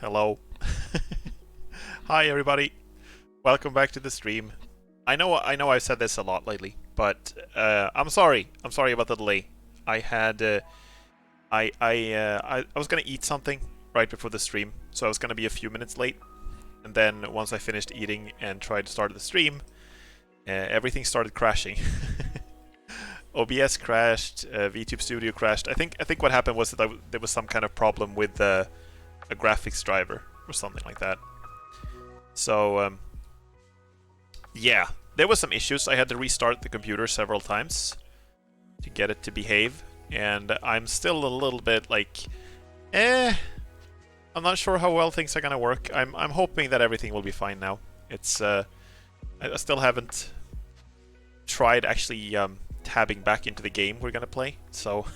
Hello. Hi everybody. Welcome back to the stream. I know I've said this a lot lately, but I'm sorry. I'm sorry about the delay. I had I was gonna eat something right before the stream, so I was gonna be a few minutes late. And then once I finished eating and tried to start the stream, everything started crashing. OBS crashed, VTube Studio crashed. I think what happened was that there was some kind of problem with a graphics driver or something like that. So yeah, there was some issues. I had to restart the computer several times to get it to behave, and I'm still a little bit like, I'm not sure how well things are gonna work. I'm hoping that everything will be fine now. It's I still haven't tried actually tabbing back into the game we're gonna play, so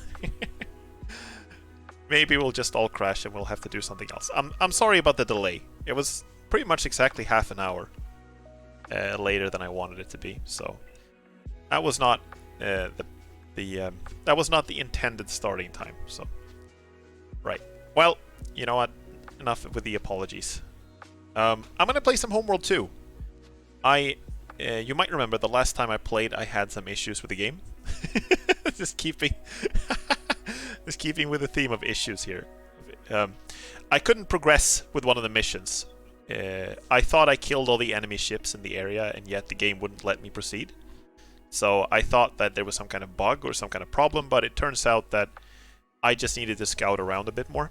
maybe we'll just all crash and we'll have to do something else. I'm sorry about the delay. It was pretty much exactly half an hour later than I wanted it to be, so that was not that was not the intended starting time. So right, well, you know what? Enough with the apologies. I'm gonna play some Homeworld 2. You might remember the last time I played, I had some issues with the game. just keeping with the theme of issues here. I couldn't progress with one of the missions. I thought I killed all the enemy ships in the area, and yet the game wouldn't let me proceed. So I thought that there was some kind of bug or some kind of problem, but it turns out that I just needed to scout around a bit more.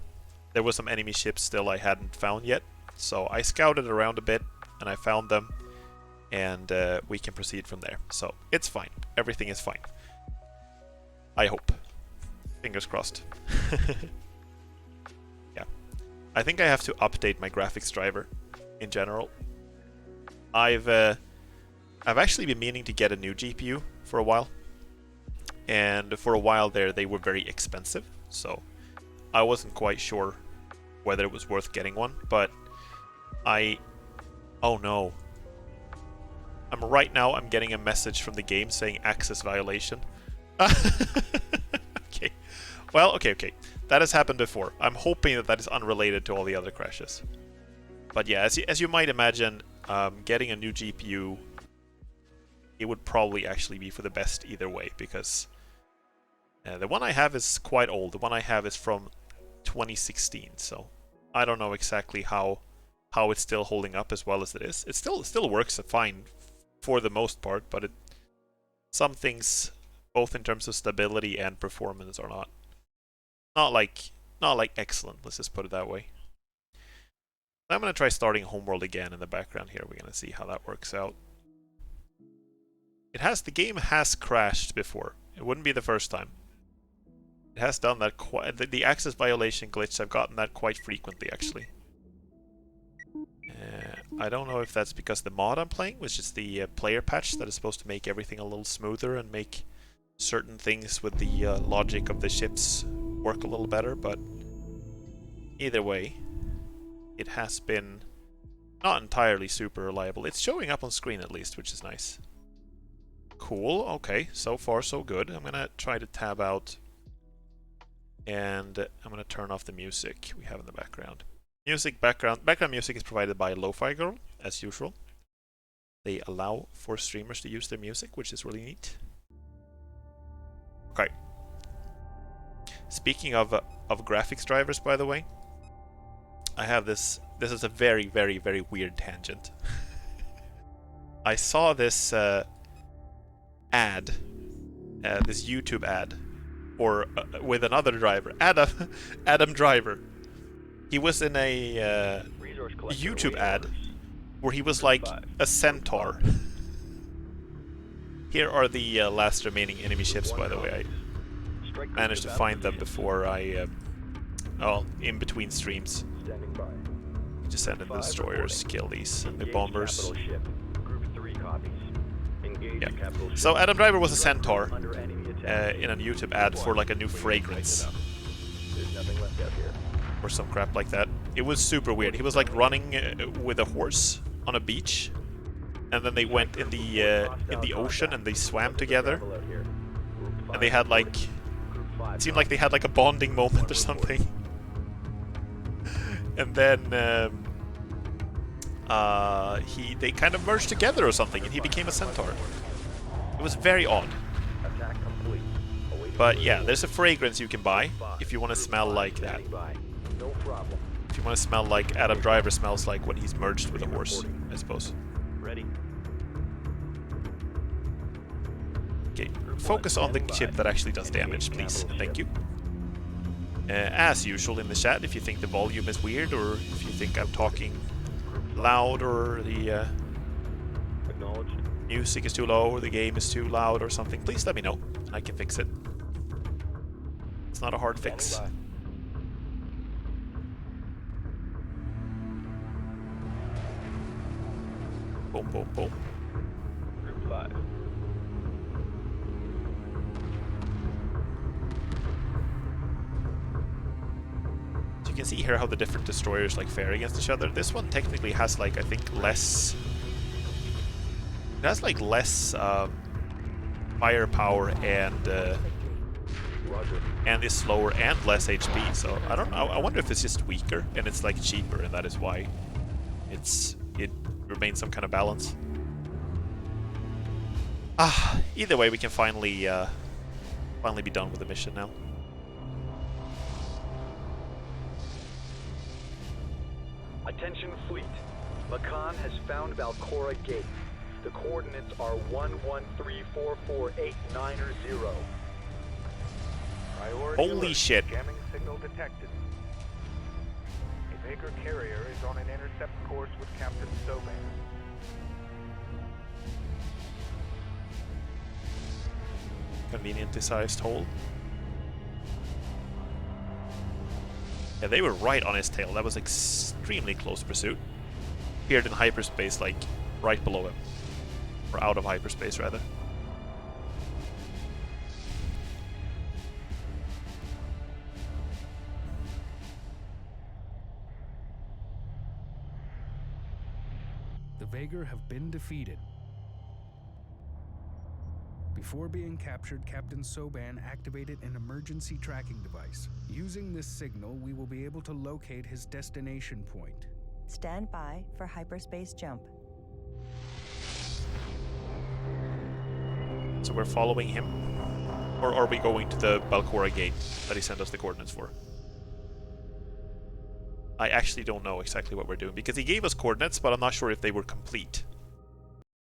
There were some enemy ships still I hadn't found yet, so I scouted around a bit and I found them, and we can proceed from there. So it's fine. Everything is fine. I hope. Fingers crossed. Yeah. I think I have to update my graphics driver in general. I've actually been meaning to get a new GPU for a while. And for a while there, they were very expensive. So I wasn't quite sure whether it was worth getting one. But oh no. Right now, I'm getting a message from the game saying access violation. Okay. Well, okay. That has happened before. I'm hoping that that is unrelated to all the other crashes. But yeah, as you might imagine, getting a new GPU, it would probably actually be for the best either way, because the one I have is quite old. The one I have is from 2016, so I don't know exactly how it's still holding up as well as it is. It still works fine for the most part, but some things, both in terms of stability and performance, are not like excellent. Let's just put it that way. I'm gonna try starting Homeworld again in the background here. We're gonna see how that works out. The game has crashed before. It wouldn't be the first time. It has done that quite. The access violation glitch, I've gotten that quite frequently actually. I don't know if that's because the mod I'm playing, which is the player patch that is supposed to make everything a little smoother and make certain things with the logic of the ships work a little better, but either way, it has been not entirely super reliable. It's showing up on screen at least, which is nice. Cool, okay, so far so good. I'm gonna try to tab out, and I'm gonna turn off the music we have in the background. Background music is provided by Lo-Fi Girl, as usual. They allow for streamers to use their music, which is really neat. Okay. Speaking of graphics drivers, by the way, I have this. This is a very, very, very weird tangent. I saw this ad, this YouTube ad, or with another driver, Adam Driver. He was in a YouTube ad where he was like a centaur. Here are the last remaining enemy ships, by the way. I managed to find them before in between streams. Just send in the destroyers, kill these and the bombers. Yeah. So Adam Driver was a centaur in a YouTube ad for like a new fragrance. Or some crap like that. It was super weird. He was like running with a horse on a beach, and then they went in the ocean and they swam together, and they had like, it seemed like they had like a bonding moment or something. And then they kind of merged together or something, and he became a centaur. It was very odd. But yeah, there's a fragrance you can buy if you want to smell like that. If you want to smell like Adam Driver smells like when he's merged with a horse, I suppose. Okay, focus on the chip that actually does damage, please. Thank you. As usual in the chat, if you think the volume is weird, or if you think I'm talking loud, or the music is too low, or the game is too loud, or something, please let me know. I can fix it. It's not a hard fix. Boom, boom, boom. Group 5. So you can see here how the different destroyers like fare against each other. This one technically has like, I think, less... It has like less firepower and is slower and less HP. So I don't know. I wonder if it's just weaker and it's like cheaper, and that is why it remains some kind of balance. Either way, we can finally be done with the mission now. Attention fleet. Lacan has found Valcora Gate. The coordinates are 113448990. Holy shit. Jamming signal detected. A Baker carrier is on an intercept course with Captain Soban. Conveniently sized hole. Yeah, they were right on his tail. That was extremely close pursuit. Appeared in hyperspace, like right below him. Or out of hyperspace, rather. The Vagar have been defeated. Before being captured, Captain Soban activated an emergency tracking device. Using this signal, we will be able to locate his destination point. Stand by for hyperspace jump. So we're following him? Or are we going to the Valcora Gate that he sent us the coordinates for? I actually don't know exactly what we're doing, because he gave us coordinates, but I'm not sure if they were complete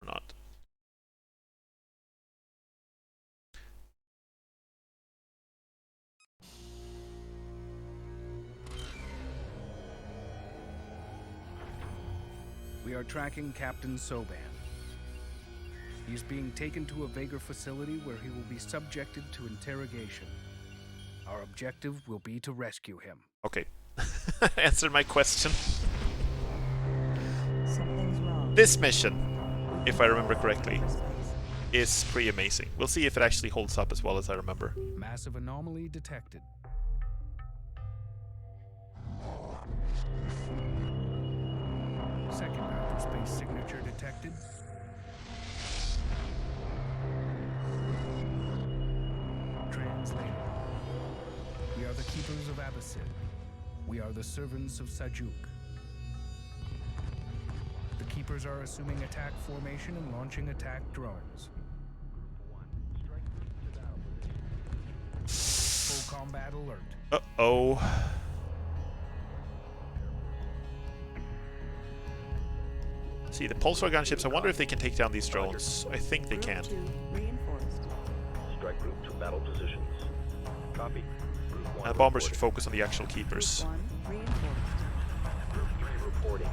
or not. We are tracking Captain Soban. He is being taken to a Vagar facility where he will be subjected to interrogation. Our objective will be to rescue him. Okay. Answer my question. Something's wrong. This mission, if I remember correctly, is pretty amazing. We'll see if it actually holds up as well as I remember. Massive anomaly detected. Second hyperspace signature detected. Translated. We are the keepers of Abbasid. We are the servants of Sajuk. The keepers are assuming attack formation and launching attack drones. Full combat alert. Uh-oh. See, the pulsar gunships, I wonder if they can take down these drones. I think they can. Group 2 reinforced. Strike group to battle positions. Copy. Group 1 And bombers should reporting. focus on the actual keepers. Group 1 reinforced. Group 3 reporting.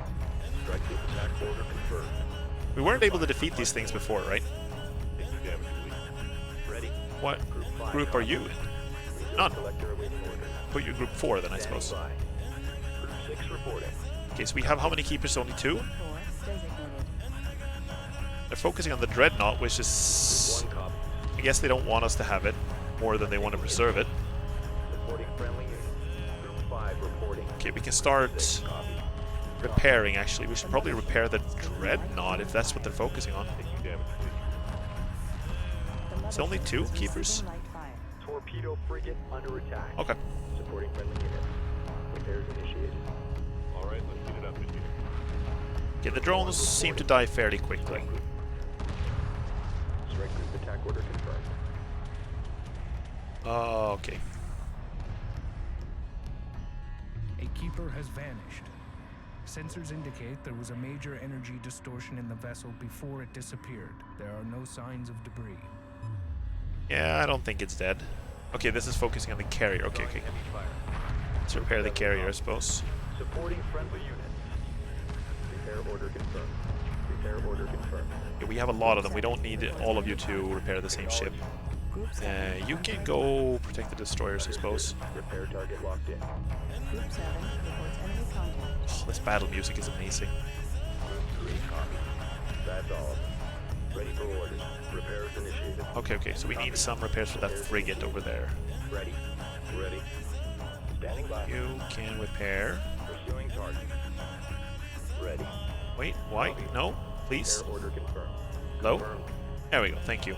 Strike group attack order confirmed. We weren't able to defeat these things before, right? Taking damage, please. Ready. What Group 5 group are you in? None. Collector awaiting order. Put you group 4 then, I suppose. Standing by. Group 6 reporting. Okay, so we have how many keepers? Only 2? 4 designated. They're focusing on the Dreadnought, which is... Group 1 copy. I guess they don't want us to have it more than they want to preserve it. Reporting friendly unit. Group 5 reporting. Okay, we can start Copy. repairing, actually. We should probably repair the Dreadnought if that's what they're focusing on. Taking damage, please. The It's only 2 level is keepers? receiving light fire. Torpedo frigate under attack. Okay. Supporting friendly unit. Repairs initiated. Alright, let's get it up in here. Okay, the drones seem to die fairly quickly. Strike group attack order confirmed. Okay. A keeper has vanished. Sensors indicate there was a major energy distortion in the vessel before it disappeared. There are no signs of debris. Yeah, I don't think it's dead. Okay, this is focusing on the carrier. Okay, okay. Heavy fire. Let's repair the carrier, I suppose. Supporting friendly units. Repair order confirmed. Repair order confirmed. Okay, we have a lot of them. We don't need all of you to repair the same ship. Group 7. You can go protect the destroyers, I suppose. Repair target locked in. Group 7 reports enemy contact. Oh, this battle music is amazing. Group 3 copy. That's all of them. Ready for orders. Repairs initiated. Okay, okay, so we need some repairs for that frigate over there. Ready. Ready. Standing by. You can repair. Pursuing target. Ready. Wait, why? No, please. Repair order confirmed. Low. Confirmed. There we go, thank you.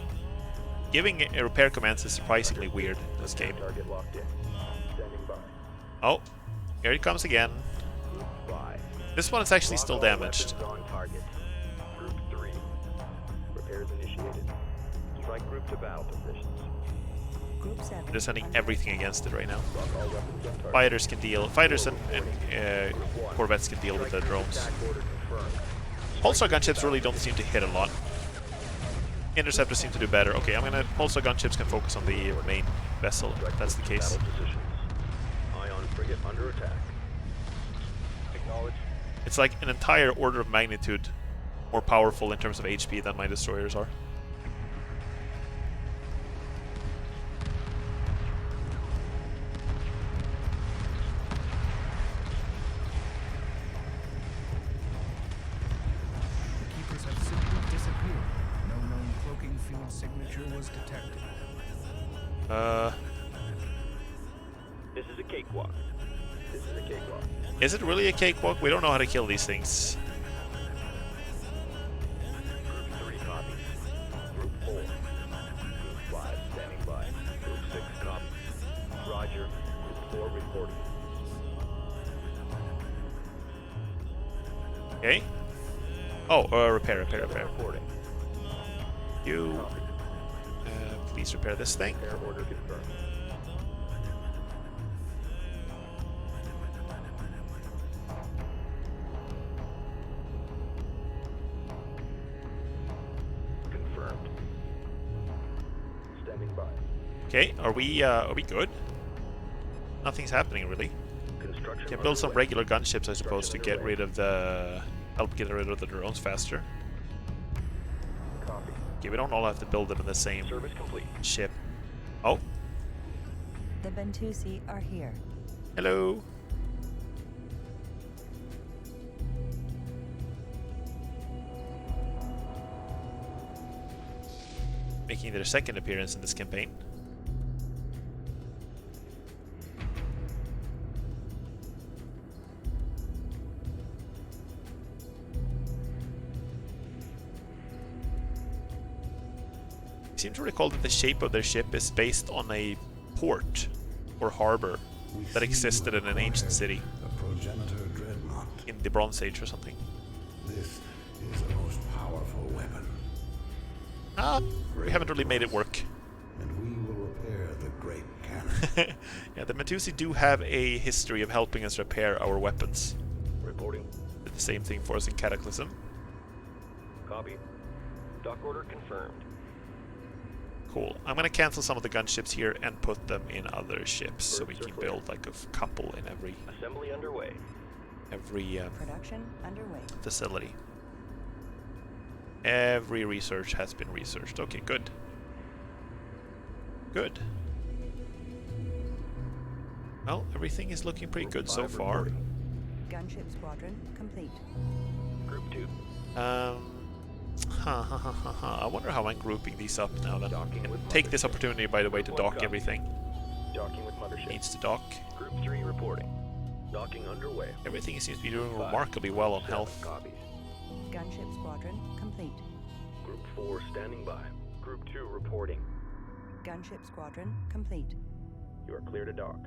Giving a repair commands is surprisingly weird in this game. Target locked in. Standing by. Oh, here it comes again. Group 5. This one is actually still Lock all damaged. weapons on target. Group 3. Repairs initiated. Strike group to battle positions. Group 7. They're sending everything against it right now. Lock all weapons on target. Fighters and corvettes can deal with the drones. Attack order confirmed. Pulsar gunships really don't seem to hit a lot. Interceptors seem to do better. Okay, Pulsar gunships can focus on the main vessel, if that's the case. Battle positions. Ion frigate under attack. Acknowledge. It's like an entire order of magnitude more powerful in terms of HP than my destroyers are. The keepers have simply disappeared. No known cloaking field signature was detected. This is a cakewalk. This is a cakewalk. Is it really a cakewalk? We don't know how to kill these things. Group 3 copies. Group 4. Group 5 standing by. Group 6 copies. Roger. Group 4 reporting. Okay. Oh, repair. Reporting. You, Copy. please repair this thing. Repair order confirmed. Confirmed. Standing by. Okay, are we good? Nothing's happening really. Construction. Can build some underway. regular gunships, I suppose, to get rid of the help get rid of the drones faster. Copy. Okay, we don't all have to build them in the same Service complete. ship. Oh, The Bentusi are here. hello. Making their second appearance in this campaign. I seem to recall that the shape of their ship is based on a port or harbor that existed in an ancient city A progenitor dreadnought. in the Bronze Age or something. This is the most powerful weapon, We haven't really made it work. and we will repair the great cannon. Yeah, the Metusi do have a history of helping us repair our weapons. Reporting. Did the same thing for us in Cataclysm. Copy. Dock order confirmed. Cool. I'm gonna cancel some of the gunships here and put them in other ships so we can build like a couple in every Assembly underway. Production underway. facility. Every research has been researched. Okay, good. Good. Well, everything is looking pretty good so far. Gunship squadron complete. Group 2. I wonder how I'm grouping these up now then. Docking with Take this mothership. opportunity, by the way, to Group 1 dock copy. everything. Docking with mothership. Needs to dock. Group 3 reporting. Docking underway. Everything seems to be doing 5, remarkably well on 7 health. Copies. Gunship squadron complete. Group 4 standing by. Group 2 reporting. Gunship squadron complete. You are clear to dock.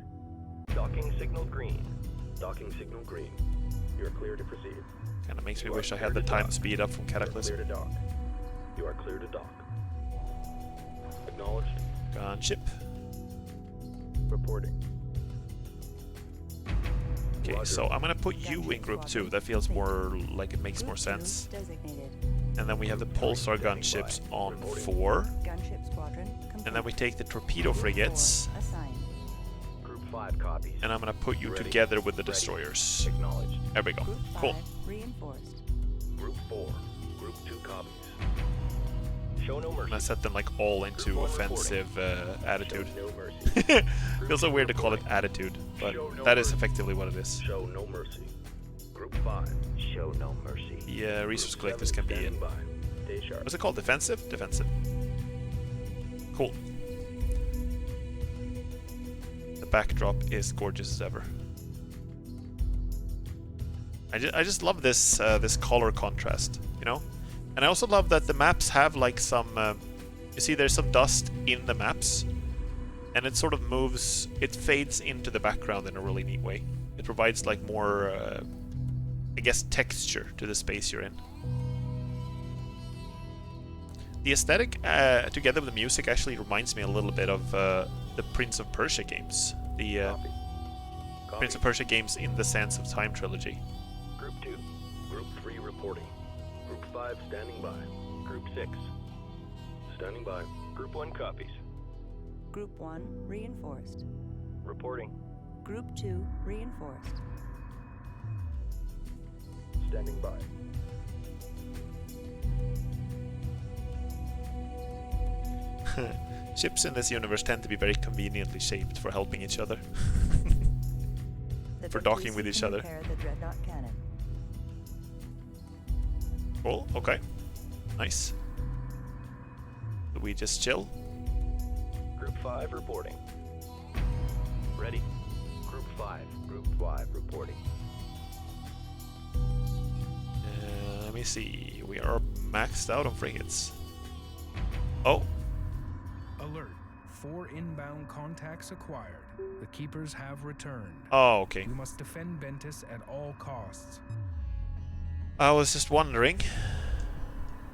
Docking signal green. Docking signal green. You're clear to proceed. Kind of makes me You are wish I clear had the to time dock. speed up from You're Cataclysm. clear to dock. You are clear to dock. Acknowledged. Gunship. Reporting. Okay, Roger. so I'm gonna put you in group 2. That feels more like it makes more Group 2 sense. designated. And then we have the pulsar gunships on 4. Gunship squadron complete. And then we take the torpedo Group 4 frigates. assigned. Group 5 copies. And I'm gonna put you Ready. together with the Ready. destroyers. Acknowledged. There we go. Group 5 Cool. reinforced. Group 4. Group 2 copies. Show no I'm mercy. gonna set them like all into Group 1 offensive attitude. Show no mercy. Feels so weird to call it attitude, but Show no that is mercy. effectively what it is. Show no mercy. Group 5. Show no mercy. The resource Group collectors 7 can be in. standing by. Stay sharp. What's it called? Defensive? Defensive. Cool. The backdrop is gorgeous as ever. I just love this this color contrast, you know? And I also love that the maps have like some... you see there's some dust in the maps. And it sort of moves... It fades into the background in a really neat way. It provides like more... I guess texture to the space you're in. The aesthetic, together with the music, actually reminds me a little bit of the Prince of Persia games. The Copy. Prince of Persia games in the Sands of Time trilogy. Group 2. Group 3 reporting. Group 5 standing by. Group 6 standing by. Group 1 copies. Group 1 reinforced. Reporting. Group 2 reinforced. Standing by. Ships in this universe tend to be very conveniently shaped for helping each other. The For Bentusi docking with each can other. repair the dreadnought cannon. Cool, okay. Nice. Do we just chill? Group 5 reporting. Ready. Group 5. Group 5 reporting. Let me see. We are maxed out on frigates. Oh, Alert. 4 inbound contacts acquired. The keepers have returned. oh, okay. You must defend Ventus at all costs. I was just wondering.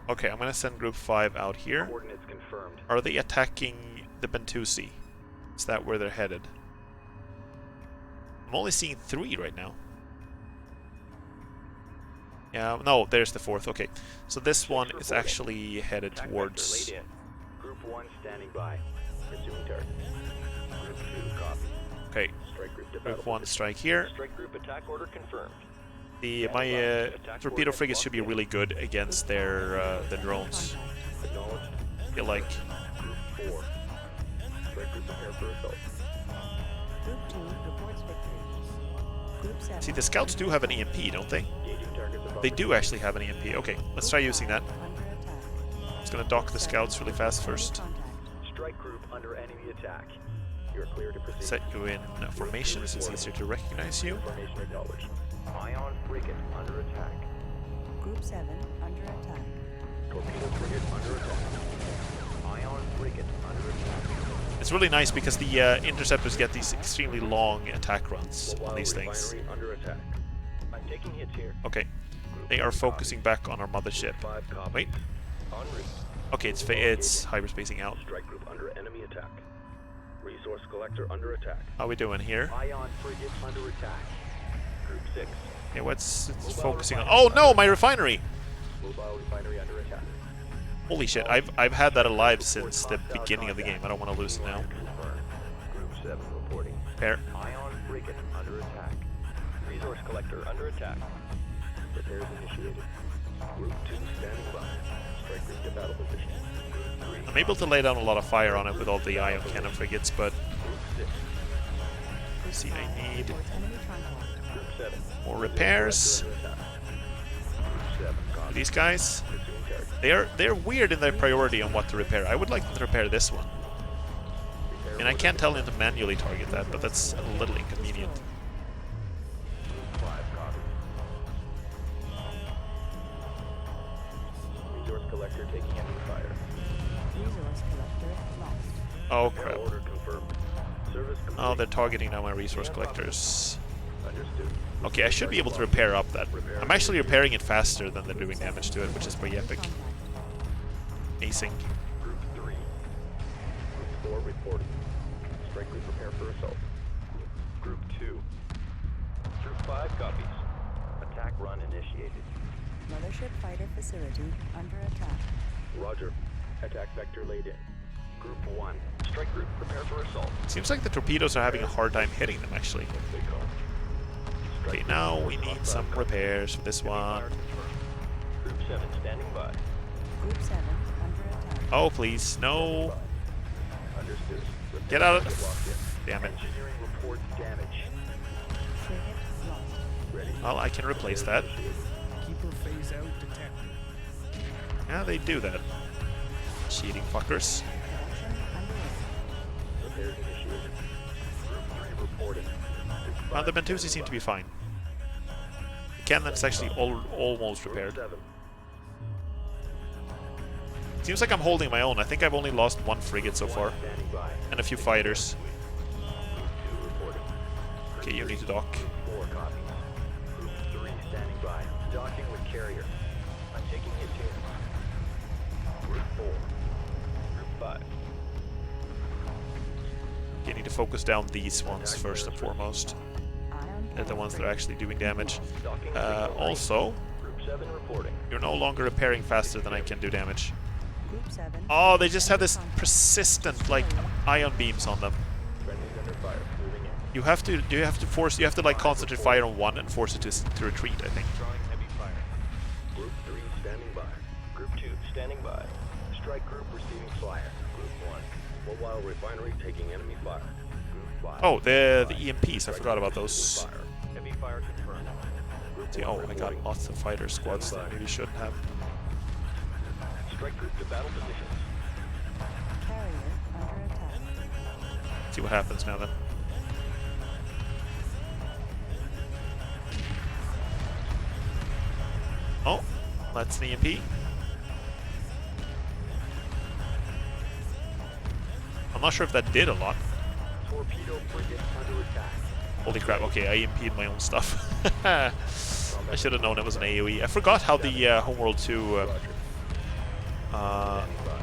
Okay, I'm gonna send Group 5 out here. Coordinates confirmed. Are they attacking the Bentusi? Is that where they're headed? I'm only seeing 3 right now. Yeah, no, there's the 4th. Okay, so this one is actually headed Attack towards... vector laid in. Group 1 standing by. Pursuing target. Group 2 copy. Okay, Strike group to Group battle 1 position. strike here. Strike group attack order confirmed. My torpedo frigates should be really good against their the drones. Contact. Acknowledged. I feel like Group 4. Strike group prepare for assault. Group 2 reports victory. Group 7. see the scouts do have an EMP, don't they? Engaging targets above They the do actually have an EMP. Okay, let's try using that. Under attack. I'm just gonna dock the scouts really fast first. Contact. Strike group under enemy attack. You're clear to proceed. Set you in formation so it's easier to recognize you. Formation acknowledged. Ion frigate under attack. Group 7 under attack. Torpedo frigate under attack. Ion frigate under attack. It's really nice because the interceptors get these extremely long attack runs on Mobile these things. refinery under attack. I'm taking hits here. Okay, Group they are 1 focusing copy. back on our mothership. 5 copy. Wait, En route. okay, it's hyperspacing out. Strike group under enemy attack. Resource collector under attack. How we doing here? Ion frigate under attack. Group 6. Okay, what's it's focusing on? Oh no, my refinery! Mobile refinery under attack. Holy shit, I've had that alive since the beginning of the game. I don't want to lose it now. Confirmed. Group 7 reporting. Fair. Ion frigate under attack. Resource collector under attack. Repairs initiated. Group 2 standing by. Strike group to battle position. Group 3. I'm able to lay down a lot of fire on it with all the ion cannon frigates, but Group 6. let's see, I need Reports enemy contact. Group 7. more repairs. Under attack. Group 7. Copy. These guys, Pursuing target. they're weird in their priority on what to repair. I would like them to repair this one. Repair And I order can't tell them to manually target that, but that's a little inconvenient. Group 5 copy. Resource collector taking enemy fire. Resource collector lost. Oh Repair crap. order confirmed. Service complete. Oh, they're targeting now my resource collectors. Understood. Okay, I should be able to repair up that. I'm actually repairing it faster than they're doing damage to it, which is pretty epic. Amazing. Group 3. Group 4 reporting. Strike group prepare for assault. Group 2. Group 5 copies. Attack run initiated. Mothership fighter facility under attack. Roger. Attack vector laid in. Group 1. Strike group prepare for assault. Seems like the torpedoes are having a hard time hitting them, actually. What they call. Okay, now we need some repairs for this one. Group 7 standing by. Group 7 under attack. Oh, please, no. Understood. Get out Locked of... in. Damn it. Engineering reports damage. Frigate lost. Ready. Well, I can replace that. Keeper phase out detected. Yeah, they do that. Cheating fuckers. Production underway. Repairs initiated. Group 3 reporting. Group Well, the 5 Bentusi seem to be fine. The cannon's actually almost repaired. Group 7. Seems like I'm holding my own. I think I've only lost one frigate so far. Standing by. And a few fighters. Group 2 reporting. Okay, you need to dock. 4 copies. Group 3 standing by. Docking with carrier. I'm taking hit too. Group 4. Group 5. You need to focus down these ones first and foremost. Ion They're the cannon ones that are actually doing damage. Docking with signal ready. Also, Group 7 reporting. you're no longer repairing faster than I can do damage. Group 7. Oh, they just have this Contact. persistent, like, ion beams on them. Friendly's under fire. Moving in. You have to like concentrate fire on one and force it to retreat, I think. Drawing heavy fire. Group 3 standing by. Group 2 standing by. Strike group receiving fire. Group 1. Mobile refinery taking enemy fire. Group 5. Oh, the Five. EMPs, I Strike forgot group about those. receiving fire. Heavy fire confirmed. Group See, 1 oh, I got reporting. lots of fighter squads that I maybe shouldn't have. Strike group to battle positions. Carrier under attack. See what happens now then. Oh, that's an EMP. I'm not sure if that did a lot. Torpedo frigate under attack. Holy crap, okay, I EMP'd my own stuff. I should have known it was an AoE. I forgot how the Homeworld 2 Roger. Standing by.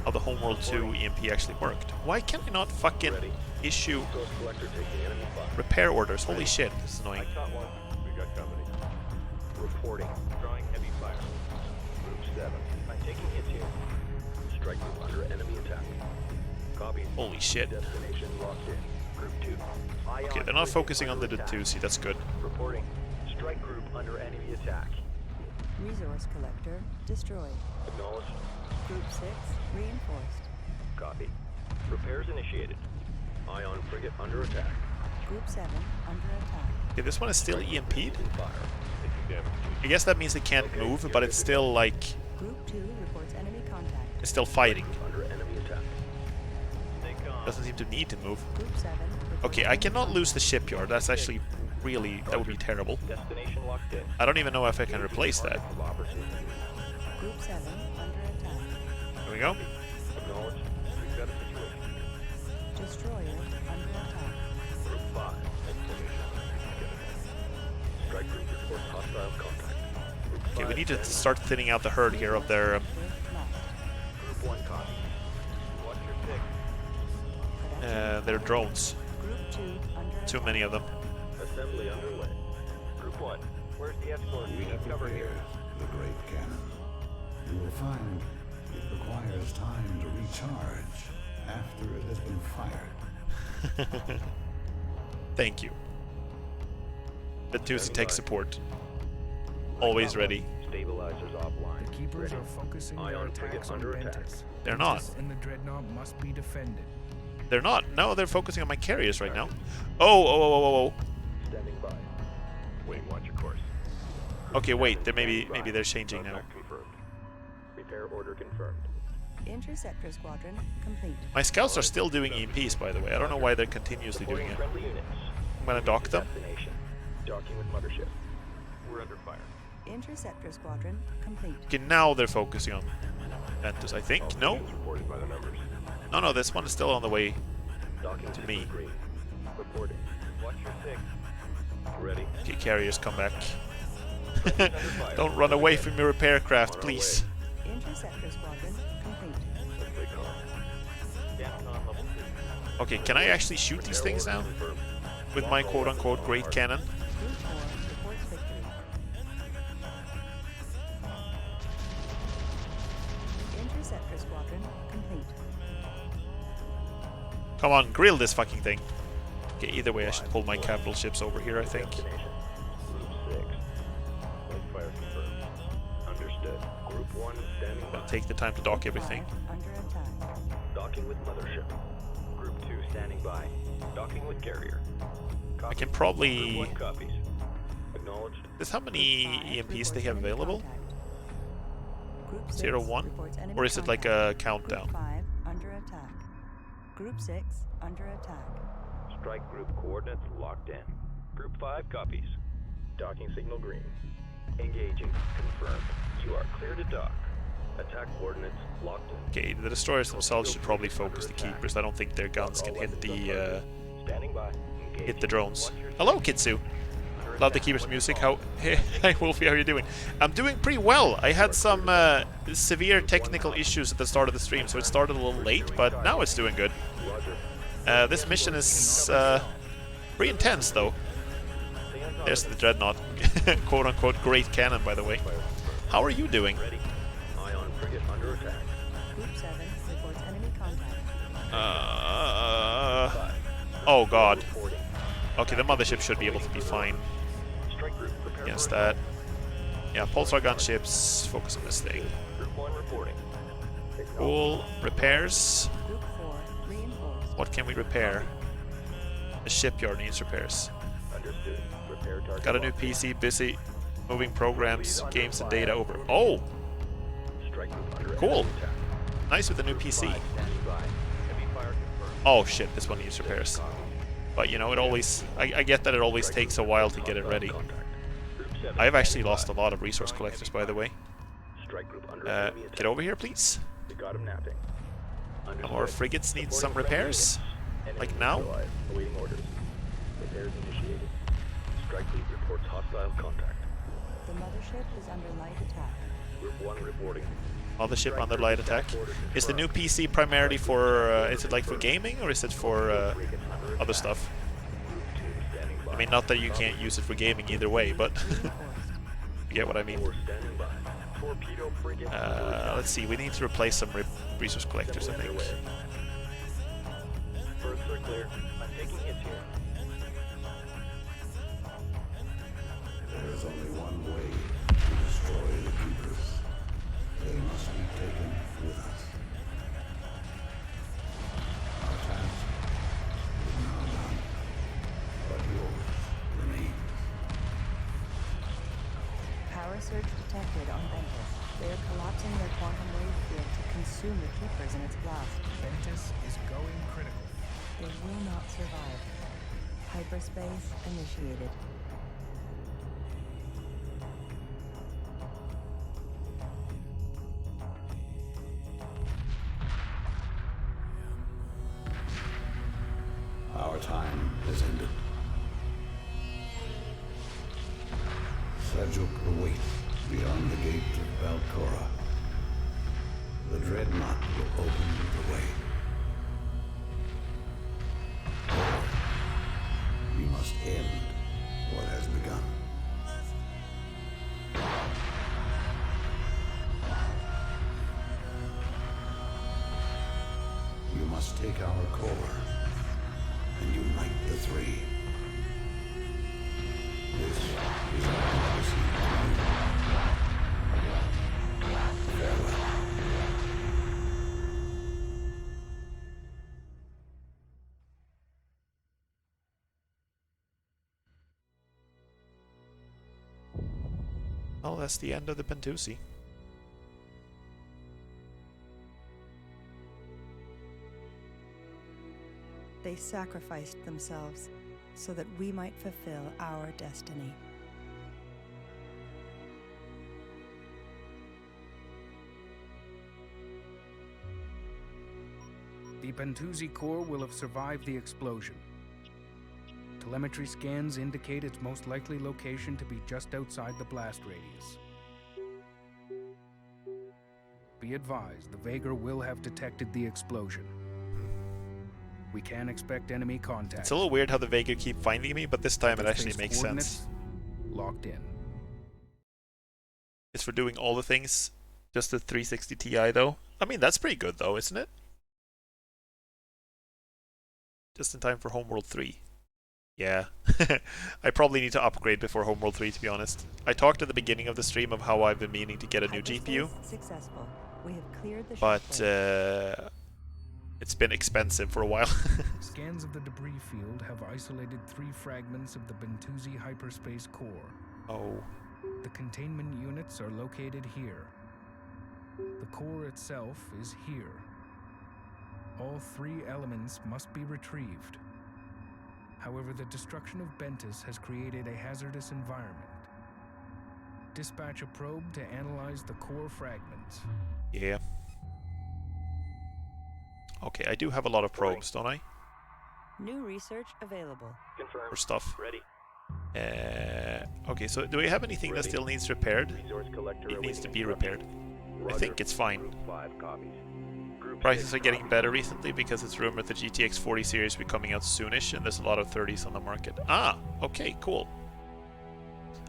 how the Homeworld 2 EMP actually worked. Why can I not fucking Ready. issue Ghost collector taking enemy fire. repair orders? Holy shit, this is annoying. I caught one. We got company. Reporting. Drawing heavy fire. Group 7. I'm taking hit here. Strike group under enemy attack. Copy. Holy shit. Destination locked in. Group 2. Ion Okay, they're not frigate focusing on the under attack. Bentusi, that's good. Reporting. Strike group under enemy attack. Resource collector destroyed. Acknowledged. Group 6 reinforced. Copy. Repairs initiated. Ion frigate under attack. Group 7 under attack. Okay, this one is still EMP'd. Receiving fire. Taking damage. I guess that means they can't move, but it's still like, Group 2 reports enemy contact. it's still fighting. Under enemy attack. Stay calm. Doesn't seem to need to move. Group 7 reports Okay, I enemy cannot contact. lose the shipyard. That's actually really, that would be terrible. Destination locked in. I don't even know if I can replace that. Group 7 under attack. There we go. Acknowledged. We've got a situation. Destroyer under attack. Group 5. Exclamation. Strike group reports hostile contact. Group Okay, we 5 need to standing start thinning out the herd here of their Resource collector lost. by. Group 1 copy. Watch your six. Production their drones. Group 2 under Too attack. many of them. Assembly underway. Group 1. Where's the escort? We need cover here. The great cannon. You will find it requires time to recharge after it has been fired. Thank you. Bentusi tech support. Always ready. Stabilizers offline. The keepers Ready. are focusing their Ion frigate attacks on under attack. Ventus. They're not. Ventus and the Dreadnought must be defended. They're not. No, they're focusing on my carriers right now. Oh. Standing by. Wait, watch your course. Okay, wait. There maybe they're changing now. Contact confirmed. Repair order confirmed. Interceptor squadron complete. My scouts are still doing EMPs, by the way. I don't know why they're continuously doing Reporting it. friendly units. I'm gonna dock them. Destination. Docking with mothership. We're under fire. Interceptor squadron complete. Okay, now they're focusing on Ventus, I think. No? Reported by the numbers. No, this one is still on the way. Docking To me. green. Reporting. Watch your six. Ready. Okay, carriers, come back. Under fire. Don't run away from your repair craft, please. Interceptor squadron complete. Display car. Damcon level 2. Okay, can I actually shoot these things now? Confirmed. With my quote-unquote great cannon? Group 4 reports victory. Interceptor squadron complete. Come on, grill this fucking thing. Okay, either way, I should pull my capital ships over here, I think. Destination. Group 6. Light fire confirmed. Understood. Group 1 standing by. I'll take the time to dock everything. Under attack. Docking with mothership. Group 2 standing by. Docking with carrier. I can Group probably... 1 copies. Acknowledged. Is how many EMPs they have available? Group 6 0, 1? reports enemy Or is it like a countdown? Group 5 under attack. Group 6 under attack. Strike group coordinates locked in. Group 5 copies. Docking signal green. Engaging. Confirmed. You are clear to dock. Attack coordinates locked in. Okay, the destroyers themselves should probably focus the keepers. I don't think their guns can hit the Standing by. Engaging. hit the drones. Hello, Kitsu. Love the keepers' music. How? Hey, Wolfie, how are you doing? I'm doing pretty well. I had some severe technical issues at the start of the stream, so it started a little late, but now it's doing good. Roger. This mission is pretty intense, though. There's the dreadnought, quote-unquote great cannon, by the way. How are you doing? Ready. Ion frigate under attack. Group 7 reports enemy contact. Oh god. Reporting. Okay, the mothership should be able to be fine Strike group prepare against for that. Yeah, pulsar gunships, focus on this thing. Group 1 reporting. Cool. Repairs. Group 4 reinforced. What can we repair? The shipyard needs repairs. Understood. Repair target. Got a new locked in. PC, busy moving programs, games and data over. Oh, Strike group under cool. attack. Nice with the new PC. Standing by. Heavy fire confirmed. Oh shit, this one needs repairs. But you know, it always, I get that it always takes a while to get it ready. Contact. Group 7 I've actually standing lost a by. lot of resource collectors, by the way. Strike group under enemy Get attack. over here, please. We got him napping. Understood. Our frigates need some Supporting friendly repairs. units. Like Enemy now? neutralized. Awaiting orders. Repairs initiated. Strike group reports hostile contact. The mothership is under light attack. Group 1 reporting. Mothership under light attack. Is the new PC primarily for, is it like for gaming or is it for other stuff? Group 2 standing by. I mean, not that you can't use it for gaming either way, but Reinforced. you get what I mean. 4 standing by. Torpedo frigate. Let's see, we need to replace some resource collectors, I think. First are clear. I'm taking hits here. There's only one way to destroy the keepers. They must be taken with us. Our task is now done, but yours remains. Power surge detected on Ventus. They are collapsing their quantum wave field to consume the keepers in its blast. Ventus is going critical. They will not survive. Hyperspace initiated. Our time has ended. Seljuk awaits beyond the gate of Valcora. The dreadnought will open the way. Or you must end what has begun. You must take our core and unite the three. This is our legacy to you. Farewell. Oh, that's the end of the Pentusi. They sacrificed themselves so that we might fulfill our destiny. The Pentusi core will have survived the explosion. Telemetry scans indicate its most likely location to be just outside the blast radius. Be advised, the Vaegar will have detected the explosion. We can expect enemy contact. It's a little weird how the Vaegar keep finding me, but this time it actually Interface makes sense. coordinates locked in. It's for doing all the things. Just the 360 Ti though. I mean, that's pretty good though, isn't it? Just in time for Homeworld 3. Yeah. I probably need to upgrade before Homeworld 3, to be honest. I talked at the beginning of the stream of how I've been meaning to get a new GPU. Successful. We have cleared the But shipway. it's been expensive for a while. Scans of the debris field have isolated 3 fragments of the Bentusi hyperspace core. Oh. The containment units are located here. The core itself is here. All 3 elements must be retrieved. However, the destruction of Bentus has created a hazardous environment. Dispatch a probe to analyze the core fragments. Yeah. Okay, I do have a lot of probes, don't I? New research available. Confirmed. For stuff. Ready. Okay, so do we have anything that still needs repaired? Resource collector It needs to awaiting be instructions. repaired. I Roger. think it's fine. Group 5 copies. Group Prices 6 are getting copies. better recently because it's rumored the GTX 40 series will be coming out soonish, and there's a lot of 30s on the market. Ah, okay, cool.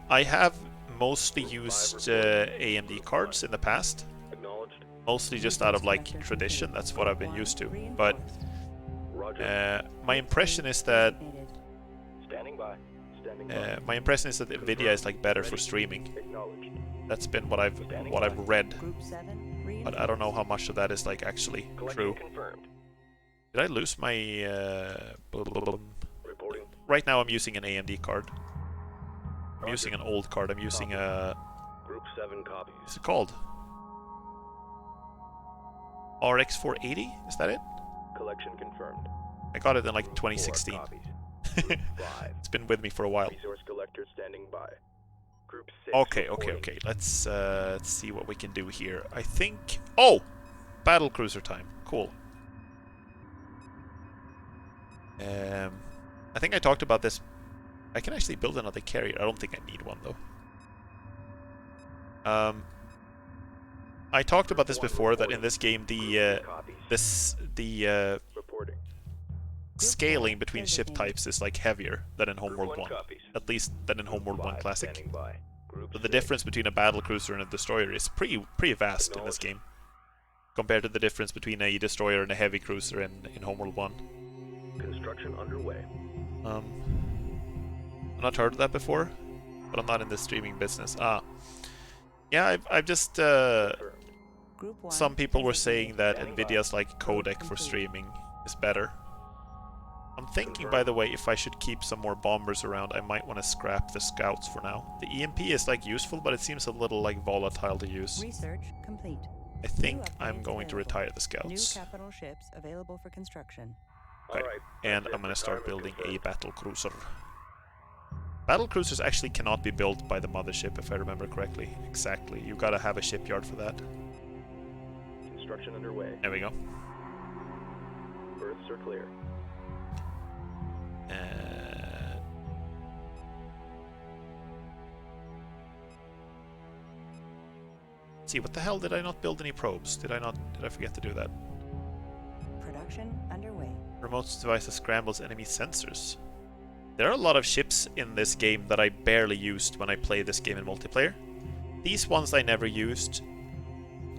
I have mostly used AMD cards in the past, Acknowledged. mostly just out of like tradition. That's what I've been used to. But Roger. my impression is that Standing by. Standing by. my impression is that Nvidia is like better for streaming. Acknowledged. That's been what I've read, Group 7 but I don't know how much of that is like actually Collection true. confirmed. Did I lose my? Reporting. Right now I'm using an AMD card. I'm using an old card. I'm using a. Group 7 copies. What's it called? RX 480? Is that it? Collection confirmed. I got it in like Group 2016. 4 copies. Group 5. It's been with me for a while. Resource collector standing by. Group 6 Okay. reporting. Let's see what we can do here. I think. Oh, battle cruiser time. Cool. I think I talked about this. I can actually build another carrier. I don't think I need one though. I talked about this before that in this game the Reporting. scaling between ship types is like heavier than in Group Homeworld 1. copies. At least than in Homeworld 1 5 Classic. standing by. Group But the 6. difference between a battle cruiser and a destroyer is pretty vast in this game, compared to the difference between a destroyer and a heavy cruiser in Homeworld 1. Construction underway. I've not heard of that before, but I'm not in the streaming business. Yeah, I've just Group 1 some people were saying that Standing by. Nvidia's like codec for streaming is better. I'm thinking, by the way, if I should keep some more bombers around, I might want to scrap the scouts for now. The EMP is like useful, but it seems a little like volatile to use. Research complete. I think New I'm upgrades going to available. retire the New scouts. capital ships available for construction. Okay, Alright. and I'm going to start building a battle cruiser. Battle cruisers actually cannot be built by the mothership, if I remember correctly. Exactly, you gotta have a shipyard for that. Construction underway. There we go. Berths are clear. Let's see, what the hell, did I not build any probes? Did I forget to do that? Production underway. Remote devices scrambles enemy sensors. There are a lot of ships in this game that I barely used when I played this game in multiplayer. These ones I never used.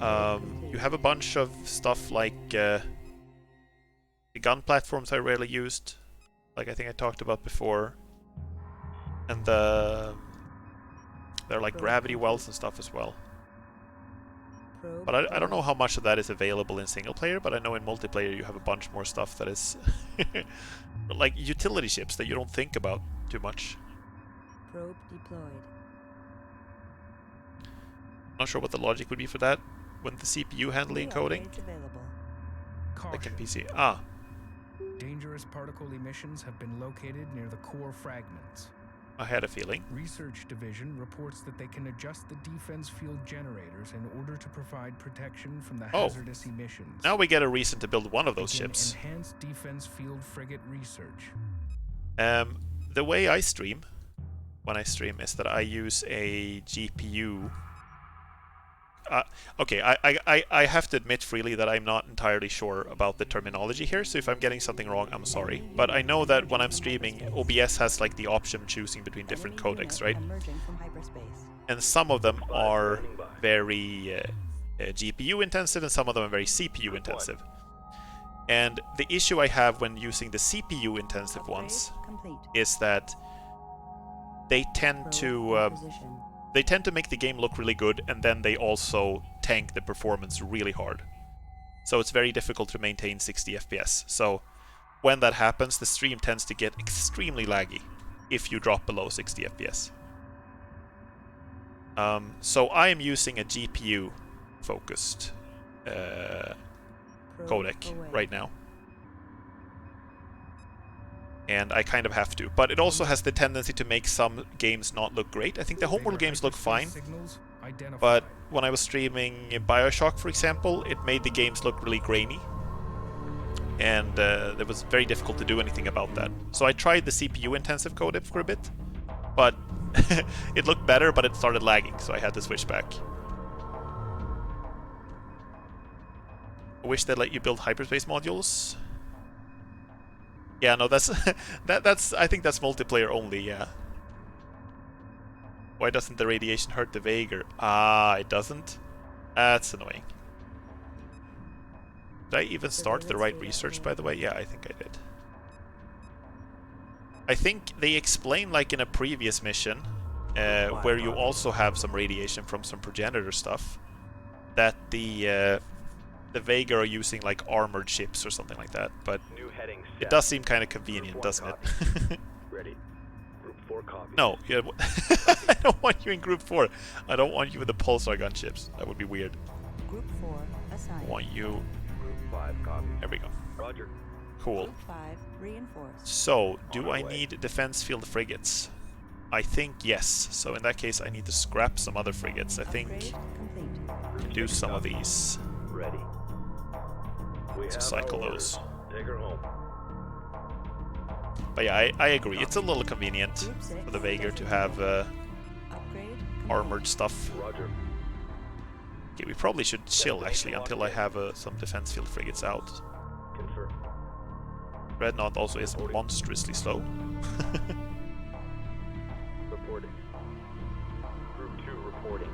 You have a bunch of stuff like the gun platforms I rarely used, like I think I talked about before, and there are like gravity wells and stuff as well. Probe But I don't know how much of that is available in single player, but I know in multiplayer you have a bunch more stuff that is like utility ships that you don't think about too much. Probe deployed. Not sure what the logic would be for that. Wouldn't the CPU handle the New encoding? upgrades available. Like in Caution. PC. Dangerous particle emissions have been located near the core fragments. I had a feeling. Research Division reports that they can adjust the defense field generators in order to provide protection from the Oh. hazardous emissions. Now we get a reason to build one of those Begin ships. Enhanced defense field frigate research. the way I stream, when I stream, is that I use a GPU. Okay, I have to admit freely that I'm not entirely sure about the terminology here, so if I'm getting something wrong, I'm sorry. But I know that when I'm streaming, OBS has like the option of choosing between different codecs, right? Emerging from hyperspace. And some of them are very GPU intensive, and some of them are very CPU intensive. And the issue I have when using the CPU intensive ones Complete. is that they tend to make the game look really good, and then they also tank the performance really hard. So it's very difficult to maintain 60 FPS. So when that happens, the stream tends to get extremely laggy if you drop below 60 FPS. So I am using a GPU focused codec right now. And I kind of have to. But it also has the tendency to make some games not look great. I think the Homeworld games look fine. But when I was streaming Bioshock, for example, it made the games look really grainy. And it was very difficult to do anything about that. So I tried the CPU intensive codec for a bit. But it looked better, but it started lagging, so I had to switch back. I wish they'd let you build hyperspace modules. Yeah, no, that's I think that's multiplayer only, yeah. Why doesn't the radiation hurt the Vager? Ah, it doesn't? That's annoying. Did I even start the right research, by the way? Yeah, I think I did. I think they explained, like in a previous mission, where you also have some radiation from some progenitor stuff, that the Vega are using like armored ships or something like that, but it does seem kind of convenient, doesn't it? Ready. Group 4 copy. No, yeah, I don't want you in Group 4. I don't want you with the pulsar gunships. That would be weird. Group 4 assigned. I want you. Group 5 copy. There we go. Roger. Cool. Group 5 reinforced. So, do I need defense field frigates? I think yes. So in that case, I need to scrap some other frigates. I think Upgrade complete. do some of these. Ready. We So have cycle our those. orders. Take her home. But yeah, I agree. It's a little convenient Group 6 for the Vager to have upgrade complete. armored stuff. Roger. Okay, we probably should chill actually until I have some defense field frigates out. Confirm. Dreadnought also is monstrously slow. Reporting. Group 2 reporting.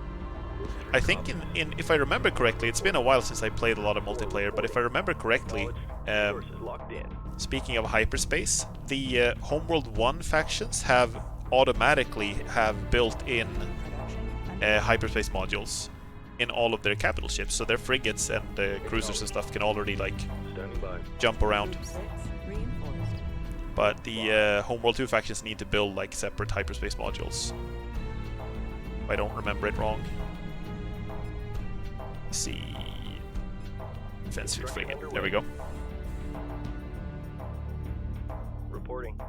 Group 3 I think copy. in if I remember correctly, it's been a while since I played a lot of multiplayer, but if I remember correctly, Sources locked in. speaking of hyperspace, the Homeworld 1 factions have automatically built-in hyperspace modules in all of their capital ships, so their frigates and cruisers and stuff can already like Standing by. jump around. Group 6 reinforced. But the Homeworld 2 factions need to build like separate hyperspace modules. If I don't remember it wrong. Let's see. Defense field frigate. There we go. Reporting.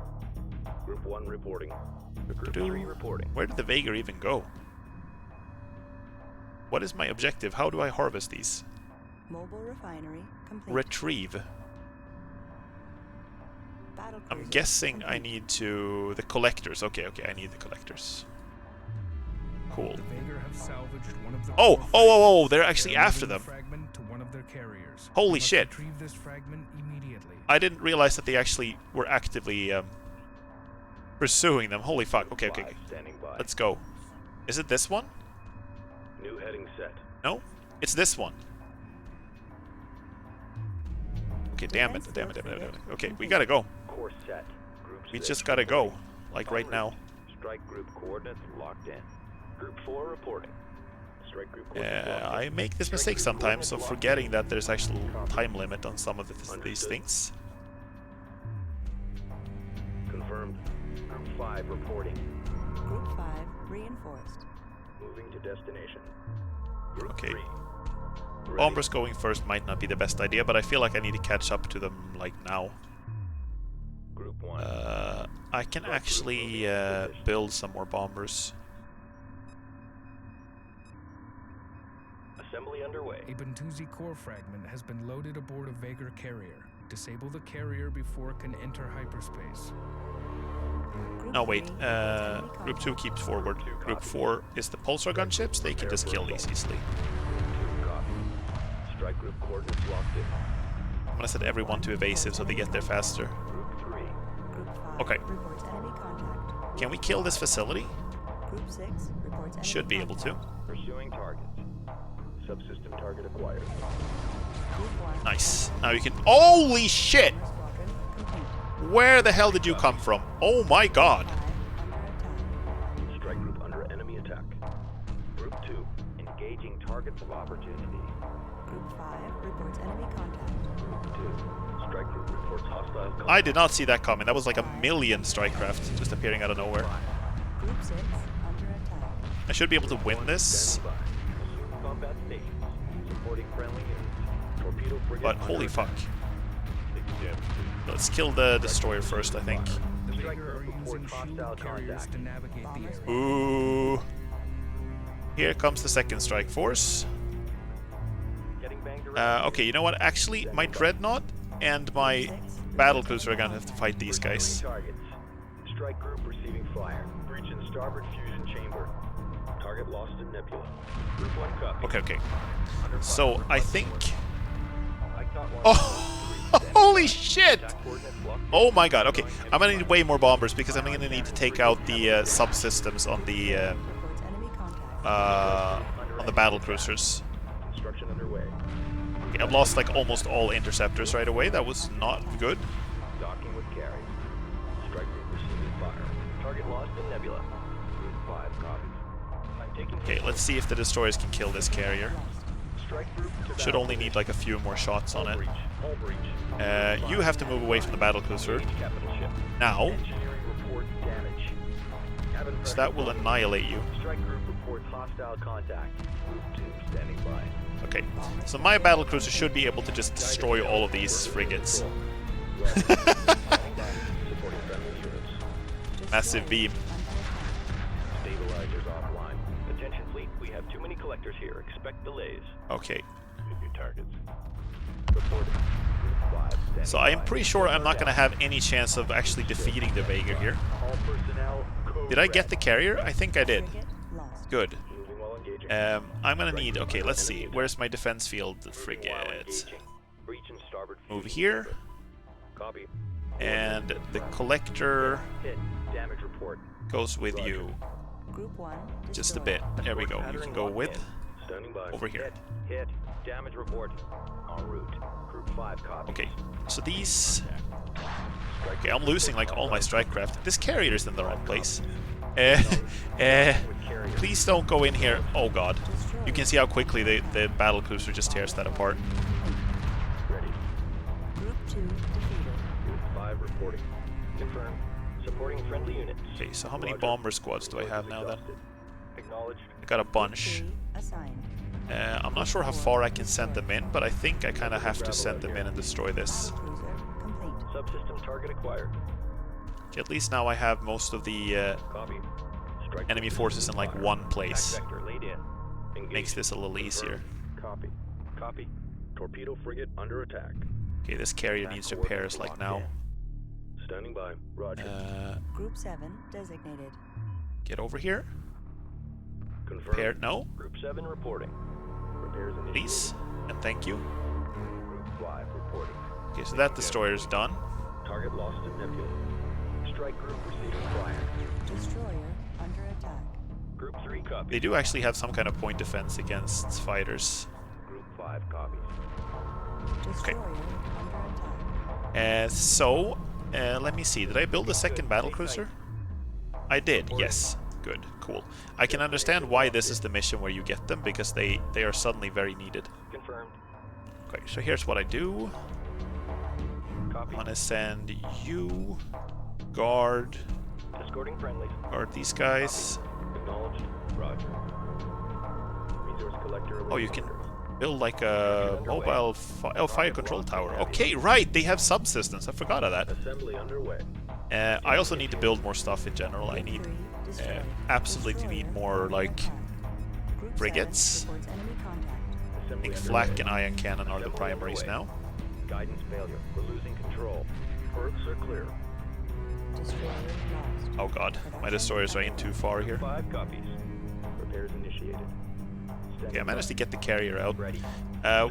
Group 1 reporting. Group Doo-doo. 3 reporting. Where did the Vager even go? What is my objective? How do I harvest these? Mobile refinery complete. Retrieve. Battle I'm cruiser guessing I complete. need to... the collectors. Okay, I need the collectors. Cool. The Vager have salvaged one of the Oh, core oh, they're fragments, actually carrying after the them. fragment to one of their carriers. Holy You must shit. Retrieve this fragment immediately. I didn't realize that they actually were actively pursuing them. Holy fuck. Okay. 5 standing by. Let's go. Is it this one? New heading set. No? It's this one. Okay, damn it. Okay, we gotta go. Course set. Group We 6 just gotta go. reporting. Like right now. Strike group coordinates locked in. Group 4 reporting. Strike group coordinates locked in. I make this mistake sometimes of forgetting that there's actual time limit on some of these things. Confirmed. Group 5 reporting. Group 5 reinforced. Moving to destination. Group Okay. 3. Ready. Bombers going first might not be the best idea, but I feel like I need to catch up to them like now. Group 1. I can actually build some more bombers. Assembly underway. A Bentusi core fragment has been loaded aboard a Vager carrier. Disable the carrier before it can enter hyperspace. Group No, wait. Group 2 keeps forward. Group 4 is the pulsar gunships. They can just kill these easily. 2 copy. Strike group coordinates locked in. I'm gonna set everyone to evasive so they get there faster. Group 3. Group 5 Okay. reports enemy contact. Can we kill this facility? Group 6 reports enemy Should be able to. Pursuing targets. Subsystem target acquired. Group 1 Nice. Now you can... Holy shit! Bomber squadron complete. Where the hell did you come from? Oh my god. 5 under attack. Strike group under enemy attack. Group 2. Engaging targets of opportunity. Group 5 reports enemy contact. Group 2. Strike group reports hostile contact. I did not see that coming. That was like a million strike craft just appearing out of nowhere. Group 6 under attack. I should be able to win this, Standing by. Assume combat stations. Supporting friendly units. Torpedo frigate but under holy attack. fuck. Taking damage. Let's kill the destroyer first, I think. The Strike Vader are group using reports shield hostile carriers contact. to navigate the area. Ooh. Here comes the second strike force. Getting banged around. Okay, you know what? Actually, my dreadnought and my battle cruiser are gonna have to fight these guys. Targets. Strike group receiving fire. Breach in starboard fusion chamber. Target lost in nebula. Group 1 copy. Okay, okay. Under fire. So, I think... I thought one Oh! Holy shit! attack coordinates locked. Oh my god, okay. I'm gonna need way more bombers because I'm gonna need to take out the subsystems on the Reports enemy contact. on the battle cruisers. Construction underway. Okay, I've lost like almost all interceptors right away. That was not good. Docking with carriers. Strike group receiving fire. Target lost in nebula. Group 5 copies. I'm taking. Okay, let's see if the destroyers can kill this carrier. Strike group to Should battle only need like a few more shots on it. Hull breach. You have to move away from the battle cruiser Engage capital ship. now, Engineering report damage. Cabin so pressure that will low. annihilate you. Strike group reports hostile contact. Group 2 standing by. Okay, so my battle cruiser should be able to just destroy all of these frigates. Standing by. Supporting friendly units. Massive beam. Stabilizers offline. Attention fleet, we have too many collectors here. Expect delays. Okay, New targets. Reporting. Group 5 standing so I am by. pretty sure I'm not gonna have any chance of actually defeating the Vega here. All personnel, code Did I get red. the carrier? I think I did. Frigate lost. Good. Moving while engaging. I'm gonna need... Okay, let's see. Where's my defense field Moving while frigate? engaging. Breach in starboard Move fusion here. chamber. Copy. And the collector Hit. Damage report. goes with you. Group 1 Just a destroyed. bit. There we go. You Pattern can go locked with. in. Standing by. over here. Hit. Damage report. En route. Group 5 copy. Okay, so these... Okay, I'm losing like all my strike craft. This carrier is in the wrong place. Please don't go in here. Oh god. You can see how quickly the battle cruiser just tears that apart. Ready. Group 2 defeated. Group 5 reporting. Confirmed. Supporting friendly units. Okay, so how many Roger. bomber squads do I have now then? Exhausted. Acknowledged. I got a bunch. 3 assigned. I'm not sure how far I can send them in, but I think I kind of have to send them in and destroy this. Cruiser complete. Subsystem target acquired. Okay, at least now I have most of the Copy. Strike enemy group forces in like fire. one Attack place. vector laid in. Engage. Makes this a little easier. Copy. Copy. Torpedo frigate under attack. Okay, this carrier Attack needs repairs coordinates like locked now. in. Standing by. Roger. Group 7 designated. Get over here. Confirmed. Repair. No, Group 7 reporting. Repairs initiated. please. And thank you. Group 5 reporting. Okay, so that destroyer's done. Target lost in nebula. Strike group receiving fire. Destroyer under attack. Group 3 copy. They do actually have some kind of point defense against fighters. Group 5 copies. Destroyer under attack. Let me see. Did I build a second battle cruiser? I did, yes. Good, cool. I can understand why this is the mission where you get them, because they are suddenly very needed. Confirmed. Okay, so here's what I do. Copy. I want to send you, guard Escorting friendlies. these guys. Acknowledged. Roger. Resource collector. Oh, you can build like a mobile fire control tower. Okay, right, they have subsystems. I forgot of that. Assembly underway. I also need to build more stuff in general. I need absolutely need more like frigates. I think flak and ion cannon are the primaries now. Guidance failure. We're losing control. Berths are clear. Destroyer lost. Oh god, my destroyers are in too far here. 5 copies. Repairs initiated. Okay, I managed to get the carrier out. Ready.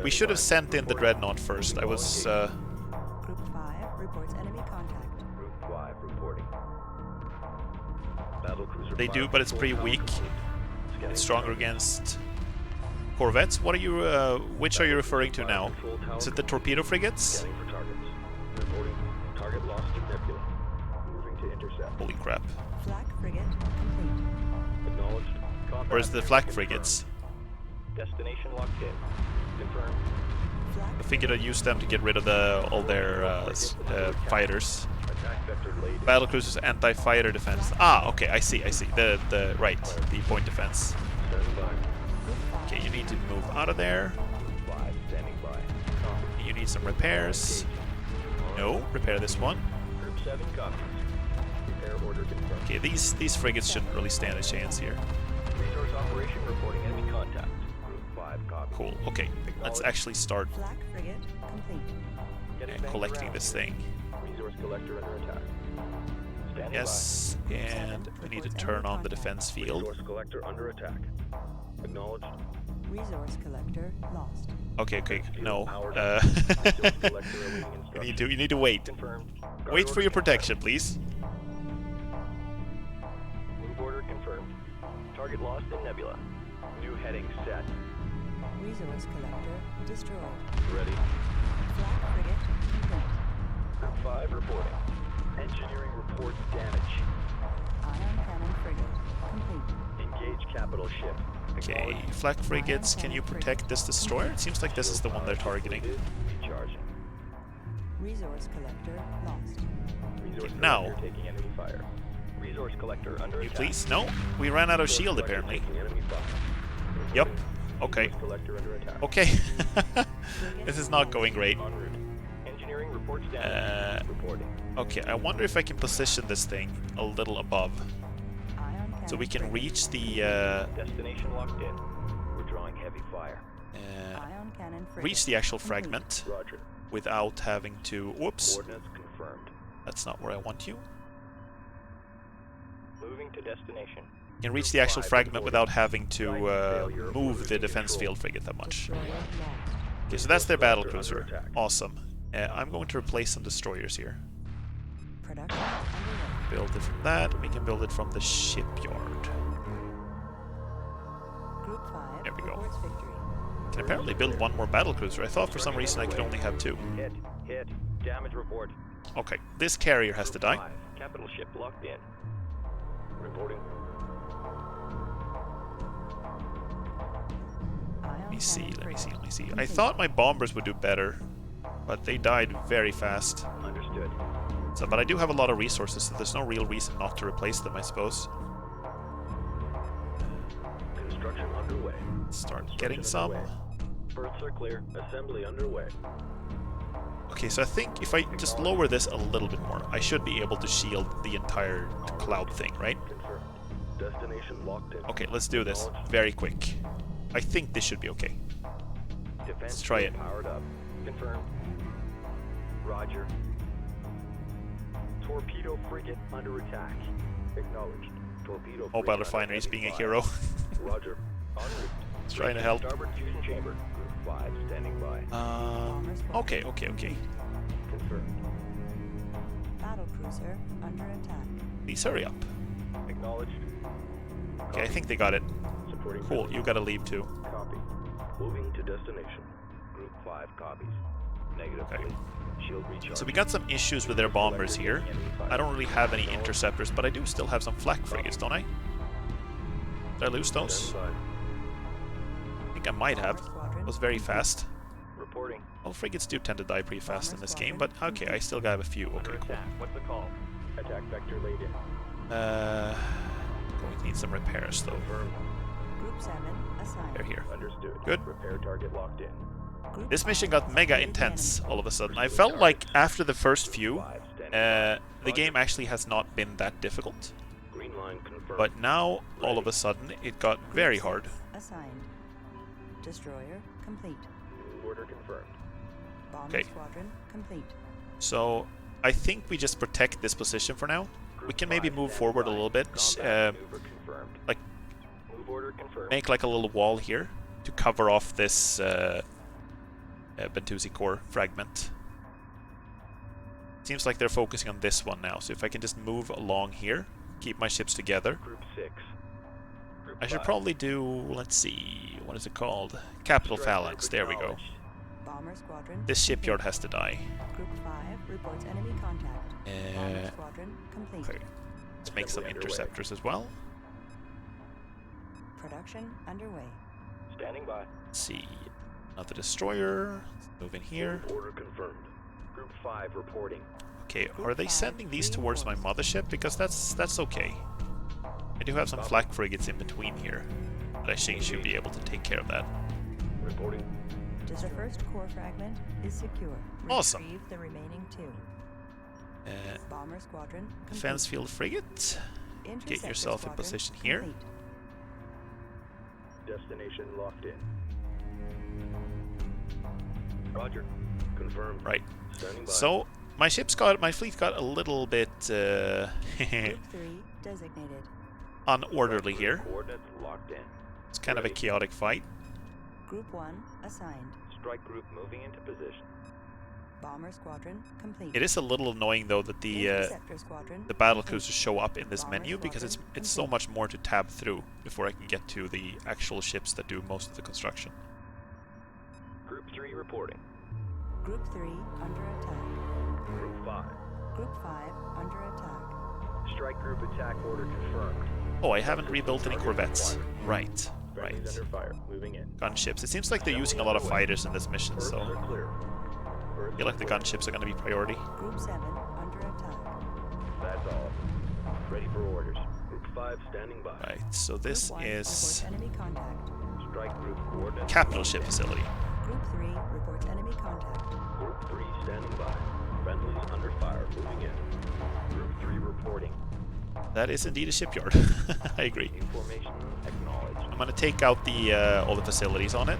We should have sent in the dreadnought first. I was Group 5 reports enemy contact. Group 5 reporting. Battlecruiser they do, but it's pretty weak. Scanning It's stronger targets. against corvettes. What are you? Which are you referring to now? Control tower Is it the torpedo frigates? Scanning for targets. Reporting. Target lost to Nebula. Moving to intercept. Holy crap! Flak frigate complete. Acknowledged. Combat Where's the flak confirmed. frigates? Destination locked in. Confirmed. Flak I figured I'd use them to get rid of all their fighters. Attack vector laid in. Battlecruiser's anti-fighter defense. Ah, okay, I see. The right, the point defense. Standing by. Group 5 Okay, you need to move out of there. 5 standing by. Copy. You need some repairs. No, repair this one. Group 7 copies. Repair order confirmed. Okay, these frigates shouldn't really stand a chance here. Resource operation reporting enemy contact. Group 5 copies. Cool. Okay, let's actually start Flak frigate complete. Getting back collecting around. this thing. Resource collector under attack. Standing Yes, and we need to turn on the defense by. field. Resource collector under attack. Acknowledged. Resource collector lost. Okay, no. Resource collector awaiting You need to wait. Confirmed. Guard Wait for order your confirmed. protection, please. Move order confirmed. Target lost in Nebula. New heading set. Resource collector destroyed. Ready. Flak frigate complete. Group 5 reporting. Engineering reports damage. Ion cannon frigate complete. Engage capital ship. Okay, flak frigates, can you protect this destroyer? It seems like this is the one they're targeting. Recharging. Resource collector lost. Resource now. collector taking enemy fire. Resource collector under You attack. please? No? We ran out of Resource shield collector apparently. taking enemy fire. Yep. Reporting. Okay. Resource collector under attack. Okay. This is not going great. En route. Engineering reports damage. Reporting. Okay, I wonder if I can position this thing a little above. Ion cannon So we can frigate. reach the Destination locked in. We're drawing heavy fire. Ion cannon frigate. reach the actual complete. fragment Roger. without having to. Whoops, Coordinates confirmed. that's not where I want you. Moving to destination. You can reach the actual fragment without having to move the defense field frigate that much. Destroyer lost. Okay, so that's their battle cruiser. Awesome. I'm going to replace some destroyers here. Production underway. Build it from that. We can build it from the shipyard. Group 5 There we go. reports victory. Can apparently build one more battle cruiser. I thought for some reason I could only have two. Hit. Damage report. Okay, this carrier has to die. 5. Capital ship locked in. Reporting. Ion Let me see, cannon let me see, frigate. let me see. I Complete. thought my bombers would do better, but they died very fast. Understood. So, but I do have a lot of resources, so there's no real reason not to replace them, I suppose. Construction underway. Start Construction getting some. underway. Berths are clear. Assembly underway. Okay, so I think if I just lower this a little bit more, I should be able to shield the entire cloud thing, right? Confirmed. Destination locked in. Okay, let's do this very quick. I think this should be okay. Defense Let's try field it. Powered up. Confirmed. Roger. Torpedo frigate under attack. Acknowledged. Torpedo frigate Mobile under refineries heavy being a fire. hero. Roger. En route. It's trying to help. Starboard fusion chamber. Group 5 standing by. Okay. Confirmed. Battle cruiser under attack. Please hurry up. Acknowledged. Okay, I think they got it. Supporting Cool, building. you gotta leave too. Copy. Moving to destination. Group 5 copies. Negative. Okay. Please. Shield recharge. So we got some issues with their bombers here. I don't really have any interceptors, but I do still have some flak frigates, don't I? Did I lose those? Stand by. I think I might have. Bomber squadron It was very complete. fast. Reporting. Well, frigates do tend to die pretty fast in Bomber this game, but squadron okay, I complete. still got a few. Under Okay, cool. attack. What's the call? Attack vector laid in. Going to need some repairs though. Confirmed. Group 7 assigned. They're here. Understood. Good. Repair target locked in. Group This 5 mission got mega eliminated the intense enemy. all of a sudden. I felt like after the first few, 5 standing by. the game actually has not been that difficult. Green line confirmed. But now, all of a sudden, it got Group very 6 hard. Assigned. Destroyer complete. New order confirmed. Bomber Okay. squadron complete. So, I think we just protect this position for now. we can maybe move forward a little bit. Like, Move order confirmed. make like a little wall here to cover off this Bentusi core fragment. Seems like they're focusing on this one now, so if I can just move along here, keep my ships together. Group 6. Group I should 5. probably do, let's see, what is it called? Capital Strike Phalanx, group there we go. acknowledged. Bomber squadron. This shipyard has to die. Group 5 reports enemy contact. Bomber squadron complete. Okay, let's make some Assembly underway. interceptors as well. Production underway. Standing by. Let's see, another destroyer. Let's move in here. Move order confirmed. Group 5 reporting. Okay, Group are they five, sending these towards my reinforced. mothership? Because that's okay. I do have some flak frigates in between here, but I think should be able to take care of that. Reporting. The first core fragment is secure. Awesome. Retrieve the remaining 2. Bomber squadron complete. Defense field frigate. Interceptor yourself in squadron position here. complete. Destination locked in. Roger. Confirmed. Right. Standing by. So my fleet got a little bit Group 3 designated. unorderly here. Coordinates locked in. It's kind of a chaotic fight. Group 1 assigned. Strike group moving into position. Bomber squadron complete. It is a little annoying though that Interceptor squadron the battle complete. cruisers show up in this Bomber menu because it's squadron so complete. much more to tab through before I can get to the actual ships that do most of the construction. Group 3 reporting. Group 3 under attack. Group 5. Group 5 under attack. Strike group attack order confirmed. Oh, I haven't rebuilt any Target corvettes. acquired. Right, Friendlies right. under fire. Moving in. Gunships. It seems like they're using a lot of fighters in this mission, Berths so are clear. I feel like the gunships are going to be priority. Group 7 under attack. That's all. Ready for orders. Group 5 standing by. Right, so this Group 1 is reports enemy contact. Strike group coordinates. capital ship facility. Group 3 reports enemy contact. Group 3 standing by. Friendlies under fire. Moving in. Group 3 reporting. That is indeed a shipyard. I agree. Information acknowledged. I'm going to take out the all the facilities on it.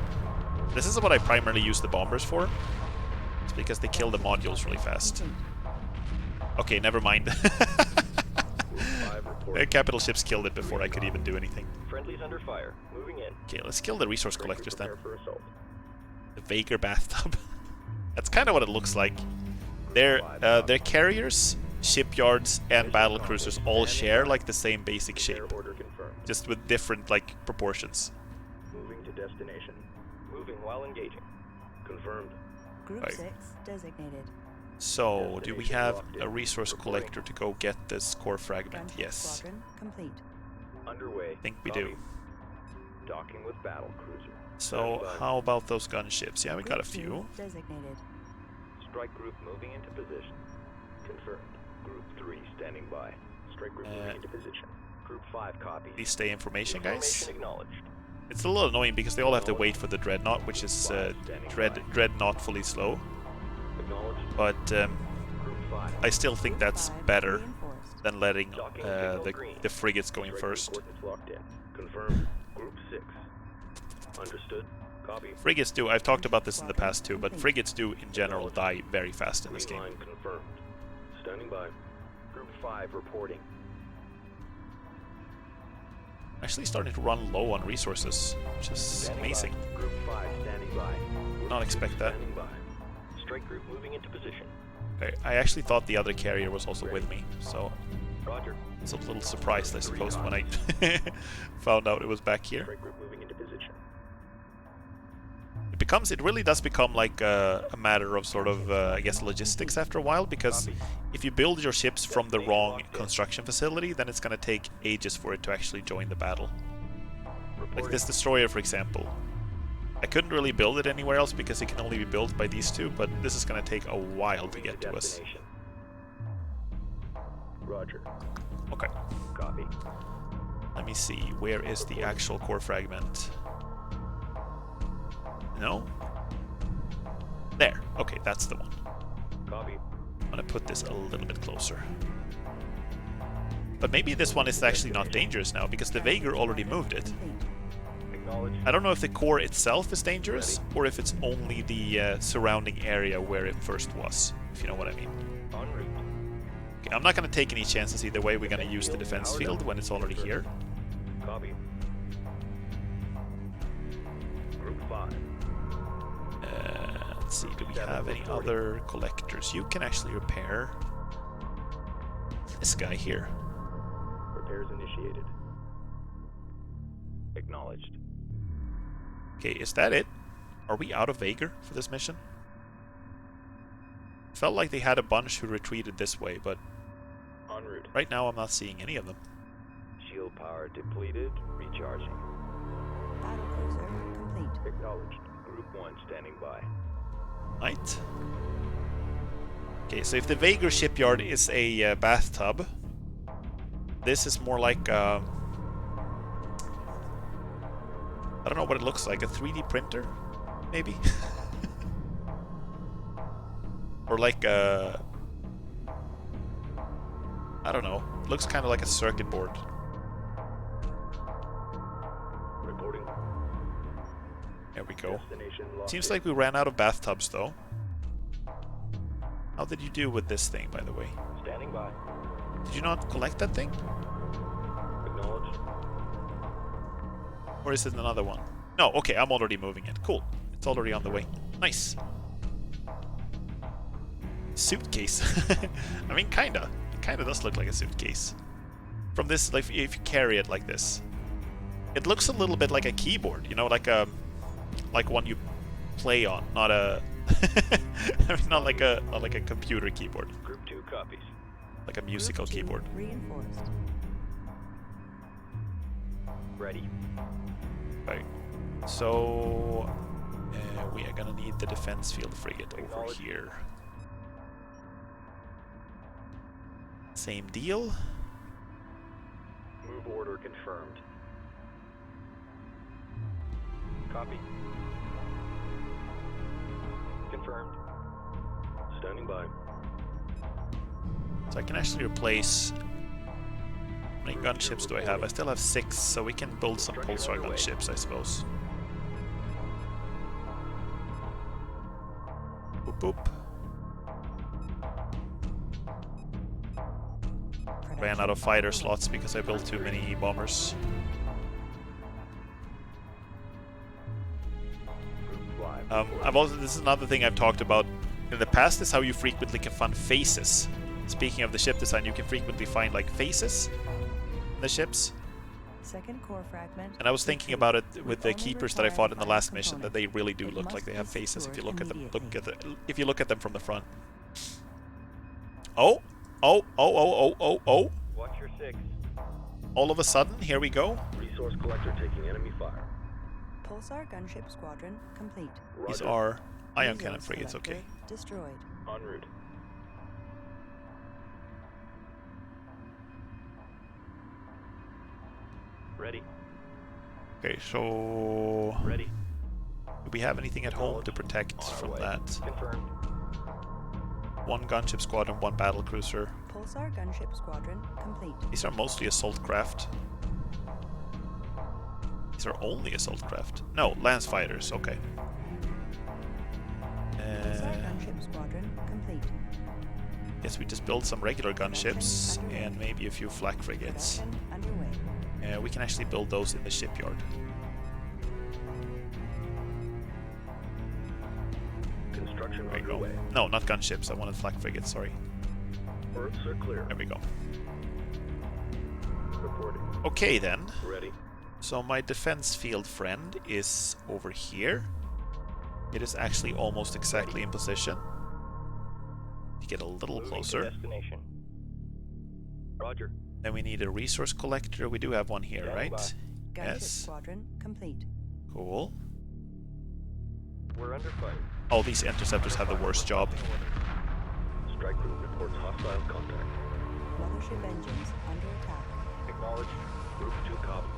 This is what I primarily use the bombers for. It's because they kill the modules really fast. Complete. Okay, never mind. Group 5 The reporting. capital ships killed it before I could even do anything. Friendlies under fire. Moving in. Okay, let's kill the resource Strike collectors then. prepare for assault. The Vager bathtub. That's kind of what it looks like. Their carriers, shipyards, and battle cruisers all share like the same basic shape, Prepare order confirmed. just with different like proportions. Moving to destination. Moving while engaging. Confirmed. Group Right. 6 designated. So, do we have a resource collector to go get this core fragment? Gunship Yes, squadron complete. Underway. I think we Copy. do. Docking with battle cruiser. So, how about those gunships? Yeah, we got a Group 2 few. designated. Strike group moving into position. Confirmed. Group 3 standing by. Strike group moving into position. Group 5 copies. Please stay information, guys. Information acknowledged. It's a little annoying because they all have to wait for the dreadnought, which is dreadnoughtfully slow. Acknowledged. But Group 5. I still think Group that's 5 better reinforced. than letting Docking signal the green. frigates going Strike first. group coordinates locked in. Confirmed. Group 6. Understood. Copy. Frigates do, I've talked about this in the past too, but frigates do in general die very fast in this Green game. line confirmed. Standing by. Group 5 reporting. Actually starting to run low on resources, which is Standing amazing. by. Group 5 standing by. Group Not 6 expect that. Standing by. Strike group moving into position. I actually thought the other carrier was also with me, so Roger. I was a little surprised, I suppose, when I found out it was back here. Strike group moving into position. It really does become like a matter of sort of, I guess, logistics after a while, because if you build your ships from the wrong construction facility, then it's going to take ages for it to actually join the battle. Like this destroyer, for example. I couldn't really build it anywhere else because it can only be built by these two, but this is going to take a while to get to us. Destination. Roger. Okay, Copy. let me see. Where is the actual core fragment? No? There. Okay, that's the one. Copy. I'm gonna put this a little bit closer. But maybe this one is actually not dangerous now, because the Vager already moved it. Acknowledge. I don't know if the core itself is dangerous, or if it's only the surrounding area where it first was, if you know what I mean. En route. Okay, I'm not going to take any chances either way. We're going to use the defense field when it's already here. Copy. Group 5. Let's see, do we have any other collectors? You can actually repair this guy here. Repairs initiated. Acknowledged. Okay, is that it? Are we out of Vaegr for this mission? Felt like they had a bunch who retreated this way, but En route. right now I'm not seeing any of them. Shield power depleted. Recharging. Battlecruiser complete. Acknowledged. Group 1 standing by. Right. Okay, so if the Vaegr shipyard is a bathtub, this is more like I don't know what it looks like, a 3D printer, maybe? Or like a... I don't know, it looks kind of like a circuit board. Reporting. There we go. Destination locked Seems in. like we ran out of bathtubs though. How did you do with this thing, by the way? Standing by. Did you not collect that thing? Acknowledged. Or is it another one? No, okay, I'm already moving it. Cool. It's already on the way. Nice. Suitcase. I mean, kinda. It kinda does look like a suitcase. From this, like, if you carry it like this. It looks a little bit like a keyboard, you know, like one you play on, not a I mean, not like a computer keyboard, Group 2 copies. like a musical Group 2 keyboard. Reinforced. Ready. Right. So we are gonna need the defense field frigate over here. Same deal. Move order confirmed. Copy. Confirmed. Standing by. So I can actually replace. How many gunships do I have? I still have 6, so we can build some pulsar gunships, I suppose. Boop boop. Ran out of fighter slots because I built too many bombers. I've also, this is another thing I've talked about in the past, is how you frequently can find faces. Speaking of the ship design, you can frequently find like faces in the ships. Second core fragment. And I was thinking about it with the keepers that I fought in the last mission, that they really do look like they have faces if you look at them. If you look at them from the front. Oh, oh, oh, oh, oh, oh, oh! Watch your 6. All of a sudden, here we go. Resource collector taking enemy fire. Pulsar gunship squadron complete. These Roger. are ion Resource cannon frigates. collector Okay. Destroyed. En route. Ready. Okay, so Ready. do we have anything at home to protect On our from way. that? Confirmed. 1 gunship squadron, 1 battle cruiser. Pulsar gunship squadron complete. These are mostly assault craft. These are only assault craft. No, lance fighters. Okay. Pulsar gunship squadron complete. Guess we just build some regular gunships and maybe a few flak frigates. Production underway. We can actually build those in the shipyard. Construction There we go. underway. No, not gunships. I wanted flak frigates. Sorry. Berths are clear. There we go. Reporting. Okay then. Ready. So my defense field friend is over here. It is actually almost exactly in position. To get a little Moving to closer. destination. Roger. Then we need a resource collector. We do have one here, Standing right? Gunship Yes. squadron complete. Cool. We're under fire. Oh, these interceptors have the worst job. Strike group reports hostile contact. Mothership engines under attack. Acknowledged. Group 2 copies.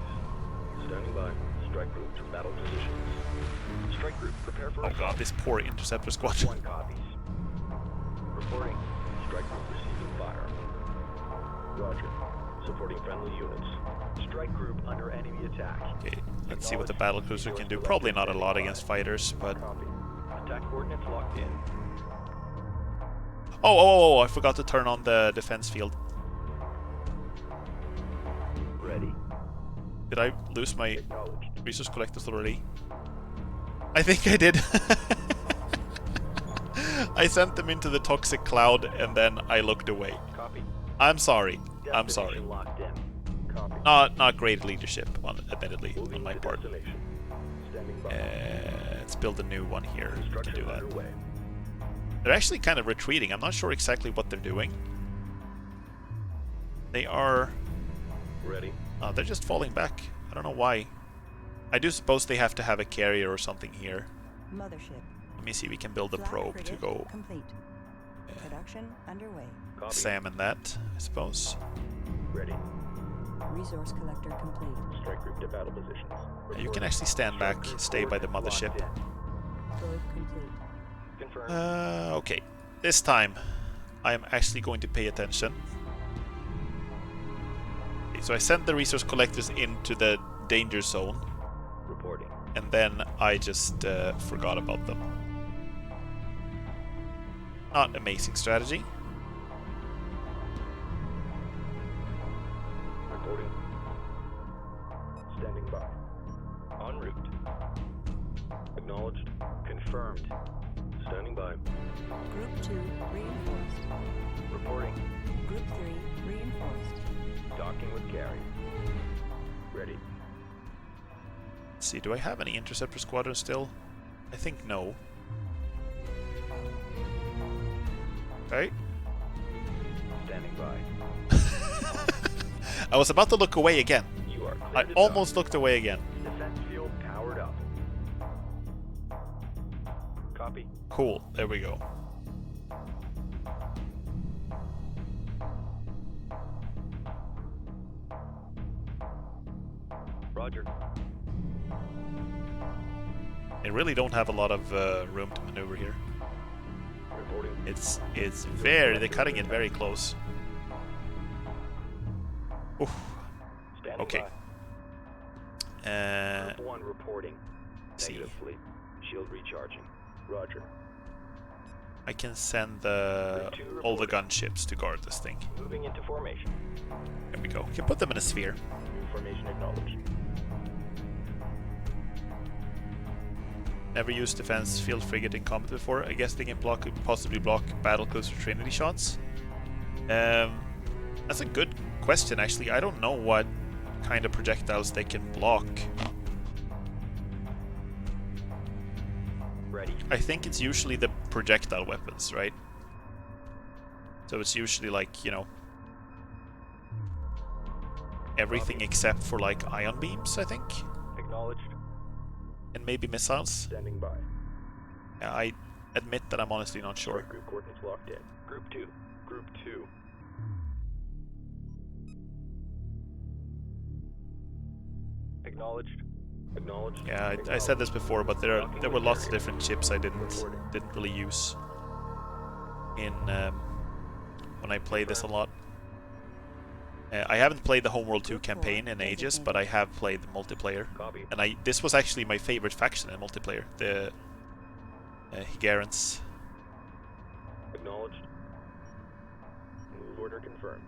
Standing by. Strike group to battle positions. Strike group, prepare for Oh assault. god, this poor interceptor Group squadron. 1 copies. Reporting. Strike group receiving fire. Roger. Supporting friendly units. Strike group under enemy attack. Okay, let's see what the battle cruiser can do. Probably not a lot against fighters, but Copy. Attack coordinates locked in. Oh, I forgot to turn on the defense field. Ready. Did I lose my Acknowledged. resource collectors already? I think I did. I sent them into the toxic cloud and then I looked away. Copy. I'm sorry. I'm sorry. Destination locked in. Copy. Not great leadership, admittedly, Moving on my to part. destination. Standing by. Let's build a new one here. We can Construction do that. underway. They're actually kind of retreating. I'm not sure exactly what they're doing. They are... Ready. they're just falling back. I don't know why. I do suppose they have to have a carrier or something here. Mothership. Let me see, we can build a Flag probe to frigate go complete. Production underway. Copy. examine that, I suppose. Ready. Resource collector complete. Strike group to battle positions. You can actually stand back, stay by the mothership. Probe complete. Confirmed. Okay. This time, I am actually going to pay attention. Okay, so I sent the resource collectors into the danger zone, Reporting. and then I just forgot about them. Not amazing strategy. Reporting. Standing by. En route. Acknowledged. Confirmed. Standing by. Group 2 reinforced. Reporting. Group 3 reinforced. Docking with carrier. Ready. Let's see, do I have any interceptor squadrons still? I think no. Okay. Standing by. I was about to look away again. You are I clear to almost looked away again. dock. Defense field powered up. Copy. Cool, there we go. Roger. I really don't have a lot of room to maneuver here. Reporting. It's they're cutting it very close. Oof. Standing Okay. by. Group 1 reporting. See. Negative fleet. Shield recharging. Roger. I can send all the gunships to guard this thing. Moving into formation. There we go. We can put them in a sphere. New formation acknowledged. Never used defense field frigate in combat before. I guess they can possibly block battlecruiser Trinity shots. That's a good question, actually. I don't know what kind of projectiles they can block. Ready. I think it's usually the projectile weapons, right? So it's usually like, you know, everything except for like ion beams, I think, Acknowledged. and maybe missiles. Standing by. I admit that I'm honestly not sure. Group coordinates locked in. Group 2. Group 2. Acknowledged. Acknowledged. Yeah, I said this before, but there were lots of different chips I didn't really use in when I played this a lot. I haven't played the Homeworld 2 campaign in ages, but I have played the multiplayer, Copy. and this was actually my favorite faction in multiplayer, the Higarans. Acknowledged. Move order confirmed.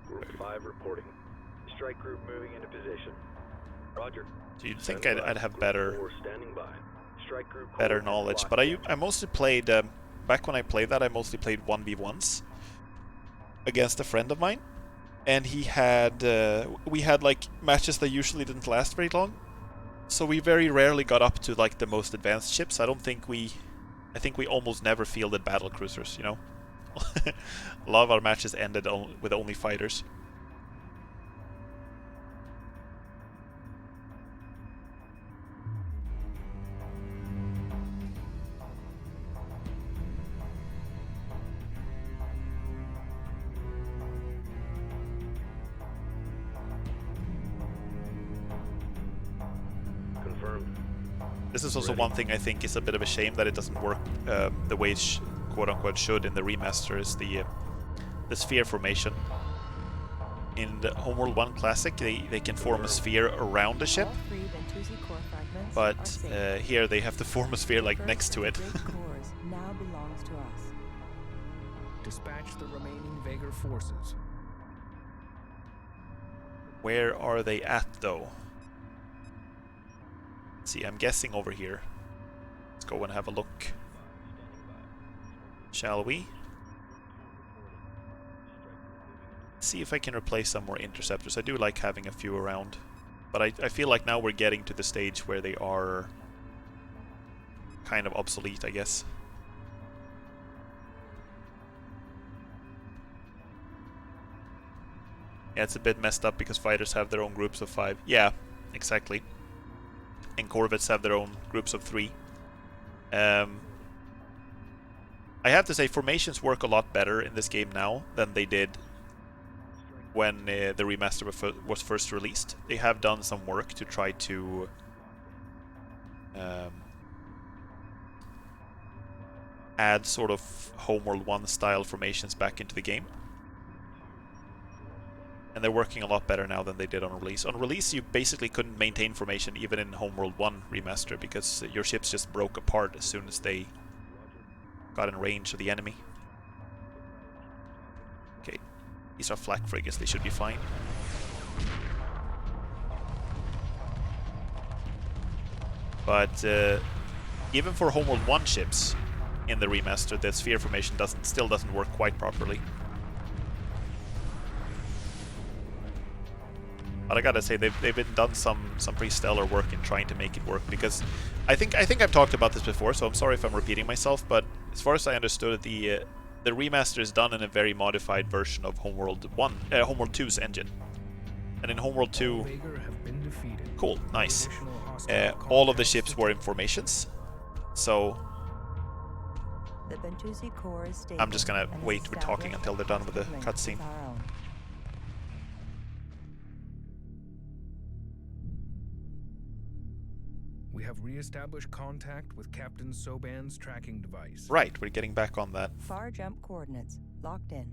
Group 5 reporting. Strike group moving into position. Roger. So you'd think Standing by. I'd have Group better 4 standing by. Strike group better coordinates knowledge, locked but in. I mostly played back when I played that I mostly played 1v1s against a friend of mine, and he had we had like matches that usually didn't last very long, so we very rarely got up to like the most advanced ships. I think we almost never fielded battle cruisers, you know. A lot of our matches ended with only fighters. Confirmed. This is also one thing I think is a bit of a shame that it doesn't work the way it quote-unquote should in the remaster, is the sphere formation. In the Homeworld 1 Classic, they can form a sphere around the ship, All 3 Ventuzzi core fragments but are safe. here they have to form a sphere like First next to of it. the great cores now belongs to us. Dispatch the remaining Vagar forces. Where are they at, though? See, I'm guessing over here. Let's go and have a look. Shall we? See if I can replace some more interceptors. I do like having a few around. But I feel like now we're getting to the stage where they are kind of obsolete, I guess. Yeah, it's a bit messed up because fighters have their own groups of 5. Yeah, exactly. And corvettes have their own groups of 3. I have to say, formations work a lot better in this game now than they did when the remaster was first released. They have done some work to try to add sort of Homeworld 1 style formations back into the game. And they're working a lot better now than they did on release. On release, you basically couldn't maintain formation even in Homeworld 1 remaster because your ships just broke apart as soon as they got in range of the enemy. Okay, these are flak frigates, they should be fine. But even for Homeworld 1 ships in the remaster, the sphere formation still doesn't work quite properly. But I gotta say, they've done some pretty stellar work in trying to make it work, because I think I've talked about this before, so I'm sorry if I'm repeating myself, but as far as I understood it, the remaster is done in a very modified version of Homeworld 2's engine. And in Homeworld 2, cool, nice. All of the ships were in formations, so The Bentusi core is stable I'm just gonna and wait with talking until they're done with the linked cutscene. with our own. We have re-established contact with Captain Soban's tracking device. Right, we're getting back on that. Far jump coordinates locked in.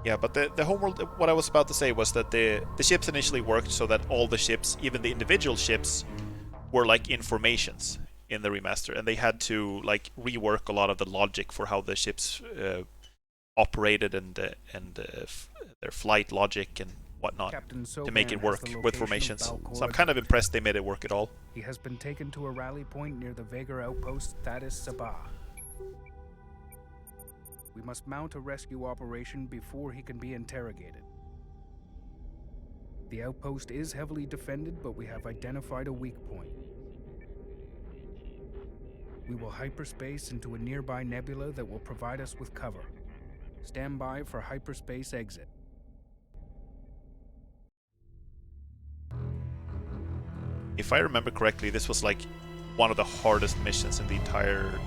Yeah, but the Homeworld, what I was about to say was that the ships initially worked so that all the ships, even the individual ships, were like informations in the remaster, and they had to like rework a lot of the logic for how the ships operated and their flight logic and whatnot to make it work with formations. So I'm kind of impressed they made it work at all. He has been taken to a rally point near the Vagar outpost Thaddeus Sabah. We must mount a rescue operation before he can be interrogated. The outpost is heavily defended, but we have identified a weak point. We will hyperspace into a nearby nebula that will provide us with cover. Stand by for hyperspace exit. If I remember correctly, this was like one of the hardest missions in the entire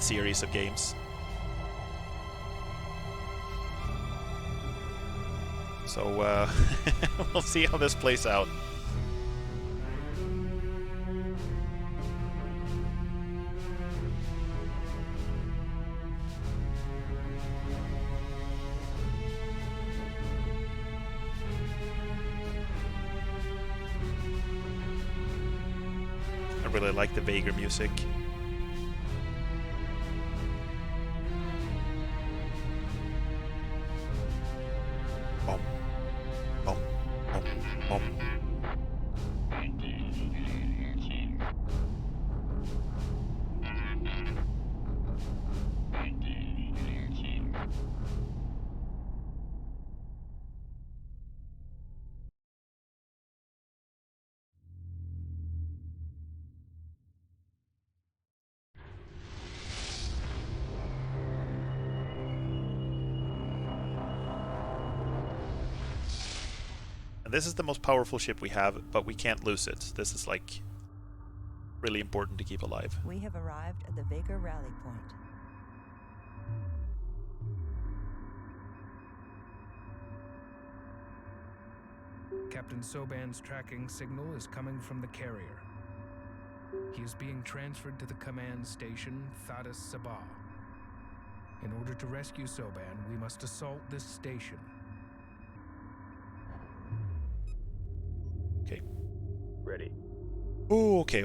series of games. So we'll see how this plays out. I really like the Vagar music. Bum, bum, bum, bum. And this is the most powerful ship we have, but we can't lose it. This is like really important to keep alive. We have arrived at the Vagar rally point. Captain Soban's tracking signal is coming from the carrier. He is being transferred to the command station Thaddeus Sabah. In order to rescue Soban, we must assault this station. Okay. Ready. Oh, okay.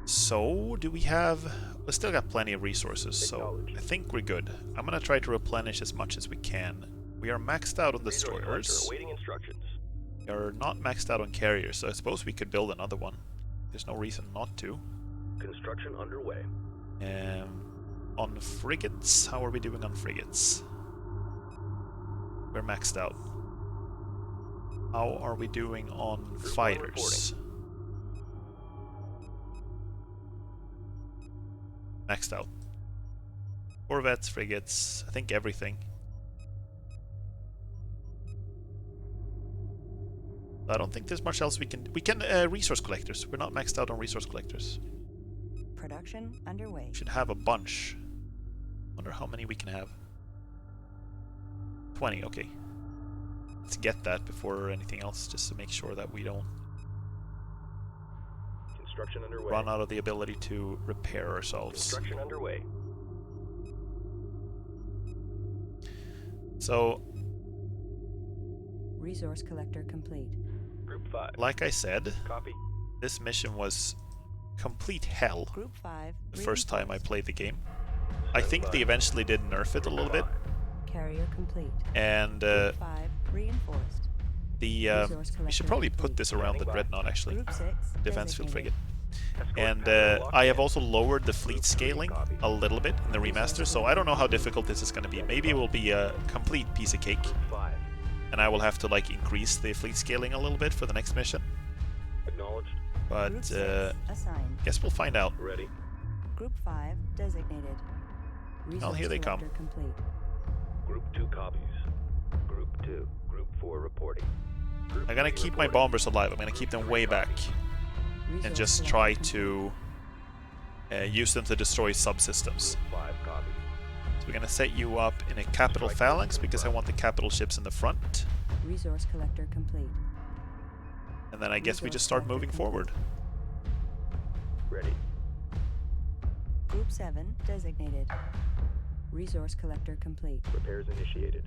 So, do we have... We still got plenty of resources, so I think we're good. I'm gonna try to replenish as much as we can. We are maxed out on destroyers. Awaiting instructions. We are not maxed out on carriers, so I suppose we could build another one. There's no reason not to. Construction underway. On frigates, how are we doing on frigates? We're maxed out. How are we doing on fighters? Maxed out. Corvettes, frigates, I think everything. I don't think there's much else we can... We can resource collectors. We're not maxed out on resource collectors. Production underway. Should have a bunch. Wonder how many we can have. 20, okay. Let's get that before anything else, just to make sure that we don't Construction underway. run out of the ability to repair ourselves. Construction underway. So, Resource collector complete. Group 5. like I said, Copy. this mission was complete hell Group 5. the first time I reinforced. played the game. I think they eventually did nerf it a little bit, Carrier complete. and Group 5 reinforced. the we should probably put this around the Dreadnought actually, Group 6 defense field designated. frigate. And I have also lowered the fleet scaling a little bit in the remaster, so I don't know how difficult this is going to be. Maybe it will be a complete piece of cake, 5. and I will have to like increase the fleet scaling a little bit for the next mission. Acknowledged. But Group 6 assigned. guess we'll find out. Ready. Group 5 designated. Resource here they come. collector complete. Group 2 copies. Group 2. Group 4 reporting. Group I'm gonna 3 keep my reporting. bombers alive. I'm gonna keep them way back and Resource just collector try complete. to use them to destroy subsystems. Group 5 copies. So we're gonna set you up in a capital phalanx because I want the capital ships in the front, Resource collector complete. and then I guess we just start moving forward. Ready. Group 7 designated. Resource collector complete. Repairs initiated.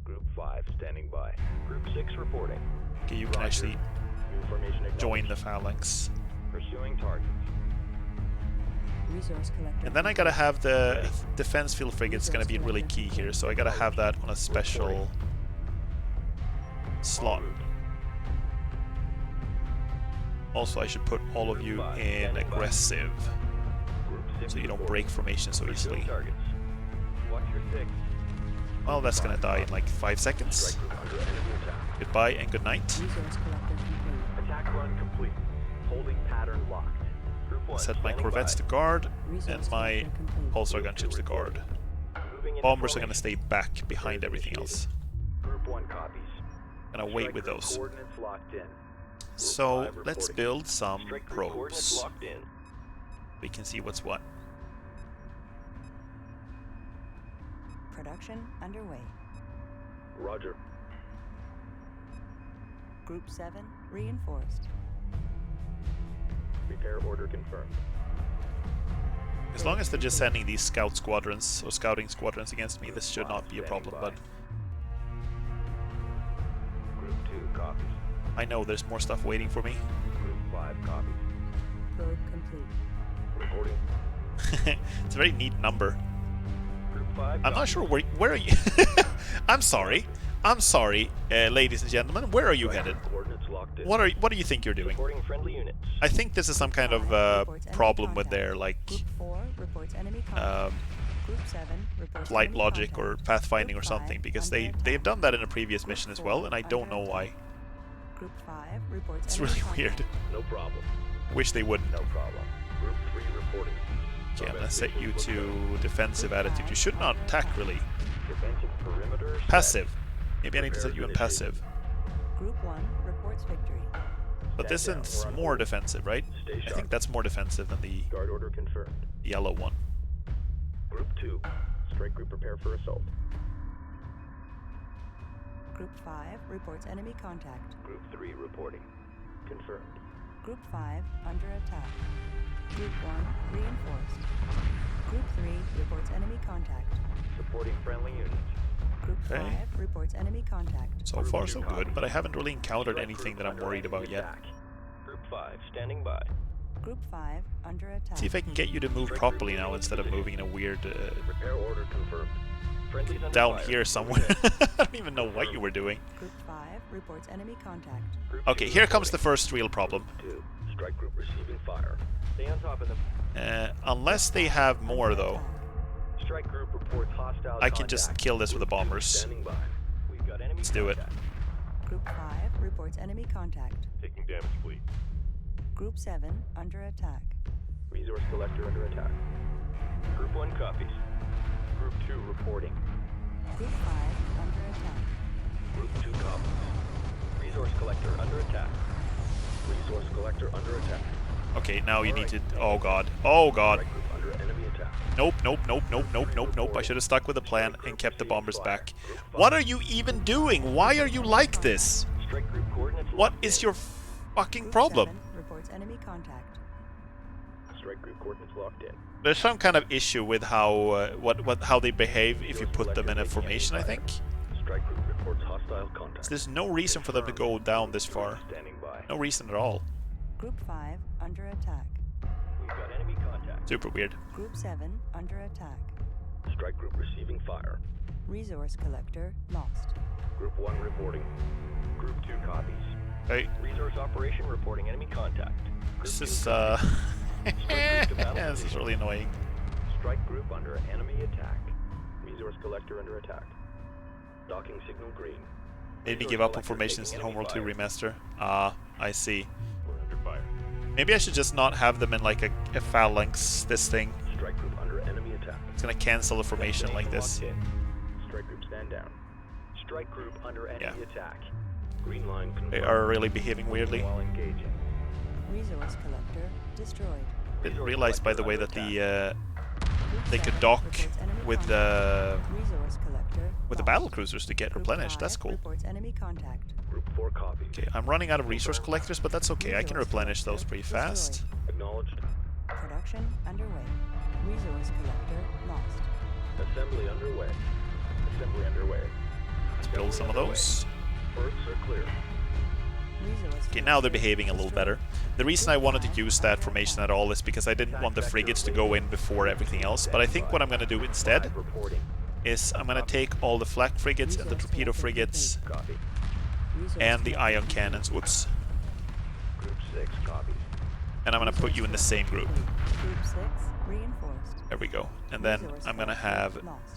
Group 5 standing by. Group 6 reporting. Okay, you can actually New formation join the acknowledged. phalanx. Pursuing targets. Resource collector. And then I gotta have the defense field frigate's gonna be really key here, so I gotta have that on a special slot. Also, I should put all of you in aggressive, Group 6 so you don't reporting. break formation so Pursuing easily. targets. Watch your 6. Well, that's gonna die in like 5 seconds. Strike group under enemy attack. Goodbye and good night. Resource collector complete. Attack run complete. Holding pattern locked. Group 1 Set my standing corvettes by. to guard, Resource and my collector complete. pulsar gunships to guard. Moving into Bombers are gonna formation. stay back behind everything else. Group 1 copies. Gonna wait Strike with group those. Coordinates locked in. So 5 let's reporting. build some Strike group coordinates probes. locked in. We can see what's what. Production underway. Roger. Group 7 reinforced. Repair order confirmed. As long as they're just sending these scout squadrons or scouting squadrons against me, this should not be a problem, but Group 2 copies. I know there's more stuff waiting for me. Group 5 copies. Probe complete. Reporting. It's a very neat number. Group 5 I'm not sure where are you? I'm sorry, ladies and gentlemen. Where are you headed? Coordinates locked in. What do you think you're doing? Reporting friendly units. I think this is some kind of Reports enemy problem with contact. their like Group 4 reports enemy contact. Group 7 reports flight enemy logic or contact. pathfinding Group or something, 5 because under they've attack. done that in a previous Group mission as 4 well, and I don't under know attack. why. Group 5 reports It's enemy really weird. contact. No problem. Wish they wouldn't. No problem. Group 3 reporting. Okay, I'm gonna set you Subestimations to defensive attitude. You should not attack really. Defensive perimeter set. Passive. Maybe I need to set you in passive. Group 1 reports victory. But this Stand down. is We're on more board. defensive, right? Stay I sharp. think that's more defensive than the Guard order confirmed. yellow one. Group 2. Strike group prepare for assault. Group 5 reports enemy contact. Group 3 reporting. Confirmed. Group 5 under attack. Group 1 reinforced. Group 3 reports enemy contact. Supporting friendly units. Group Okay. 5 reports enemy contact. So far so good, but I haven't really encountered anything that I'm worried about yet. Attack. Group 5 standing by. Group 5 under attack. See if I can get you to move properly now instead of moving in a weird Repair order confirmed. Friendlies under down fire. here somewhere. I don't even know what you were doing. Group 5 reports enemy contact. Group Okay, 2 here comes the reporting. first real problem. Group 2. Strike group receiving fire. Stay on top of them. Unless they have more though, Strike group reports hostile I can just contact. kill this with the Group 2 bombers. standing by. We've got enemy Let's do it. contact. Group 5 reports enemy contact. Taking damage, please. Group 7 under attack. Resource collector under attack. Group 1 copies. Group 2 reporting. Group 5 under attack. Group 2 copies. Resource collector under attack. Resource collector under attack. Okay, now you need to... Oh god. Oh god. Strike group under enemy attack. Nope, nope, nope, nope, nope, nope, nope. I should have stuck with the plan and kept the bombers back. What are you even doing? Why are you like this? Strike group coordinates What locked is in. your fucking Group problem? 7 reports enemy contact. Strike group coordinates locked in. There's some kind of issue with how how they behave if you put them in a formation, I think. Strike group reports hostile contact. There's no reason for them to go down this far. Standing by. No reason at all. Group 5 under attack. We've got enemy contact. Super weird. Group 7 under attack. Strike group receiving fire. Resource collector lost. Group 1 reporting. Group 2 copies. Hey, Resource operation reporting enemy contact. Group this 2 is copies. this is really annoying. Strike group under enemy attack. Resource collector under attack. Docking signal green. Made me Resource give up on collector formations in taking enemy Homeworld 2 fire. Remaster. Ah, I see. We're under fire. Maybe I should just not have them in like a phalanx, this thing. Strike group under enemy attack. It's gonna cancel a formation like this. Locked in. Strike group stand down. Strike group under enemy attack. Green line confirmed. They are really behaving weirdly. While engaging. Resource collector destroyed. Didn't realize, by the way, that the Group they could 7 dock reports enemy with contact. the Resource collector lost. battle cruisers to get Group replenished. 5 That's cool. reports enemy contact. Group 4 copies. Okay, I'm running out of resource collectors, but that's okay. I can Resource replenish those collector pretty destroyed. fast. Acknowledged. Production underway. Resource collector lost. Assembly underway. Assembly underway. Let's build some of those. Berths are clear. Resource Okay, now they're collector behaving a little better. destroyed. The reason I wanted to use that formation at all is because I didn't want the frigates to go in before everything else. But I think what I'm going to do instead 5 reporting. is I'm going to take all the flak frigates and the torpedo frigates Copy. Resource and the collector ion cannons. Whoops. Group 6 copies. And I'm going to put you in the same group. Group 6 reinforced. There we go. And then Resource I'm going to collector have lost.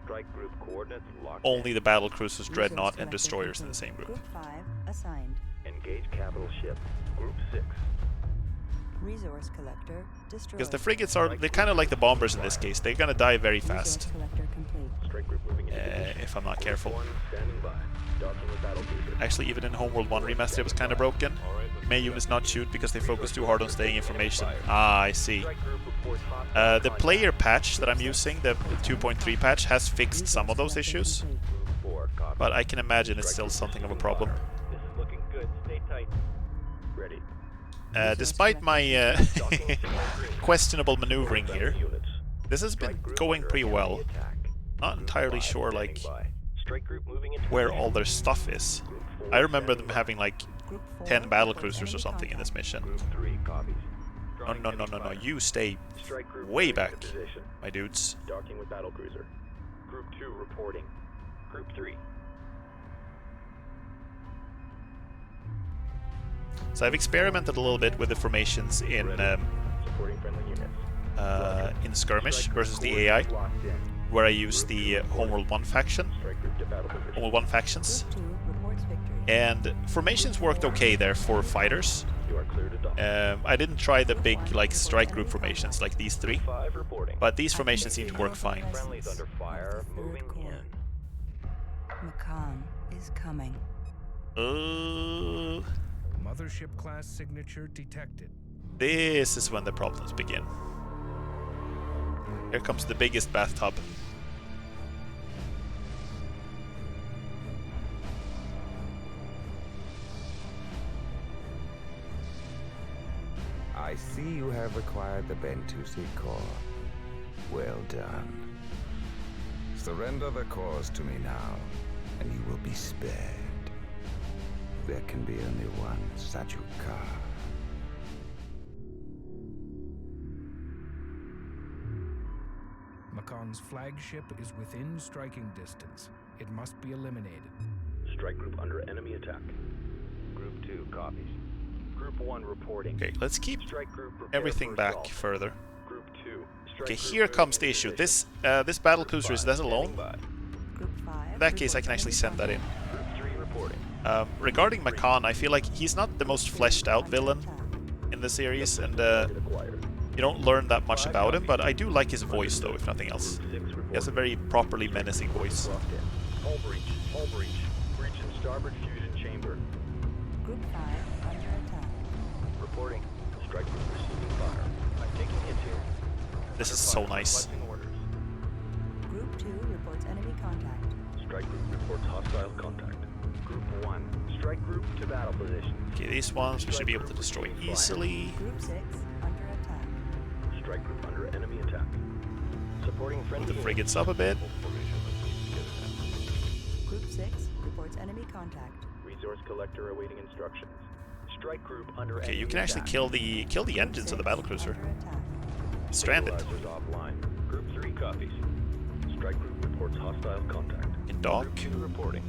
Strike group coordinates locked only the battle cruisers, Resource dreadnought, and collector destroyers in the complete. same group. Group 5 assigned. in. Engage capital ship. Group 6. Resource collector destroyed. Because the frigates are, they're kind of like the bombers in this case. They're going to die very fast Resource collector complete. Strike group moving into position. if I'm not Group careful. 1 standing by. Docking with battle cruiser. Actually, even in Homeworld 1 Remastered, it was kind of broken. You may units not shoot because they focus too hard on staying in formation. Ah, I see. Strike group reports hostile The player patch that I'm using, the 2.3 patch, has fixed some of those issues, Group 4 copy. but I can imagine it's still something of a problem. This is looking good. Stay tight. Ready. Despite my Docking signal green. questionable maneuvering here, Units. this has been Strike group going under pretty enemy well. attack. Not Group entirely 5 sure, standing like, by. Strike group moving into where position. all their stuff is. Group 4 I remember standing them by. having like Group 4 10 battle reports cruisers or enemy something in this contact. mission. Group 3 copies. Oh, no, you stay Strike group way moving back, into position. my dudes. Docking with battle cruiser. Group 2 reporting. Group 3. So I've experimented a little bit with the formations in Supporting friendly units. Skirmish versus the AI, Locked in. where I use the Homeworld 1 faction, Strike group to battle position. Homeworld 1 factions, Group 2 reports victory. and formations worked okay there for fighters. You are clear to dock. I didn't try the big like strike group formations like these three, 5 reporting. but these formations seem to work fine. Friendlies under fire. Third Moving corps. in. Makan is coming. Mothership class signature detected. This is when the problems begin. Here comes the biggest bathtub. I see you have acquired the Bentusi core. Well done. Surrender the cores to me now, and you will be spared. There can be only one Sajuka. Makon's flagship is within striking distance. It must be eliminated. Strike group under enemy attack. Group 2 copies. Group 1 reporting. Okay, let's keep Strike group prepare everything for back assault. further. Group 2. Strike Okay, group here moving comes the into issue. position. This battle Group cruiser is 5 that standing alone. by. Group 5. In that case, I can actually send that in. Group 3 reporting. Regarding Makon, I feel like he's not the most fleshed out villain in the series, and Target acquired. you don't learn that much about him, but I do like his voice though, if nothing else. Group 6 He has a reporting. very properly menacing voice. Locked in. Hull breach. Hull breach. Breach in starboard fusion chamber. Group 5 under attack. Reporting. Strike group receiving fire. I'm taking hits here. This is so nice. Requesting orders. Group 2 reports enemy contact. Strike group reports hostile contact. Group 1. Strike group to battle position. Okay, these ones we should be able to destroy easily. Group 6 under attack. Strike group under enemy attack. Supporting Move friendly the frigates up a bit. Group 6 reports enemy contact. Resource collector awaiting instructions. Strike group under Okay, enemy you can actually attack. kill the engines of the battlecruiser. Under attack. Stranded. Stabilizers offline. Group 3 copies. Strike group reports hostile contact. In dock. Group 2 reporting.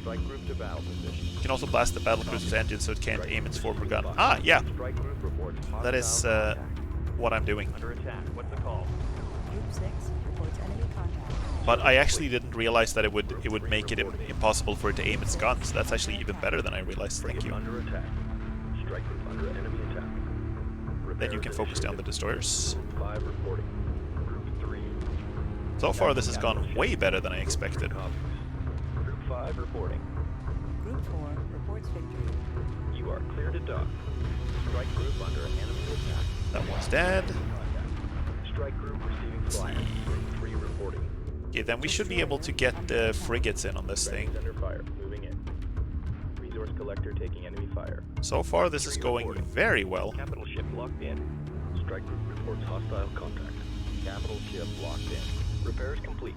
Strike group to battle position. You can also blast the battlecruiser's engine so it can't aim its forward gun. Ah, yeah, Strike group reports that is hostile contact. what I'm doing. Under attack. What's the call? Group 6 reports enemy contact. But I actually didn't realize that it would make it impossible for it to aim its guns. That's actually even better than I realized. Thank Frigate you. under attack. Strike group under enemy attack. Then you can focus down the destroyers. Group 5 reporting. Group 3. So far, this has gone way better than I expected. Copies. Group 5 reporting. Group 4 reports victory. You are clear to dock. Strike group under enemy attack. That one's dead. Contact. Strike group receiving fire. Group 3 reporting. Okay, then we should be able to get the frigates in on this thing. Frigates under fire. Moving in. Resource collector taking enemy fire. So far, this is going very well. Capital ship locked in. Strike group reports hostile contact. Capital ship locked in. Repairs complete.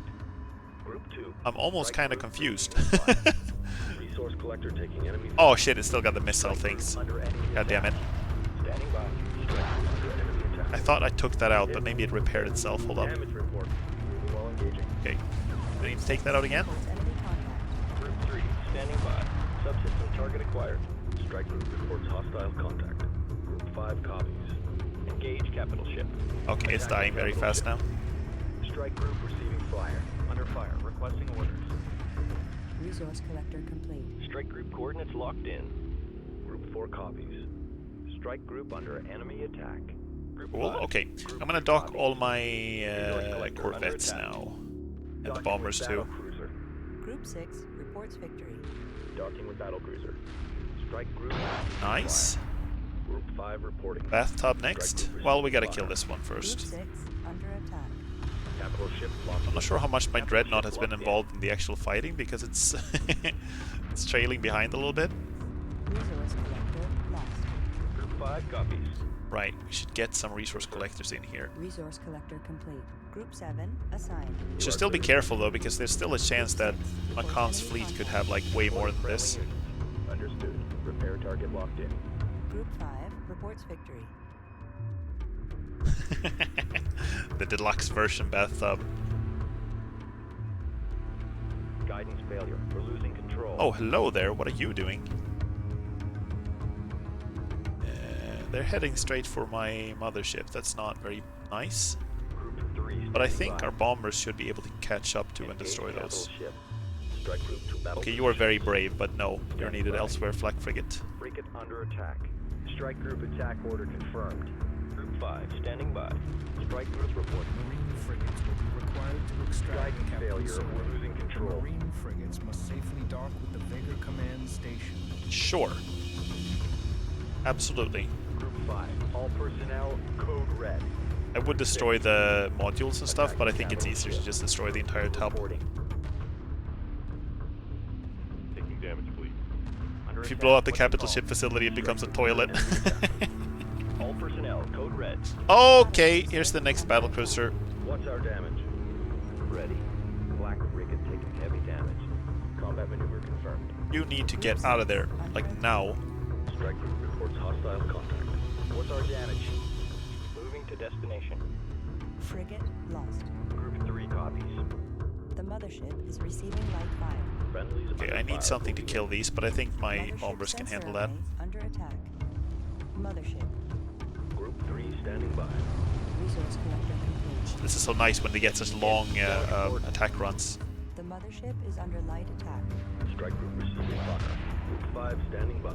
Group 2. I'm almost Strike kind of group confused. receiving fire. Resource collector taking enemy fire. Oh shit, it still got the missile things. Under enemy God damn it. attack. Standing by. Strike group under enemy attack. I thought I took that out, but maybe it repaired itself. Hold up. Damage report. Moving while engaging. Okay. Do I need to take that out again? Reports enemy contact. Group 3, standing by. Subsystem target acquired. Strike group reports hostile contact. Group 5 copies. Engage capital ship. Okay, it's dying very fast now. Strike group receiving fire. Under fire. Requesting orders. Resource collector complete. Strike group coordinates locked in. Group 4 copies. Strike group under enemy attack. Group Cool, 5. okay. Group I'm gonna 3 dock copies. all my Resource collector under corvettes attack. now. And the Docking bombers with too. battlecruiser. Group 6 reports victory. Docking with battlecruiser. Strike group. Nice. Fire. Group 5 reporting. Bathtub next. Well, we gotta kill this one Group first. 6 under attack. Capital ship locked. I'm not sure how much my Capital dreadnought ship has been locked in. involved in the actual fighting because it's it's trailing behind a little bit. Resource collector lost. Group 5 copies. Right, we should get some resource collectors in here. Resource collector complete. Group 7 assigned. Should still be careful though, because there's still a chance that Makon's fleet could have like way more than this. Understood. Repair target locked in. Group 5 reports victory. The deluxe version bathtub. Guidance failure. We're losing control. Oh, hello there. What are you doing? They're heading straight for my mothership. That's not very nice. Group 3 But I standing think by. our bombers should be able to catch up to and Engage destroy capital those. ship. Strike group to battle Okay, you are position. very brave, but no, you're needed elsewhere, flak frigate. Frigate under attack. Strike group attack order confirmed. Group 5 standing by. Strike group report. Marine frigates will be required to extract the Guidance Captain's failure. sword. We're losing The control. Marine frigates must safely dock with the Vega Command Station. Sure. Absolutely. Group 5. All personnel code red. I would destroy the modules and stuff, but I think it's easier to just destroy the entire tub. Reporting. Taking damage, please. Under If you attack. blow up the What's capital call? ship facility, it becomes a toilet. All personnel code red. Okay, here's the next battlecruiser. What's our damage? Ready. Black frigate taking heavy damage. Combat maneuver confirmed. You need to get out of there, like now. Strike group reports hostile contact. What's our damage? Moving to destination. Frigate lost. Group 3 copies. The mothership is receiving light fire. Friendlies Okay, under I need fire something to moving kill in. these, but I think my Mothership bombers can sensor handle that. array under attack. Mothership. Group 3 standing by. Resource collector complete. This is so nice when they get such long attack runs. The mothership is under light attack. Strike group receiving fire. Group 5 standing by.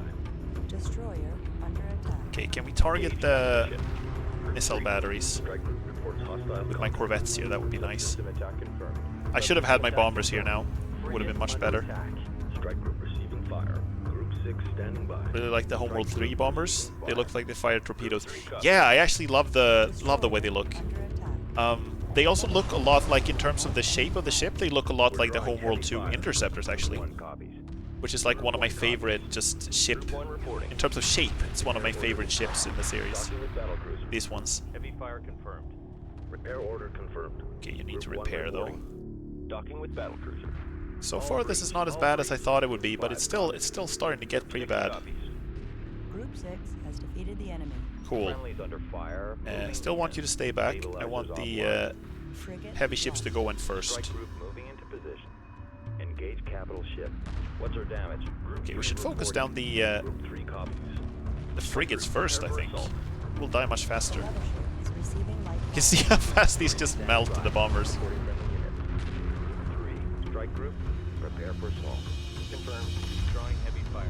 Destroyer under attack. Okay, can we target the missile batteries Strike group reports hostile with my corvettes here? That would be nice. System attack confirmed. I should have had my bombers here now. Would have been much Under better. attack. Strike group receiving fire. Group 6 standing by. Really like the Homeworld 3 bombers. They look like they fire torpedoes. Yeah, I actually love the way they look. Under attack. They also look a lot like, in terms of the shape of the ship, they look a lot like the Homeworld 2 interceptors actually, 1 copies. which is like one of my favorite just ship. Group 1 reporting. In terms of shape, it's one of my favorite ships in the series. Docking with battlecruiser. These ones. Heavy fire confirmed. Repair order confirmed. Okay, you need to Group 1 repair though. reporting. Docking with battlecruiser. So far, this is not as bad as I thought it would be, but it's still starting to get pretty bad. Group 6 has defeated the enemy. Cool. Friendlies under fire. Moving Still want you to stay back. I want the Frigate heavy ships to lost. go in first. Strike group moving into position. Engage capital ship. What's our damage? Group Okay, we 3 should focus reporting. down the Group 3 copies. frigates first, I think. We'll die much The faster. mothership is receiving light You can fire. see how fast these just melt the bombers. Reporting friendly units. 3. Strike group. Prepare for assault. Confirmed. Drawing heavy fire.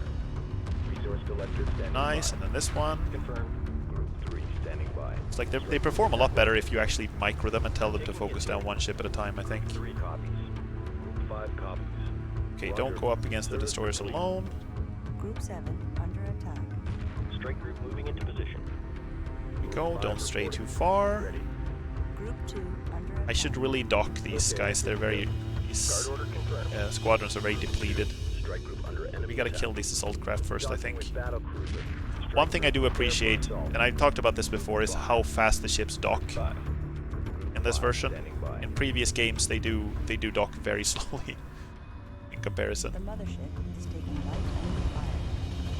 Resource collector standing Nice, by. and then this one. Confirmed. Group 3 standing by. It's like they perform a lot better if you actually micro them and tell them to focus down one ship at a time, I think. 3 copies. Group 5 copies. Okay, don't go up against the destroyers alone. Group 7 under attack. Strike group moving into position. Here we go, don't stray too far. Ready. Group 2 under attack. I should really dock these guys, they're very... These Guard order confirmed. squadrons are very depleted. Strike group under enemy We gotta attack. kill these assault craft first, I Docking think. with battlecruiser. Strike One thing I do group appreciate, prepare for and I talked about this before, is how fast the ships dock assault. 5. in this 5 version. standing by. In previous games, they do dock very slowly in comparison. The mothership is taking light enemy fire.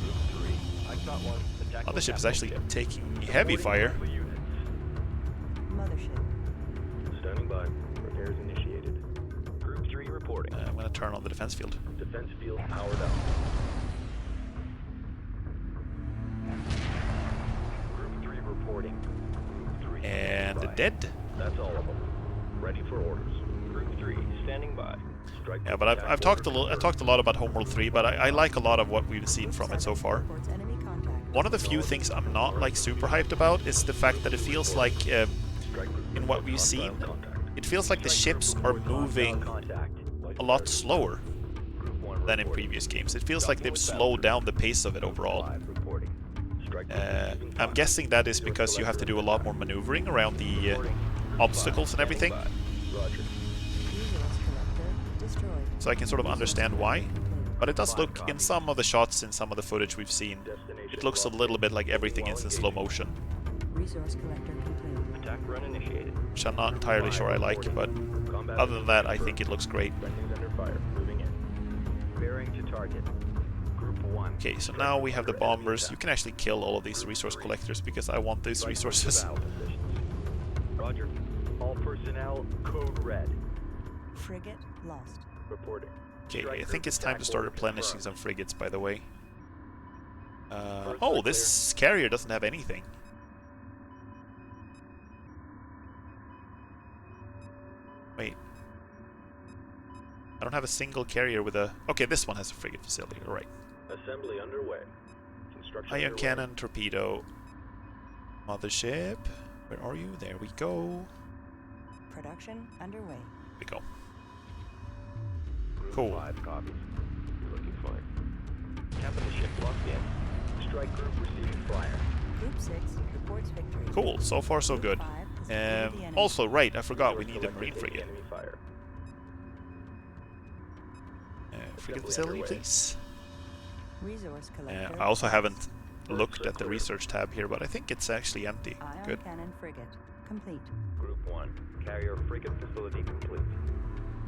Group 3. I got one. Attack Other with ship is capital actually ship. taking heavy fire. Friendly units. Mothership. Standing by. Repairs initiated. Group 3 reporting. I'm gonna turn on the defense field. Defense field powered up. Group 3 reporting. Group 3 And standing by. dead. That's all of them. Ready for orders. Group 3 standing by. Strike Yeah, group but attack I've talked order I talked a lot about Homeworld 3, but I like a lot of what we've seen Group from it so 7 far. reports enemy contact. One of the few things I'm not like super hyped about is the fact that it feels like Strike group in what we've reports seen, hostile contact. it feels like the Strike ships group are reports hostile moving contact. a lot slower Group 1 than in reporting. previous games. It feels like Docking they've with slowed battlecruiser. down the pace of it overall. 5 reporting. Strike group receiving I'm fire. guessing that is Resource because you have to do a collector lot more maneuvering around the reporting. obstacles and Standing everything, by. Roger. Resource collector destroyed. so I can sort of Resource understand why. collector complete. But it does 5 look, in copies. some of the shots, in some of the footage we've seen, Destination it looks a locked. little bit like everything is in slow Engaging. motion, Resource collector complete. Attack run initiated. which I'm not entirely sure I like, but Combat other than that, I confirmed. think it looks great. Friendlies under fire. Moving in. Bearing to target. Group 1. Okay, so now we have the bombers. You can actually kill all of these resource collectors because I want these Strike group to resources. battle positions. Roger. All personnel, code red. Frigate lost. Reporting. Okay, Strike I group think it's time to attack start order replenishing confirmed. some frigates, by the way. First Oh, clear. this carrier doesn't have anything. Wait. I don't have a single carrier with a... Okay, this one has a frigate facility, alright. Assembly underway. Construction Ion underway. cannon, torpedo, mothership. Where are you? There we go. Production underway. There we go. Group Cool. 5 copies. Looking fine. Capital ship locked in. Strike group receiving fire. Group 6 reports victory. Cool, so far so good. Group 5 has defeated the enemy. Also, right, I forgot we Resource need a collector marine taking frigate. enemy fire. Frigate Assembly facility, underway. please. Resource collector. I also haven't First looked at the clear. research tab here, but I think it's actually empty. Ion Good. cannon frigate complete. Group 1. Carrier frigate facility complete.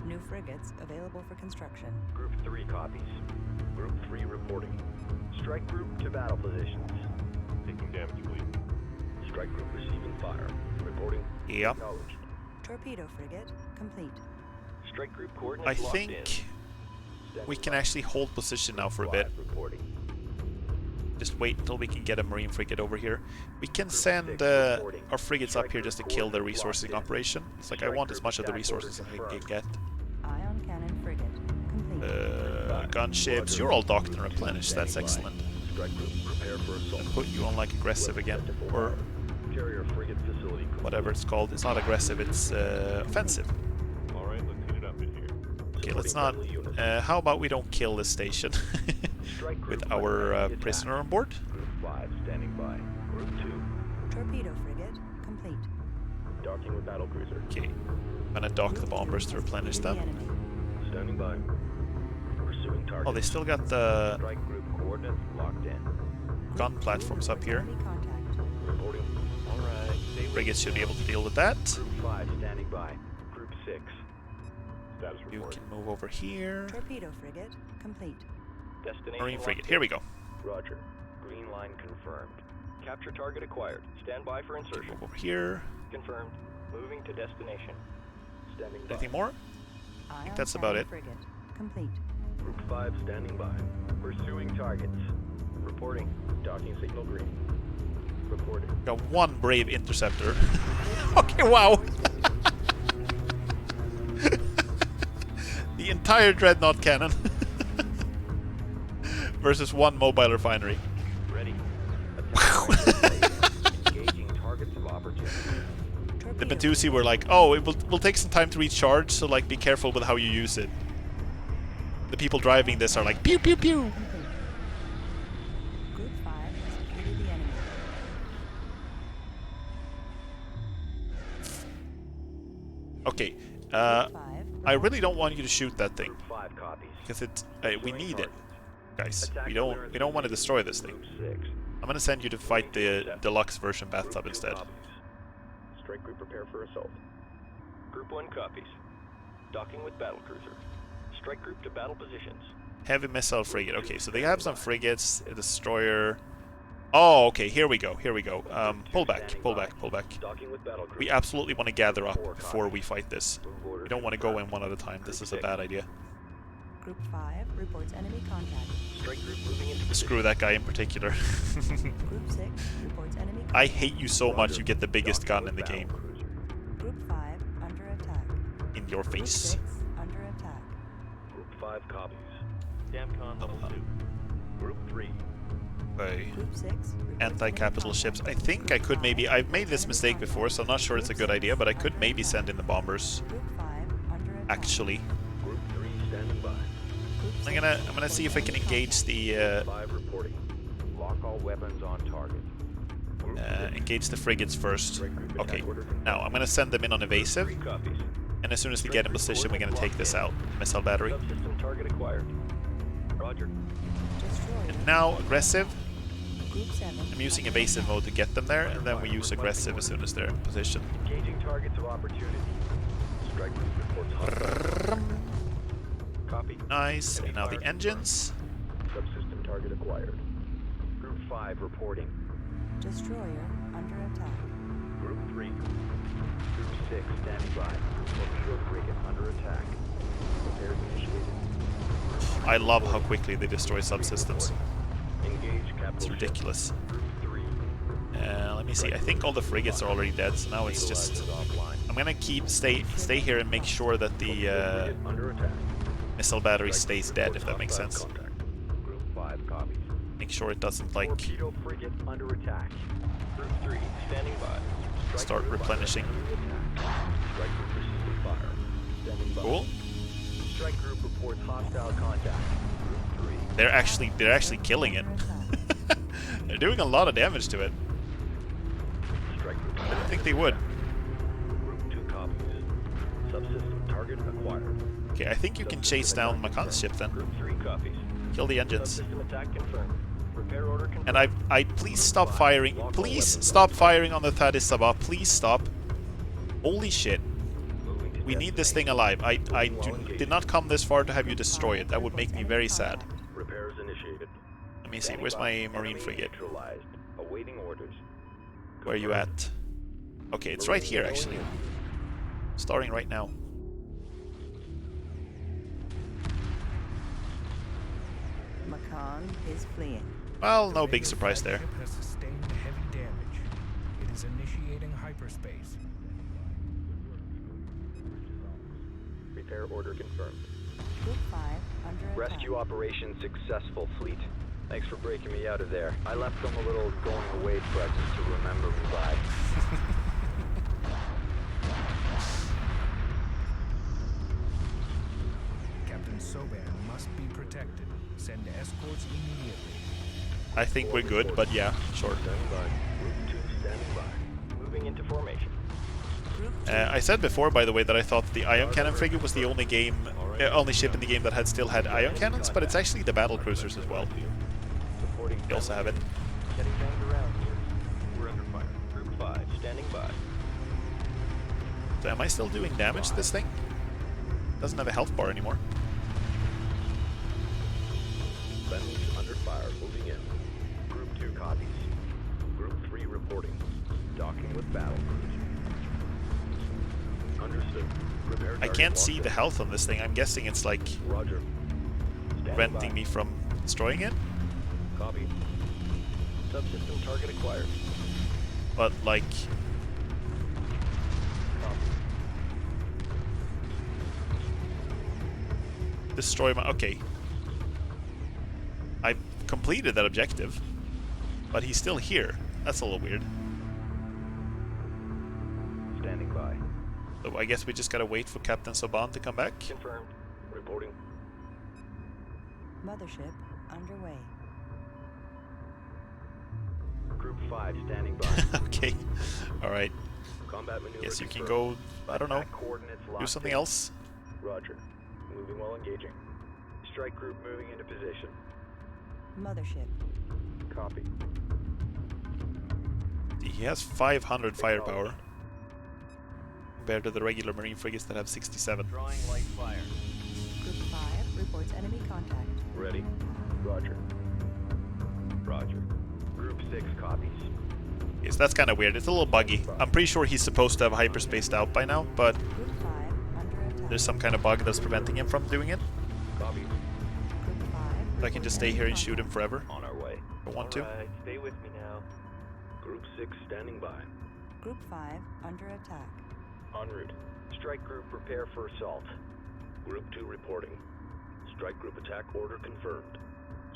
New frigates available for construction. Group 3 copies. Group 3 reporting. Strike group to battle positions. Taking damage, please. Strike group receiving fire. Reporting. Yeah. Acknowledged. Torpedo frigate complete. Strike group coordinates I locked think in. Standing we can by. actually hold position now for a bit. Reporting. Just wait until we can get a marine frigate over here. We can send our frigates up here just to kill the resourcing operation. It's like I want as much of the resources as I can get. Ion cannon frigate complete. Gunships, you're all docked and replenished. That's excellent. Strike group prepare for assault. And put you on like aggressive again, or Carrier frigate facility. whatever it's called. It's not aggressive, it's offensive. All right, let's heat it up in here. Okay, let's not. How about we don't kill this station with our prisoner on board? Group 5 standing by. Group 2 Torpedo frigate complete. docking with battlecruiser. Okay, I'm gonna dock the bombers to replenish The them. enemy. Standing by. Pursuing target. Oh, they still got the Strike group coordinates locked in. gun platforms up here. Enemy contact. Reporting. All right. Stay with Frigates should be able to deal with that. Group 5 standing by. Group 6. Status You report. can move over here. Torpedo frigate complete. Destination Marine frigate, locked here in. we go. Roger. Green line confirmed. Capture target acquired. Stand by for insertion. Move over here. Confirmed. Moving to destination. Standing by. Anything more? Ion that's about cannon it. frigate complete. Group 5 standing by. Pursuing targets. Reporting. Docking signal green. Reporting. Got one brave interceptor. Okay, wow. The entire dreadnought cannon versus one mobile refinery. Ready. Engaging targets of opportunity. The Torpedo Bentusi were like, oh, it will take some time to recharge, so like be careful with how you use it. The people driving this are like, pew pew pew. complete. Group 5 has defeated the enemy. Okay, Group 5 I really don't want you to shoot that thing Group 5 copies. because we need it, guys. Attack We clearance don't want to destroy this thing. Group 6. I'm gonna send you to fight the deluxe version Group bathtub 2 instead. copies. Strike group prepare for assault. Group 1 copies. Docking with battlecruiser. Strike group to battle positions. Heavy missile frigate. Okay, so they have some frigates, a destroyer. Oh, okay. Here we go. Here we go. Pull back. Pull back. Pull back. Docking with battlecruiser. We absolutely want to gather up before we fight this. We don't want to go in one at a time. This is a bad idea. Group 5 reports enemy contact. Strike group moving into Screw that guy in particular. Group 6 reports enemy contact. I hate you so much. You get the biggest gun in the game. Group 5 under attack. In your Group face. 6 under attack. Group 5 copies. Damcon level 2. Group 3. Okay. Group 6 reports Anti-capital enemy ships. I contact. think I could maybe... I've made this Enemy mistake before, so I'm not sure it's a good idea, but I could maybe send in the bombers. Group 5 under attack. Actually. Group 3 standing by. Group I'm gonna see if I can engage the 5 reporting. Lock all weapons on target. Group engage the frigates first. Strike group attack Okay. order confirmed. Now I'm gonna send them in on evasive, 3 copies. and as soon as they get in position, we're gonna take this out. Missile battery. Subsystem target acquired. Roger. Destroyer. And now aggressive. Group 7 I'm using evasive mode to get them there, and then we use aggressive as soon as they're in position. Engaging targets of opportunity. Strike group reports hostile. Copy. Nice. And now the engines. Subsystem target acquired. Group 5 reporting. Destroyer under attack. Group 3. Group 6 standing by. Torpedo frigate under attack. Repairs initiated. I love how quickly they destroy subsystems. Engage capital It's ship. ridiculous. Group 3. Let me see. I think all the frigates are already dead, so now it's just... Stabilizers offline. I'm gonna stay here and make sure that the Frigate under attack. missile battery Strike stays group dead, if reports that makes hostile sense. contact. Group 5 copies. Make sure it doesn't, like, Torpedo frigate under attack. Group 3 standing by. Strike start group replenishing. under attack. Strike group receiving fire. Standing by. Cool. Strike group reports hostile contact. Group 3. They're actually killing it. Under attack. They're doing a lot of damage to it. Strike group. I didn't think they would. Group 2 copies. Subsystem target acquired. Okay, I think you can chase down Makan's ship then. Group 3 copies. Kill the engines. Subsystem attack confirmed. Repair order confirmed. And I please stop firing. Please stop firing on the Thaddeus Sabah. Please stop. Holy shit. Moving to We need this thing alive. I did not come this far to have you destroy it. That would make me very sad. Repairs initiated. Let me see. Where's my marine frigate? Neutralized. Awaiting orders. Where are you at? Okay, it's right here actually. Starting right now. Macan is fleeing. Well, The no Vega big surprise there. flagship has sustained heavy damage. It is initiating hyperspace. Repair order confirmed. Group 5 under attack. Rescue operation successful, fleet. Thanks for breaking me out of there. I left them a little going away present to remember me by. Captain Soban must be protected. Send escorts immediately. I think we're good, but yeah, sure. Standing by. Group 2 standing by. Moving into formation. Group 2 I said before, by the way, that I thought the ion cannon frigate was the only only ship in the game that had still had ion cannons, but it's actually the battle cruisers as well. Supporting. They also have it. Getting banged around here. We're under fire. Group 5 standing by. So am I still doing damage to this thing? Doesn't have a health bar anymore. Friendlies under fire. Moving in. Group 2 copies. Group 3 reporting. Docking with battle cruiser. Understood. Prepare I target can't see launcher. the health on this thing. I'm guessing it's like Roger. Standing preventing by. me from destroying it. Copy. Subsystem target acquired. But like, Copy. destroy my... Okay. I completed that objective. But he's still here. That's a little weird. Standing by. So I guess we just gotta wait for Captain Soban to come back. Confirmed. Reporting. Mothership underway. Group 5 standing by. Okay. Alright. Combat maneuver Guess you can confirmed. go, I don't know, Attack coordinates do locked something in. else. Roger. Moving while engaging. Strike group moving into position. Mothership. Copy. He has 500 firepower. Compared to the regular marine frigates that have 67. Drawing light fire. Group 5 reports enemy contact. Ready. Roger. Roger. Group 6 copies. Yes, that's kind of weird. It's a little buggy. I'm pretty sure he's supposed to have hyperspaced out by now, but Group 5 under attack. there's some kind of bug that's preventing him from doing it. Copy. Group 5 So I can just stay here and shoot him forever On our way. if I want to. Alright, stay with me now. Group 6 standing by. Group 5 under attack. En route. Strike group prepare for assault. Group 2 reporting. Strike group attack order confirmed.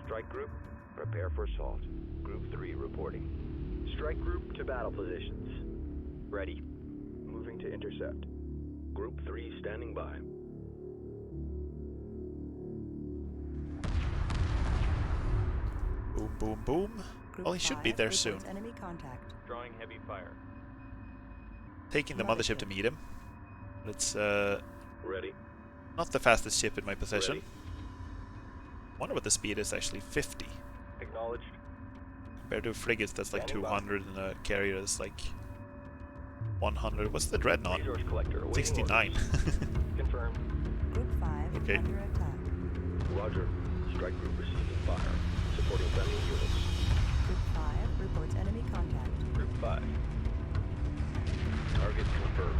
Strike group prepare for assault. Group 3 reporting. Strike group to battle positions. Ready. Moving to intercept. Group 3 standing by. Boom, boom, boom. Group Well, he should be 5 there soon. reports enemy contact. Drawing heavy fire. Taking the mothership to meet him. But it's Ready. not the fastest ship in my possession. Ready. Wonder what the speed is actually. 50. Acknowledged. Compared to frigates, that's like Standing by. 200, and a carrier is like 100. What's the dreadnought? Resource collector awaiting 69. orders. Confirmed. Group 5 Okay. under attack. Roger. Strike group receiving fire. Supporting friendly units. Group 5 reports enemy contact. Group 5. Target confirmed.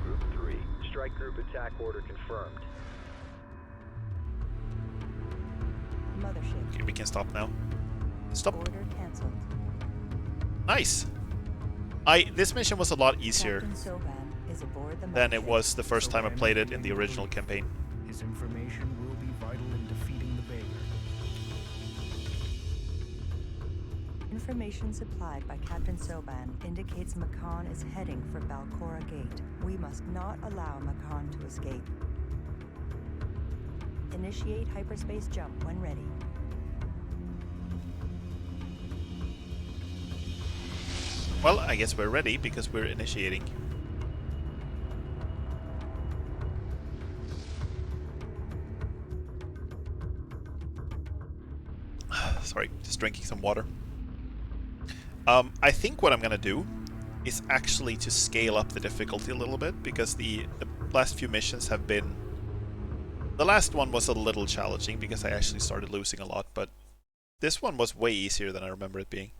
Group 3. Strike group attack order confirmed. Mothership. Okay, we can stop now. Stop. Order cancelled. Nice. This mission was a lot easier Captain Soban is aboard the than it mothership. was the first time I Soban played it will in be the able to original leave. campaign. His information will be vital in defeating the Vega. Information supplied by Captain Soban indicates Macan is heading for Balcora Gate. We must not allow Macan to escape. Initiate hyperspace jump when ready. Well, I guess we're ready because we're initiating. Sorry, just drinking some water. I think what I'm gonna do is actually to scale up the difficulty a little bit, because the last few missions have been... The last one was a little challenging because I actually started losing a lot, but this one was way easier than I remember it being.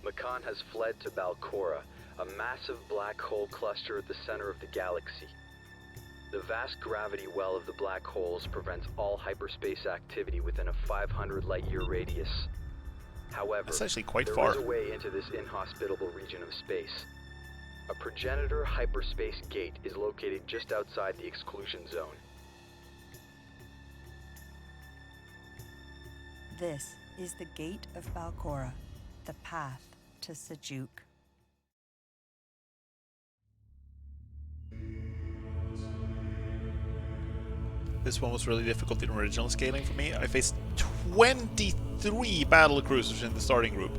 Makan has fled to Balcora, a massive black hole cluster at the center of the galaxy. The vast gravity well of the black holes prevents all hyperspace activity within a 500 light-year radius. However, That's actually quite there far. is a way into this inhospitable region of space. A progenitor hyperspace gate is located just outside the exclusion zone. This is the Gate of Balcora, the path to Sejuk. This one was really difficult in original scaling for me. I faced 23 battle cruisers in the starting group.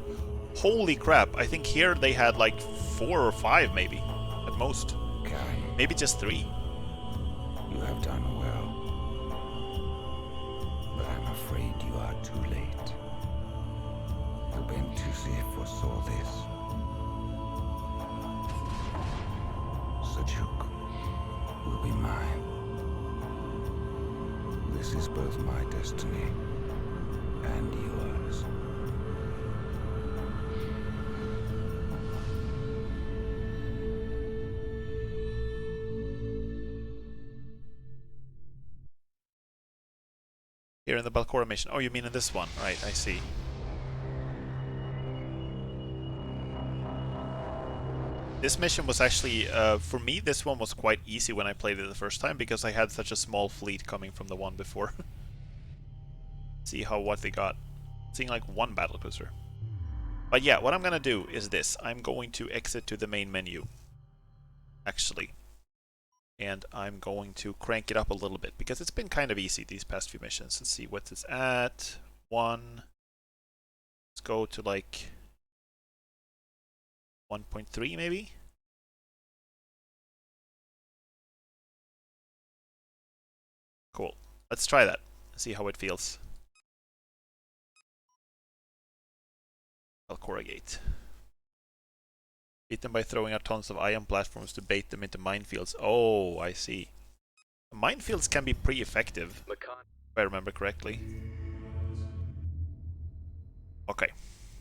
Holy crap, I think here they had like 4 or 5 maybe, at most. Karen, Maybe just 3. you have done well. But I'm afraid you are too late. The Bentusi foresaw this. Sejuk will be mine. This is both my destiny and yours. Here in the Balcora mission. Oh, you mean in this one? Right, I see. This mission was actually, for me, this one was quite easy when I played it the first time because I had such a small fleet coming from the one before. See what they got. Seeing like 1 battlecruiser. But yeah, what I'm gonna do is this. I'm going to exit to the main menu. Actually. And I'm going to crank it up a little bit because it's been kind of easy these past few missions. Let's see what it's at. 1. Let's go to like 1.3 maybe. Cool. Let's try that. See how it feels. Balcora Gate. Beat them by throwing out tons of ion platforms to bait them into minefields. Oh, I see. Minefields can be pretty effective, if I remember correctly. Okay.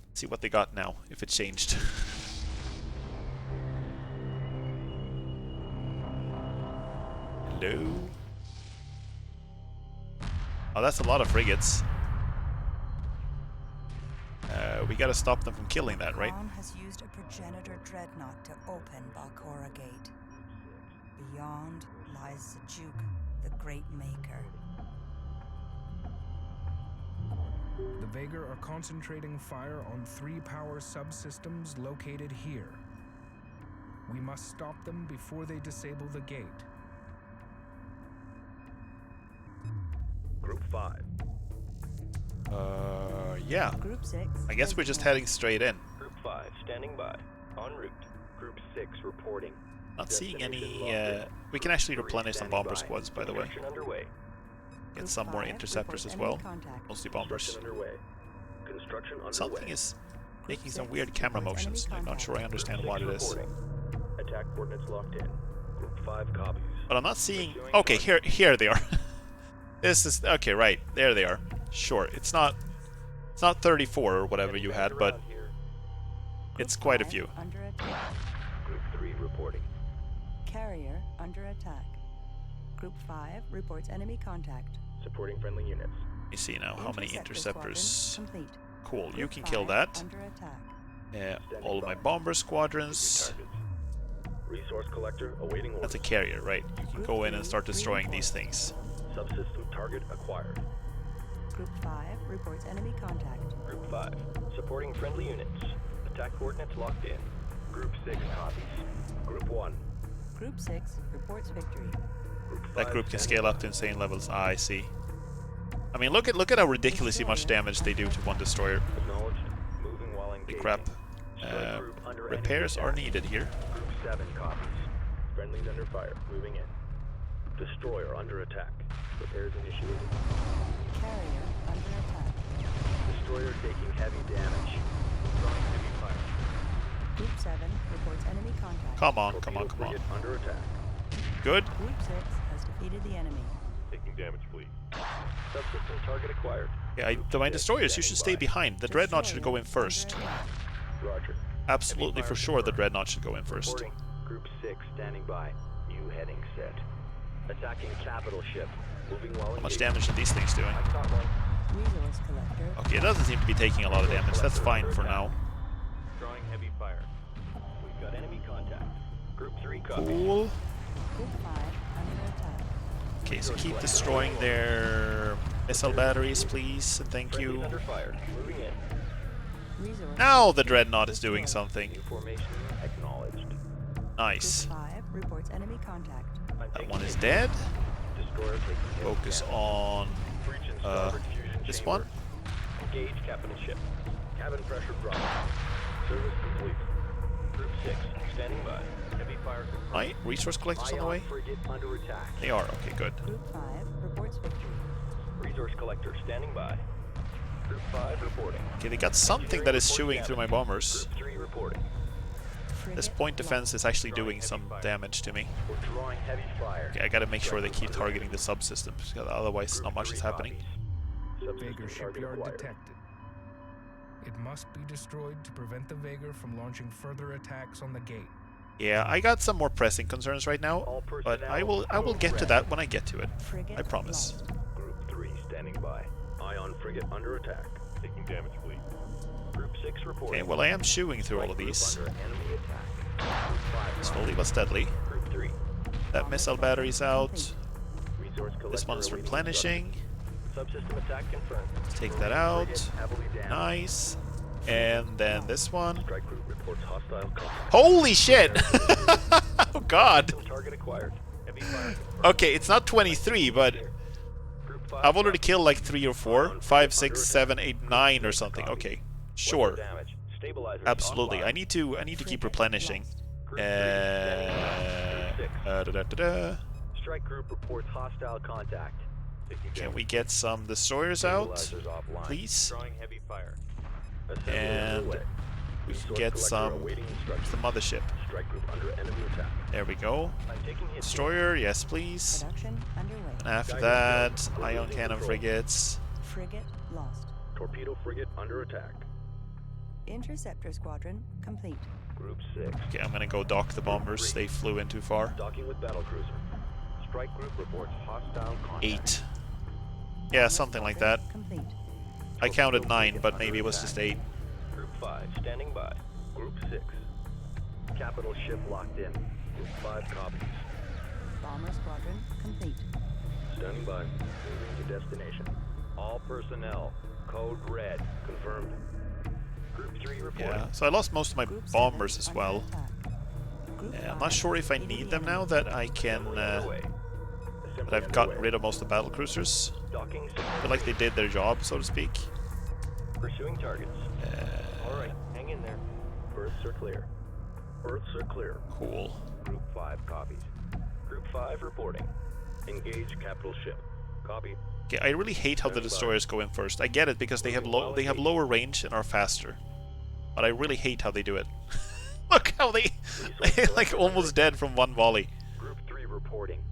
Let's see what they got now, if it changed. Hello? Oh, that's a lot of frigates. We gotta stop them from killing that, right? Khan has used a progenitor dreadnought to open Balcora Gate. Beyond lies Sejuk, the Great Maker. The Vega are concentrating fire on 3 power subsystems located here. We must stop them before they disable the gate. Group 5. Yeah. Group 6. I guess we're just heading straight in. Group 5, standing by. En route. Group 6, reporting. Not seeing any... Destination locked in. we can actually Group replenish some standing bomber by. squads, by the way. Construction underway. Get some more interceptors as well. Mostly bombers. Construction underway. Construction underway. Something is making some 6 weird camera reports enemy motions. I'm not contact. sure I understand Group what 6 it is. reporting. Attack coordinates locked in. Group 5 copies. But I'm not seeing... Okay, here they are. This is... Okay, right. There they are. Sure, it's not 34 or whatever you had, but Around here. it's quite a few. Under attack. Group 3 reporting. Carrier under attack. Group 5 reports enemy contact. Supporting friendly units. Let me see now how many Interceptor interceptors. squadron complete. Cool, you Group can kill 5 that. Under attack. All of my bomber squadrons. Targets. Resource collector awaiting orders. That's a carrier, right? You can go in and start destroying these things. Subsystem target acquired. Group 5 reports enemy contact. Group 5, supporting friendly units. Attack coordinates locked in. Group 6 copies. Group 1. Group 6 reports victory. Group 5 That group can standing scale up to insane levels. Ah, I see. I mean, look at how ridiculously much damage they do to one destroyer. Acknowledged. Moving while Holy engaging. crap. Strike group under enemy Repairs are attack. needed here. Group 7 copies. Friendlies under fire. Moving in. Destroyer under attack. Repairs initiated. Carrier under attack. Destroyer taking heavy damage. Drawing heavy fire. Group 7 reports enemy contact. Come on. Torpedo frigate under attack. Good. Group 6 has defeated the enemy. Taking damage, fleet. Subsystem target acquired. Yeah, my destroyers, you should stay behind. The dreadnought should go in first. Destroyer under attack. Roger. Absolutely for sure the Dreadnought should go in first. Reporting. Group 6 standing by. New heading set. Attacking capital ship. Moving well. How much damage are these things doing? I caught one. Resource collector. Okay, it doesn't seem to be taking a lot of damage. That's fine for now. Drawing heavy fire. We've got enemy contact. Group 3 copy. Cool. Group 5 under attack. Okay, so keep destroying their missile batteries, please. And thank Friendly's you. under fire. Moving in. Resource. Now the Dreadnought is doing something. New formation acknowledged. Nice. Group 5 reports enemy contact. I'm That taking one is hit. dead. Destroyer taking hit. Focus Damage. on Breach in starboard fusion this chamber. one. Engage capital ship. Cabin pressure dropping. Service complete. Group 6 standing by. Heavy fire confirmed. Right, resource collectors on the Ion way? frigate under attack. They are, okay, good. Group 5 reports victory. Resource collector standing by. Group 5 reporting. Okay, they got something that is Report chewing damage. through my bombers. Group 3 reporting. This Frigate point defense is lost. actually doing some damage to me. We're drawing heavy fire. Okay, I gotta make sure they keep targeting the subsystems, because otherwise not much is happening. Vega Vager shipyard detected. It must be destroyed to prevent the Vager from launching further attacks on the gate. Yeah, I got some more pressing concerns right now, but I will get to that when I get to it. Frigate I promise. lost. Group 3 standing by. Ion frigate under attack. Taking damage, fleet. Group 6 reporting. Okay, well I am chewing through all of Group these, under enemy attack. Group 5 slowly but steadily. Group 3. That missile battery's out. Resource This collector one is awaiting replenishing. instructions. Subsystem attack confirmed. Let's take that out. Frigate heavily damaged. Nice. And then this one. Strike group reports hostile contact. Holy shit! Oh god! Target acquired. Heavy fire confirmed. Okay, it's not 23, but Group 5 I've already killed like 3 or 4. 5, 6, 7, 8, 9 or something. Okay, sure. damage. Stabilizers Absolutely. online. I need to keep replenishing. Group 3 standing by. Group 6. Da-da-da-da. Strike group reports hostile contact. Taking Can damage. we get some destroyers out, Stabilizers offline. please? Drawing heavy fire. Assembly And underway. we can Resource get collector some awaiting instructions. the mothership. Strike group under enemy attack. There we go. I'm taking hits. Destroyer, yes please. Production underway. And after that, ion cannon frigates. Frigate lost. Torpedo frigate under attack. Interceptor squadron complete. Group 6. Okay, I'm gonna go dock the bombers. They flew in too far. Docking with battlecruiser. Strike group reports hostile contact. 8. Yeah, something like that. Complete. I counted 9, but maybe it was just 8. Group 5 standing by. Group 6. Capital ship locked in. Group 5 copies. Bomber squadron complete. Standing by. Moving to destination. All personnel. Code red. Confirmed. Group 3 reporting. Yeah, so I lost most of my Group bombers 7 as under well. attack. Group Yeah, I'm 5 not sure if I defeated need the them now enemy. that I can, Assembly that underway. Assembly I've gotten underway. rid of most of the battle cruisers. Docking I feel like they did their job, so to speak. Pursuing targets. Alright, hang in there. Berths are clear. Berths are clear. Cool. Group 5 copies. Group 5 reporting. Engage capital ship. Copy. Okay, I really hate how the destroyers go in first. I get it because they have lower range and are faster. But I really hate how they do it. Look how they like almost dead from one volley. Group 3 reporting.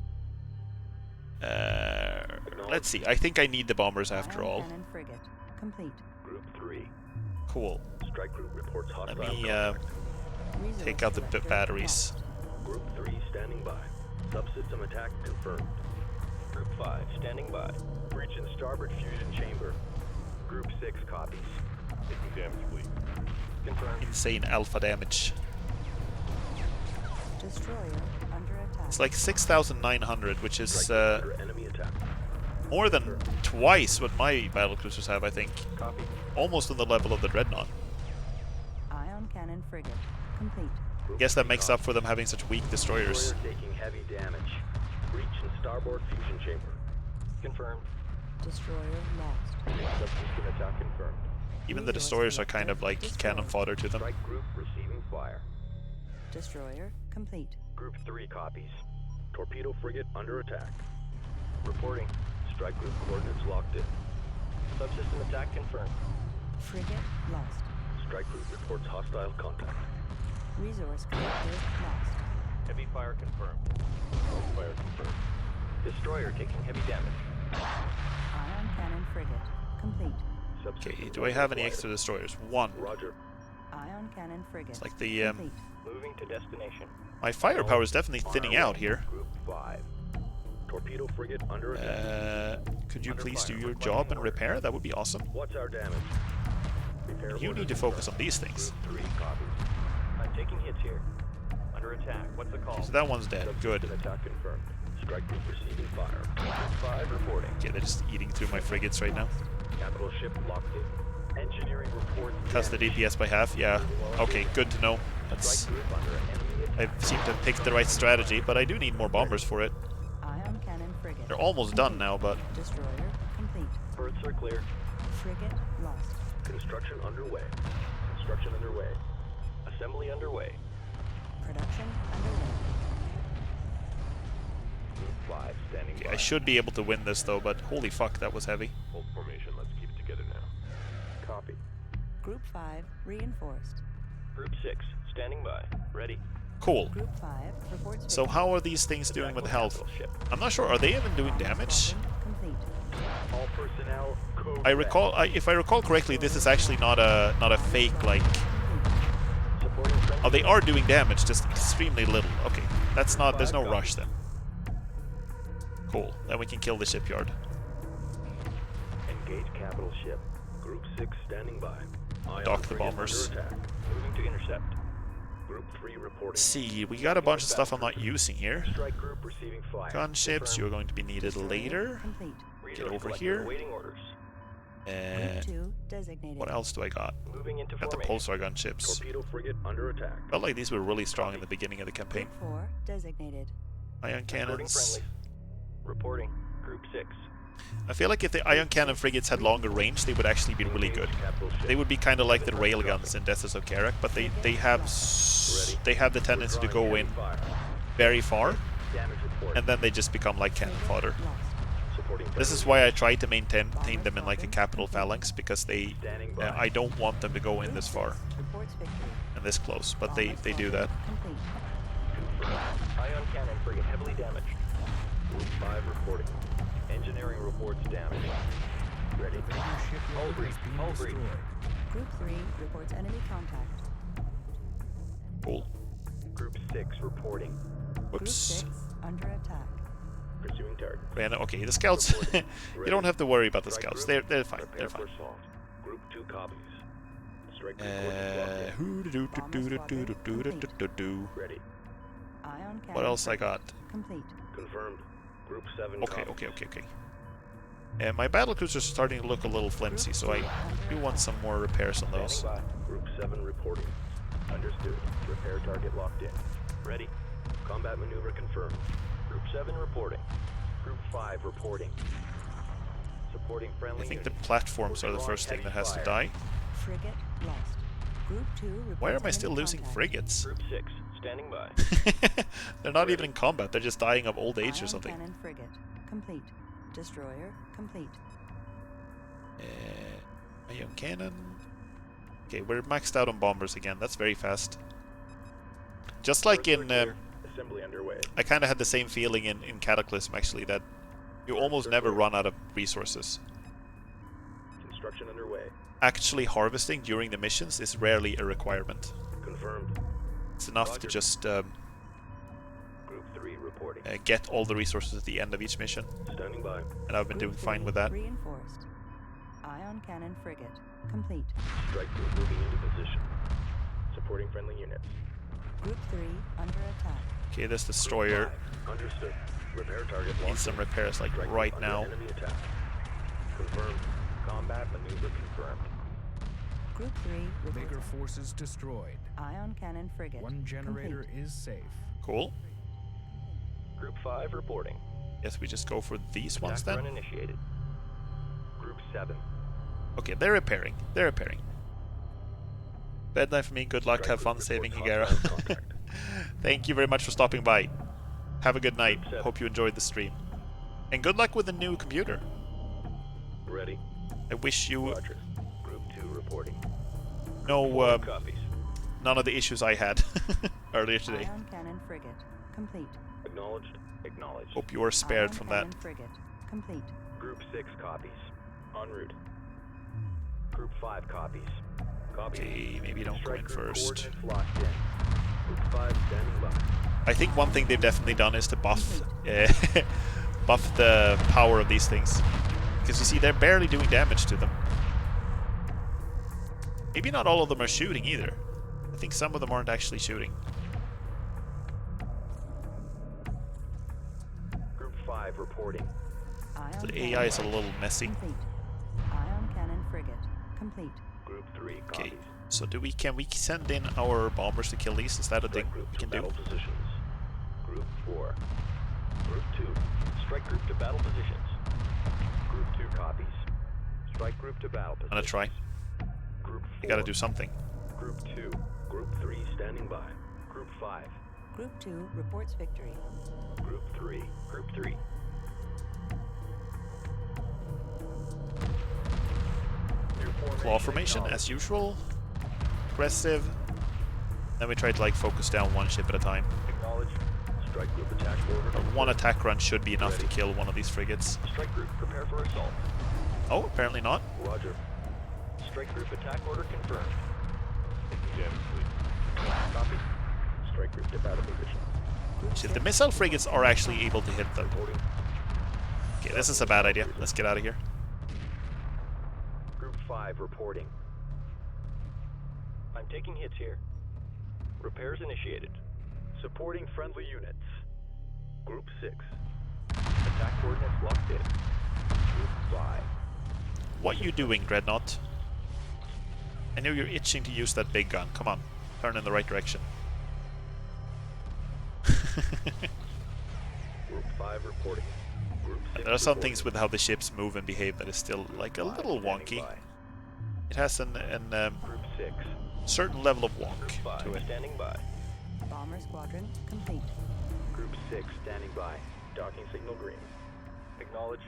Let's see. I think I need the bombers after Ion all. cannon frigate complete. Group 3. Cool. Strike group reports hostile Let me contact. Resource take out the collector batteries. lost. Group 3 standing by. Subsystem attack confirmed. Group 5 standing by. Breach in starboard fusion chamber. Group 6 copies. Taking damage, fleet. Confirmed. Insane alpha damage. Destroyer under attack. It's like 6,900, which is Strike group under enemy attack. more than twice what my battlecruisers have, I think. Copy. Almost on the level of the Dreadnought. Ion cannon frigate complete. Group Guess that 3 makes up for them having such weak destroyers. Destroyer taking heavy damage. Breach in starboard fusion chamber. Confirmed. Destroyer lost. Subsystem attack confirmed. Even the destroyers are kind of like cannon fodder to them. Strike group receiving fire. Destroyer complete. Group 3 copies. Torpedo frigate under attack. Reporting. Strike group coordinates locked in. Subsystem attack confirmed. Frigate lost. Strike group reports hostile contact. Resource collector lost. Heavy fire confirmed. Fire confirmed. Destroyer taking heavy damage. Ion cannon frigate complete. Okay, do I have any extra destroyers? 1. Roger. Ion cannon frigate. It's like the complete. Moving to destination. my firepower is definitely On thinning our out way. here. Group 5. Torpedo frigate under attack. Could you Under please fire. do your Requesting job and order. repair? That would be awesome. What's our damage? Repair You order need to focus on confirmed. these things. Group 3 copies. I'm taking hits here. Under attack. What's the call? So that one's dead. Good. Subsystem attack confirmed. Strike group receiving fire. Group 5 reporting. Okay, they're just eating through my frigates right now. Capital ship locked in. Engineering report. Cuts the DPS by half. Yeah. Okay, good to know. That's. Strike group under enemy attack. I seem to have picked the right strategy, but I do need more bombers for it. Ion cannon frigate. They're almost done now, but Destroyer complete. Berths are clear. Frigate lost. Construction underway. Construction underway. Assembly underway. Production underway. Group 5 standing okay, by. I should be able to win this though. But holy fuck, that was heavy. Hold formation. Let's keep it together now. Copy. Group 5 reinforced. Group 6 standing by. Ready. Cool. Group 5 reports. So victory. how are these things doing with health? Capital ship. I'm not sure. Are they even doing damage? Squadron complete. All personnel. Code I red. recall. If I recall correctly, this is actually not a fake like. Supporting friendly. Oh, they are doing damage, just extremely little. Okay, that's not. There's no rush then. Cool. Then we can kill the shipyard. Engage capital ship. Group 6 standing by. Ion Dock the frigate bombers. under attack. Moving to intercept. Group 3 reporting. Let's see, we got a bunch of stuff I'm not using here. Strike group receiving fire. Gunships, you're going to be needed Destroyer later. complete. Resource over collector here. awaiting orders. Group 2 designated. What else do I got? Moving into Got the formation. pulsar gunships. Torpedo frigate under attack. Felt like these were really strong in the beginning of the campaign. Group 4 designated. Ion Reporting cannons. friendly. Reporting. Group 6. I feel like if the ion cannon frigates had longer range, they would actually be really good. Capital ship. They would be kind of like the railguns in Deaths of Karak, but they have they have the tendency to go in Fire. very far, Damage report. and then they just become like cannon fodder. Lost. Supporting This is friendly why I try to maintain them in like a capital phalanx, because they standing by. I don't want them to go in Group this far 6 reports victory. and this close, but they Bomber do that. squadron Complete. Ion cannon frigate heavily damaged. Group 5 reporting. Engineering reports damage. Ready. The bigger shipyard breach, is being hull breach. destroyed. Group 3 reports enemy contact. Cool. Group 6 reporting. Group Whoops. 6 under attack. Pursuing target. Man, okay, the scouts. You don't have to worry about the scouts. They're fine. They're fine. Prepare for assault. Group 2 copies. Strike group coordinates locked in. Ready. Ion cannon What else I frigate got? Complete. Confirmed. Group 7 Okay, copies. okay. And my battle cruisers are starting to look a little flimsy, so I do want some more repairs on those. Standing by. Group 7 reporting. Understood. Repair target locked in. Ready. Combat maneuver confirmed. Group 7 reporting. Group 5 reporting. Supporting friendly I think the units. platforms are the first thing that has to die. Frigate lost. Group 2 reports Why am I enemy still losing contact. frigates? Group 6 standing by. They're not even in combat, they're just dying of old age or Ion something. cannon frigate complete. Destroyer complete. Ion cannon. Okay, we're maxed out on bombers again. That's very fast. Just like Berths are in, clear. Assembly underway. I kind of had the same feeling in Cataclysm actually, that you almost never run out of resources. Construction underway. Actually harvesting during the missions is rarely a requirement. Confirmed. It's enough to Roger. just Group 3 reporting. get all the resources at the end of each mission, Standing by. and I've been Group doing fine 3 with that. Reinforced. Ion cannon frigate complete. Strike group moving into position. Supporting friendly units. Group 3 under attack. Okay, this Group destroyer 5. Understood. Repair target needs locked some in. repairs like Strike group right under now. Enemy attack. Confirmed. Combat maneuver confirmed. Group 3 Bigger reports forces destroyed. ion cannon frigate. One generator complete. is safe. Cool. Group 5 reporting. Guess we just go for these ones Attack then. run initiated. Group 7. Okay, they're repairing. They're repairing. Bad night for me. Good luck. Have fun saving Higara. Thank you very much for stopping by. Have a good night. Hope you enjoyed the stream. And good luck with the new computer. Ready. I wish you Roger. Group 2 reporting. no Copies. none of the issues I had earlier today. Ion cannon frigate complete. Acknowledged. Acknowledged. Hope you are spared Ion from that. cannon frigate complete. Group 6 copies. En route. Group 5 copies. Copy. Okay, maybe don't go Strike in group first. coordinates locked in. Group 5 standing by. I think one thing they've definitely done is to buff buff the power of these things. Because you see, they're barely doing damage to them. Maybe not all of them are shooting either. I think some of them aren't actually shooting. Group 5 reporting. Ion The cannon AI is a little messy. complete. Ion cannon frigate complete. Group 3 Okay, copies. so can we send in our bombers to kill these? Is that a thing Strike group we to can do? battle positions. Group 4. Group 2. Strike group to battle positions. Group 2 copies. Strike group to battle positions. I'm gonna try. Group 4. You gotta do something. Group 2. Group 3 standing by. Group 5. Group 2 reports victory. Group 3. Group 3. Claw formation as usual. Aggressive. Then we try to like focus down one ship at a time. Acknowledged. Strike group attack order. One attack run should be enough to kill one of these frigates. Strike group prepare for assault. Oh, apparently not. Roger. Strike group attack order confirmed. Damage, please. Copy. Strike group to battle position. See, the missile frigates are actually able to hit them. Reporting. Okay, this is a bad idea. Let's get out of here. Group 5 reporting. I'm taking hits here. Repairs initiated. Supporting friendly units. Group 6. Attack coordinates locked in. Group 5. What you doing, Dreadnought? I know you're itching to use that big gun. Come on, turn in the right direction. Group 5 reporting. Group 6 There are some reporting. things with how the ships move and behave that is still like a Group 5 little standing wonky. by. It has an Group 6. certain level of Group wonk 5 to it. standing by. Bomber squadron complete. Group 6 standing by. Docking signal green. Acknowledged.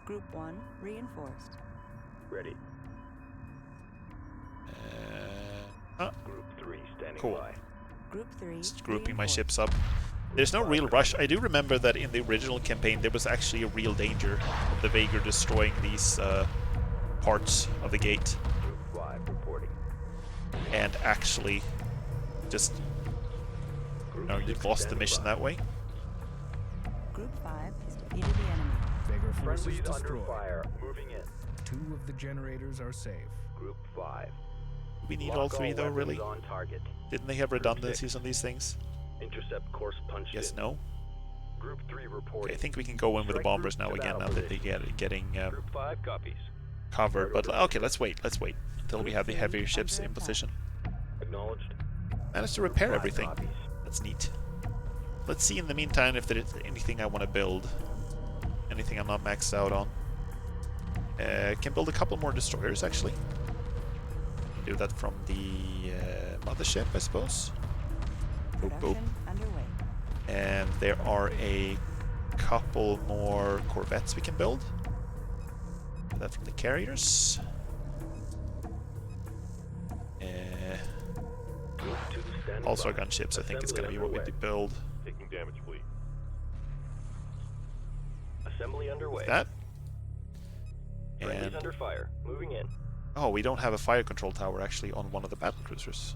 Group 1 reinforced. Ready. Group 3 standing Cool. by. Group 3 Just grouping my reinforced. ships up. There's no real rush. I do remember that in the original campaign there was actually a real danger of the Vaegir destroying these parts of the gate Group 5 reporting. and actually just Group you'd 6 lost the standing mission by. that way. Group 5 has defeated the enemy. Vigor forces Friendlies under destroyed. fire. Moving in. 2 of the generators are safe. Group 5. We need Lock all three though, weapons really? On target. Didn't they have redundancies on these things? Intercept course punched Yes, in. no? Group 3 Okay, reporting. I think we can go in with the Strike bombers group now to again, now battle that they're position. getting Group 5 copies. covered. But okay, let's wait until we have the heavier ships in Under attack. position. Acknowledged. Managed to Group repair 5 everything. copies. That's neat. Let's see in the meantime if there is anything I want to build. Anything I'm not maxed out on. Can build a couple more destroyers actually. Do that from the mothership, I suppose. Boop, boop. Production underway. And there are a couple more corvettes we can build. Do that from the carriers. Group 2 standing Also by. gunships, I think it's going to be what we Assembly build. Taking damage, please. Assembly underway. That. Friendlies And under fire. Moving in. oh, we don't have a fire control tower actually on one of the battle cruisers.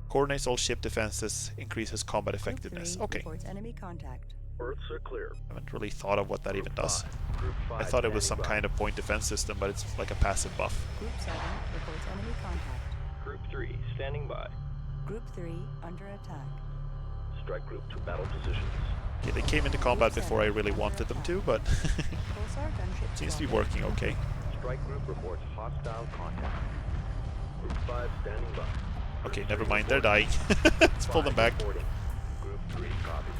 Coordinates all ship defenses, increases combat Group effectiveness. 3 Okay, reports enemy contact. Earths are clear. I haven't really thought of what that even does. Group 5 I thought it was some standing by. kind of point defense system, but it's like a passive buff. Group 7 reports enemy contact. Group 3 standing by. Group 3 under attack. Strike group to battle positions. Okay, they came into combat before I really wanted them to, but Pulsar gunship seems to be squadron. working okay. Strike group reports hostile contact. Group 5 standing by. Okay, never mind, they're dying. Let's pull them back. Reporting. Group 3 copies.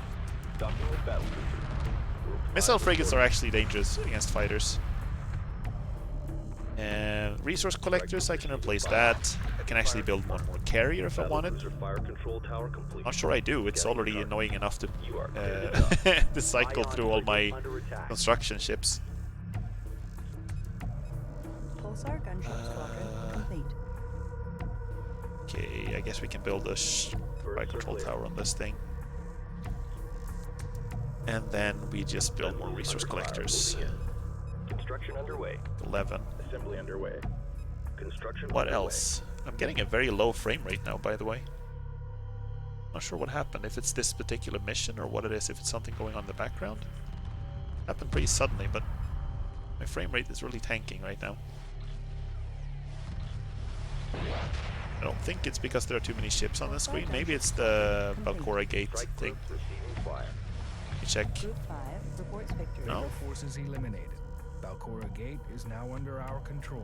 Docking with battle cruiser. Group 5 Missile frigates are reporting. actually dangerous against fighters. And resource collectors, I can replace that. I can actually build one more carrier if I Battle wanted. cruiser fire control tower complete. Not sure I do, it's Getting already started. annoying enough to You are clear to dock. to cycle Ion through all my frigate under attack. construction ships. Pulsar gunship squadron complete. Okay, I guess we can build a fire control tower on this thing. And then we just build more resource collectors. Construction underway. 11. Assembly underway. Construction What underway. else? I'm getting a very low frame rate now, by the way. Not sure what happened, if it's this particular mission or what it is, if it's something going on in the background. Happened pretty suddenly, but my frame rate is really tanking right now. I don't think it's because there are too many ships on the screen. Maybe it's the Balcora Gate Strike thing. group receiving fire. Let me check. Group 5 reports victory. No? Vader forces eliminated. Balcora Gate is now under our control.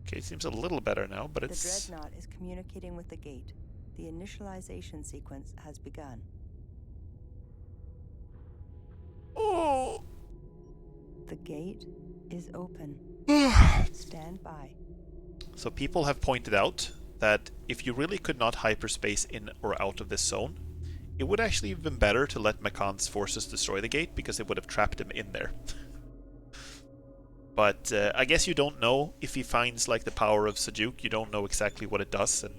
Okay, it seems a little better now, but The it's... dreadnought is communicating with the gate. The initialization sequence has begun. Oh! The gate is open. Stand by. So people have pointed out that if you really could not hyperspace in or out of this zone, it would actually have been better to let Makan's forces destroy the gate, because it would have trapped him in there. But I guess you don't know if he finds like the power of Sejuk. You don't know exactly what it does, and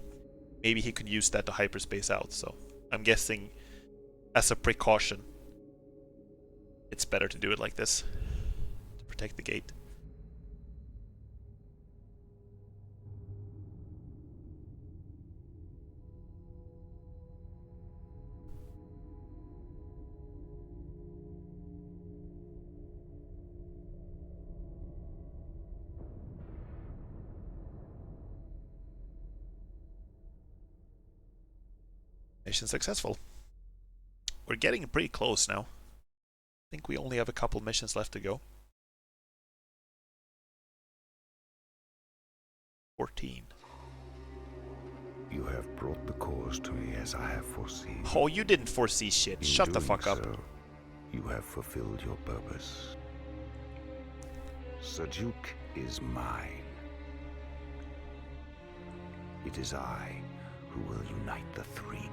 maybe he could use that to hyperspace out. So I'm guessing, as a precaution, it's better to do it like this to protect the gate. Mission successful. We're getting pretty close now. I think we only have a couple missions left to go. 14. You have brought the cause to me as I have foreseen. Oh, you didn't foresee shit. In Shut the doing fuck up. so, you have fulfilled your purpose. Sejuk is mine. It is I who will unite the three.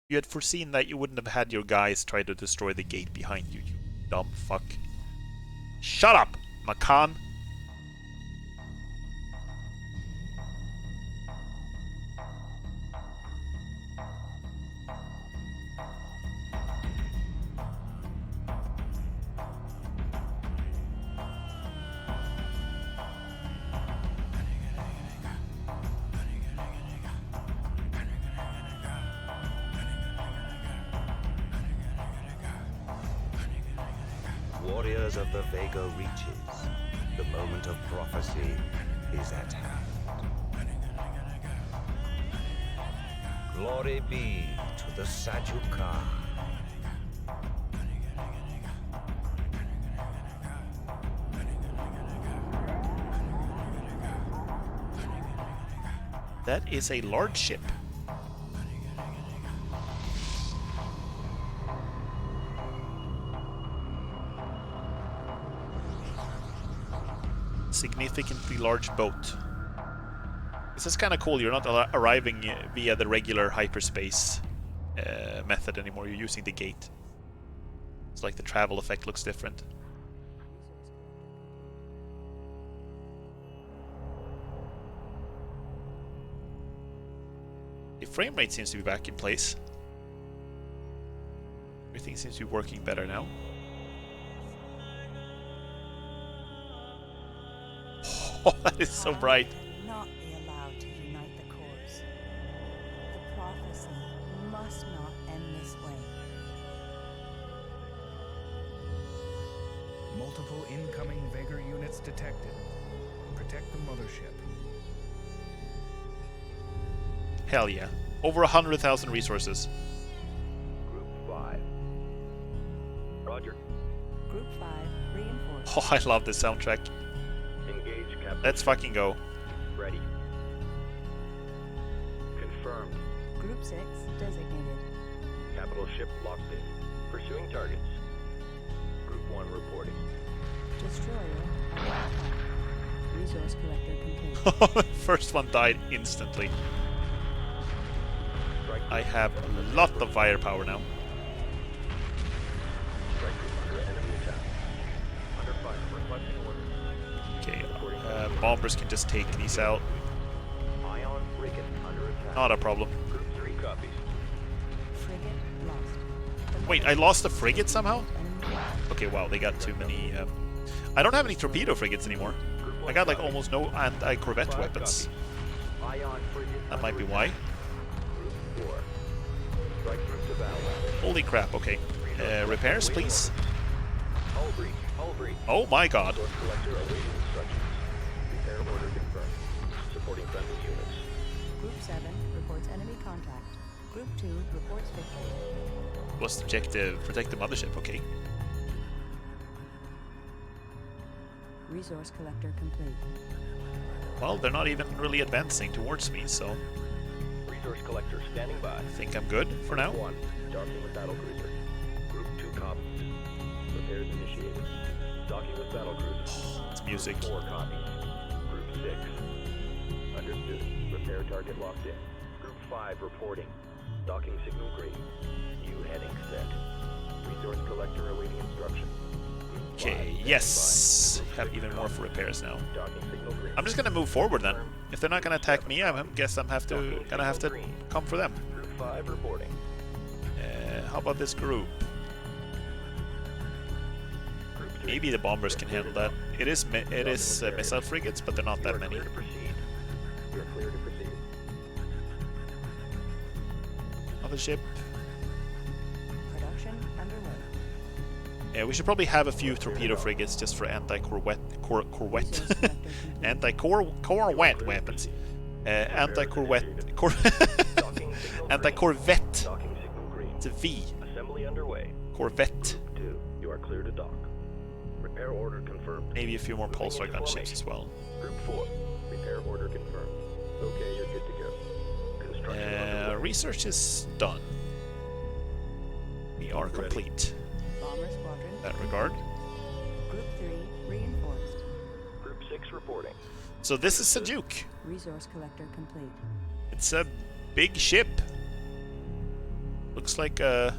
You had foreseen that you wouldn't have had your guys try to destroy the gate behind you, you dumb fuck. Shut up, Makan! Warriors of the Vega reaches. The moment of prophecy is at hand. Glory be to the Sajuka. That is a large ship. Significantly large boat. This is kind of cool. You're not arriving via the regular hyperspace method anymore. You're using the gate. It's like the travel effect looks different. The frame rate seems to be back in place. Everything seems to be working better now. Oh, that is so bright. Not be allowed to unite the cores. The prophecy must not end this way. Multiple incoming Vader units detected. Protect the mothership. Hell yeah. Over 100,000 resources. Group 5. Roger. Group 5 reinforced. Oh, I love this soundtrack. Engage Captain. Let's fucking go. Ready. Confirmed. Group 6 designated. Capital ship locked in. Pursuing targets. Group 1 reporting. Destroyer identified. Resource collector complete. First one died instantly. Strike I group have a lot of firepower now. Strike group under enemy attack. Under fire. Requesting orders. Okay, bombers can just take these out. Ion frigate under attack. Not a problem. Group 3 copies. Frigate lost. Wait, I lost the frigate somehow? Okay, wow, they got too many... I don't have any torpedo frigates anymore. I got like almost no anti-corvette weapons. Ion frigate. That might be why. Group 4. Strike group to battle. Holy crap, okay. Repairs, please. Hull breach. Hull breach. Oh my god. Resource collector awaiting instructions. Repair order confirmed. Supporting friendly units. Group 7 reports enemy contact. Group 2 reports victory. What's the objective? Protect the mothership, okay. Resource collector complete. Well, they're not even really advancing towards me, so Resource collector standing by. I think I'm good for now. 1. Docking with battlecruiser. Group 2 copies. Repairs initiated. Docking with battlecruiser. It's music. 4 copies. Group 6. Understood. Repair target locked in. Group 5 reporting. Docking signal green. New heading set. Resource collector awaiting instruction. Group 5 Okay, standing yes! by. Group Have 6 even more for copies. repairs now. Docking signal green. I'm just gonna move forward then. If they're not gonna attack me, I guess I'm gonna have to come for them. Group 5 reporting. How about this group? Group 3. Maybe the bombers can handle that. It is missile frigates, but they're not that many. Clear to proceed. You're clear to proceed. Mothership. Production underway. Yeah, we should probably have a few torpedo frigates just for anti-corvette, anti-corvette weapons. Anti-corvette, anti-corvette. Docking signal green. It's a V. Assembly underway. Corvette. 2. You are clear to dock. Repair order confirmed. Maybe a few more pulsar gunships as well. Group 4. Repair order confirmed. Okay, you're good to go. Construction underway. Research is done. We are complete. Bomber squadron. In that regard. Group 3 reinforced. Group 6 reporting. So this is Sajuk. Resource collector complete. It's a big ship. Looks like a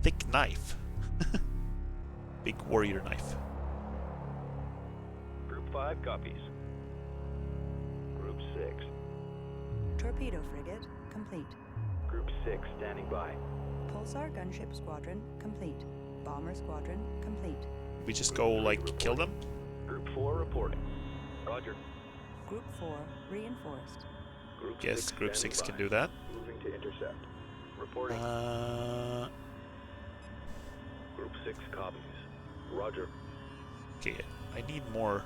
thick knife. Big warrior knife. Group 5 copies. Group 6. Torpedo frigate complete. Group 6 standing by. Pulsar gunship squadron complete. Bomber squadron complete. We just go like kill them. Group 4 reporting. Roger. Group 4 reinforced. Group Guess 6 Group standing 6 can by. do that. Moving to intercept. Reporting. Group 6 copies. Roger. Okay, I need more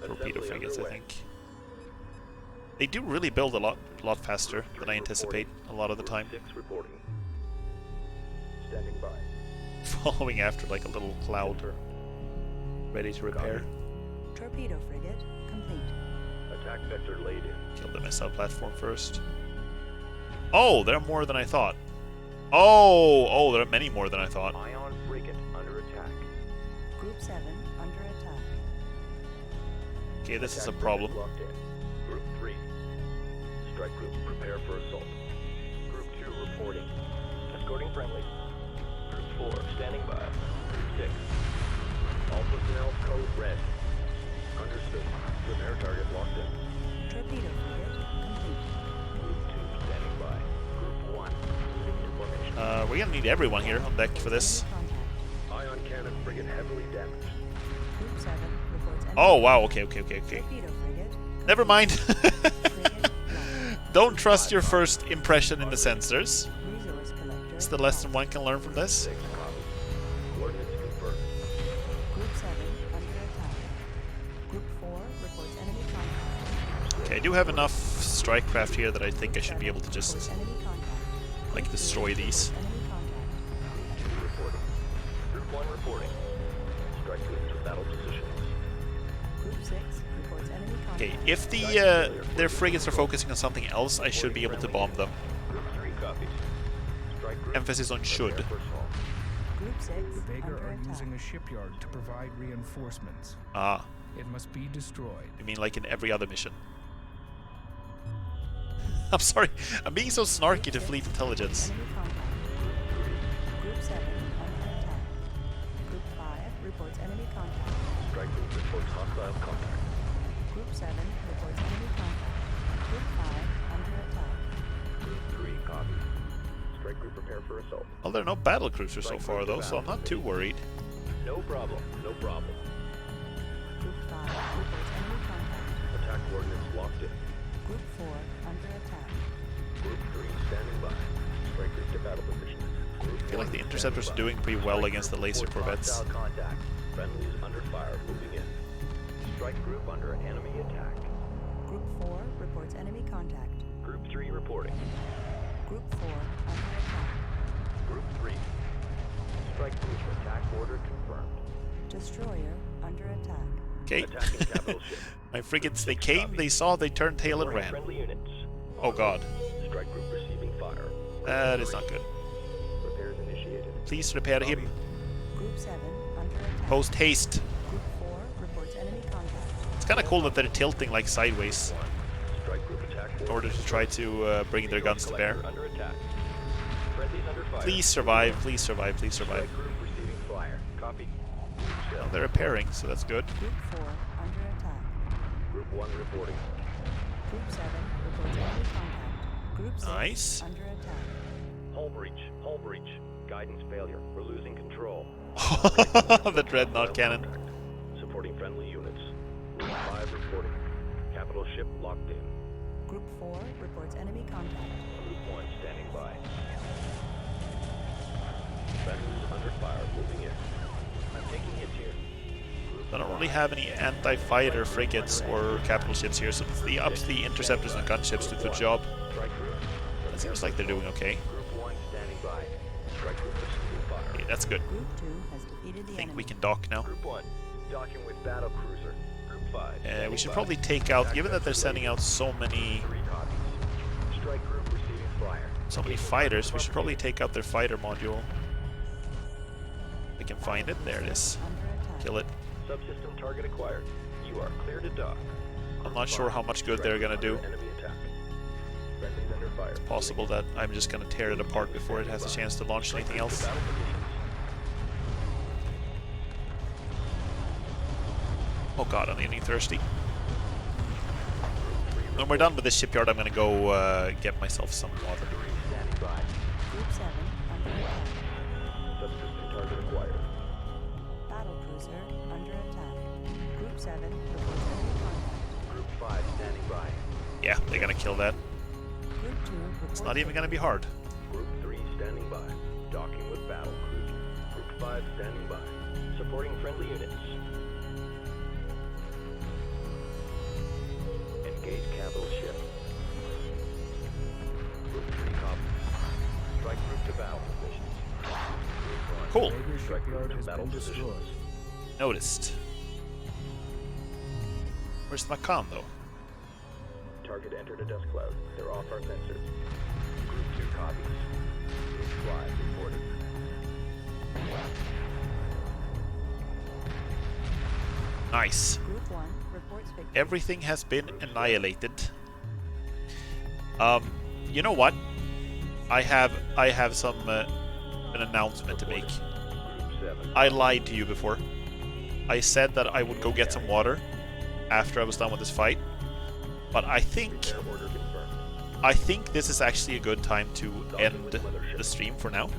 torpedo Assembly frigates, I underway. think. They do really build a lot faster than I anticipate a lot of the time. Group 6 reporting. Standing by. Following after like a little cloud, ready to repair. Torpedo frigate complete. Attack vector laid in. Kill the missile platform first. Oh, there are more than I thought. Oh, there are many more than I thought. Ion frigate under attack. Group 7 under attack. Okay, this is a Attack problem. frigate locked in. Group 3. Strike group prepare for assault. Group 2 reporting. Escorting friendly. Group 4 standing by. Group 6. All personnel code red. Understood. Repair target locked in. Torpedo frigate complete. Group 2 standing by. Group 1 moving to formation. We're gonna need everyone here on deck for this. Enemy contact. Ion cannon frigate heavily damaged. Group 7 reports enemy. Oh, wow, okay. Torpedo frigate. Never mind. Frigate lost. Don't trust your first impression in the sensors. Resource collector. It's the lesson lost. one can learn from this. 6 copies. Coordinates confirmed. Group 7 under attack. Group 4 reports enemy contact. Okay, I do have enough strike craft here that I think I should be able to Reports just enemy contact. like Group destroy 3 these. reports enemy contact. 2 reporting. Group 1 reporting. Strike group to battle positions. Group 6 reports enemy contact. Okay, if their frigates are focusing on something else, I should be able to bomb them. Group 3 copies. Strike group. Emphasis on should. Prepare for assault. Group 6 The Vega under are attack. using a shipyard to provide reinforcements. Ah, It must be destroyed. you mean like in every other mission? I'm sorry, I'm being so snarky to Fleet Intelligence. Enemy contact. Group 7 under attack. Group 5 reports enemy contact. Strike group reports hostile contact. Group 7 reports enemy contact. Group 5 under attack. Group 3 copies. Strike group prepare for assault. Well, there are no battle cruisers so far, though, so I'm not too worried. No problem, no problem. Group 5 reports enemy contact. Attack coordinates locked in. Group 4 under attack. Group 3 standing by. Strike group to battle position. I feel like the interceptors are doing pretty well against the laser corvettes. Hostile contact. Friendlies under fire moving in. Strike group under enemy attack. Group 4 reports enemy contact. Group 3 reporting. Group 4 under attack. Group 3. Strike group attack order confirmed. Destroyer under attack. Okay. Attacking capital ship. My frigates, they came, they saw, they turned tail and ran. Friendly units. Oh god. Strike group receiving fire. That is not good. Repairs initiated. Please repair him. Group 7 under attack. Post haste. Group 4 reports enemy contact. It's kind of cool that they're tilting like sideways Strike group attack in order to try to bring their guns to bear. Under attack. Friendlies under fire. Please survive, please survive, please survive. Strike group receiving fire. Copy. Well, they're repairing, so that's good. Group 4 under attack. Group 1 reporting. Group 7 reports enemy contact. Group 6 Nice. under attack. Hull breach. Hull breach. Guidance failure. We're losing control. The dreadnought cannon. Supporting friendly units. Group 5 reporting. Capital ship locked in. Group 4 reports enemy contact. Group 1 standing by. Friendlies under fire moving in. I'm taking hits here. I don't really have any anti-fighter frigates or capital ships here, so it's up to the interceptors and gunships to do the job. Strike group. It seems like they're doing okay. Group 1 standing by. Strike group receiving fire. Okay, that's good. Group 2 has defeated the I think enemy. we can dock now. Group 1 docking with battle cruiser. Group 5. We should probably take out, given that they're sending out so many 3 copies. Strike group receiving fire. fighters, we should probably take out their fighter module. We can find it. There it is. Under attack. Kill it. Subsystem target acquired. You are clear to dock. I'm not sure how much good they're gonna do. Enemy attack. Friendlies under fire. Possible that I'm just gonna tear it apart before it has a chance to launch anything else. Battle positions. Oh god, I'm getting thirsty. When we're done with this shipyard, I'm gonna go get myself some water. Standing by. Group 7 under attack. Subsystem target acquired. Battle cruiser under attack. Group 7 reports enemy contact. Group 5 standing by. Yeah, they're gonna kill that. Group 2 reports It's not even gonna be hard. Group 3 standing by. Docking with battle cruiser. Group 5 standing by. Supporting friendly units. Engage capital ship. Group 3 copies. Strike group to battle positions. Group 1. Cool. Rager Strike group shipyard to has battle been positions. destroyed. Noticed. Where's my con though? Target entered a dust cloud. They're off our sensors. Group 2 copies. Group 5 reported. Nice. Group 1 reports victory. Everything has been annihilated. You know what? I have some an announcement to make. Group 7. I lied to you before. I said that I would go get some water after I was done with this fight, but I think Repair order confirmed. this is actually a good time to end the stream for now.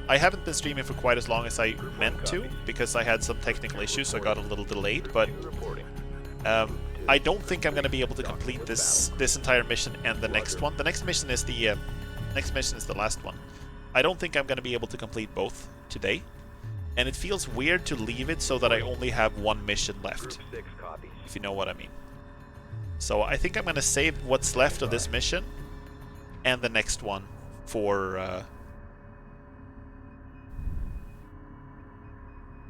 I haven't been streaming for quite as long as I meant to because I had some technical issues, so I got a little delayed. But Reporting. I don't think I'm going to be able to complete this entire mission and the next one. The next mission is the last one. I don't think I'm going to be able to complete both today, and it feels weird to leave it so that I only have one mission left, Group 6 copies. if you know what I mean. So I think I'm going to save what's left of this mission and the next one for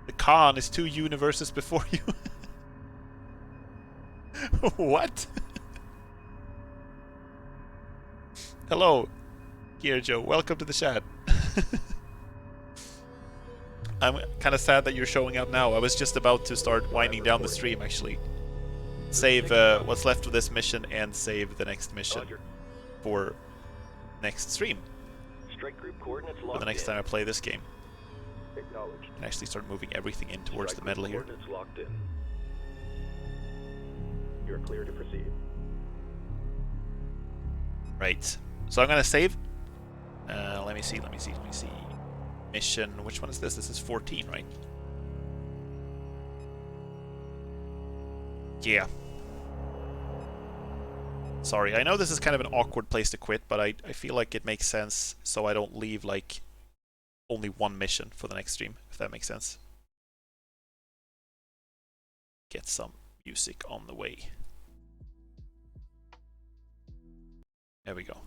the Khan is 2 universes before you. What? Hello, Joe. Welcome to the chat. I'm kind of sad that you're showing up now. I was just about to start winding down the stream, actually. Save what's left of this mission and save the next mission Roger. for next stream, Strike group coordinates for locked the next in. time I play this game. Acknowledged. And actually start moving everything in towards Strike the middle group here. coordinates locked in. You're clear to proceed. Right. So I'm gonna save. Let me see. Mission. Which one is this? This is 14, right? Yeah. Sorry, I know this is kind of an awkward place to quit, but I feel like it makes sense so I don't leave like only one mission for the next stream, if that makes sense. Get some music on the way. There we go.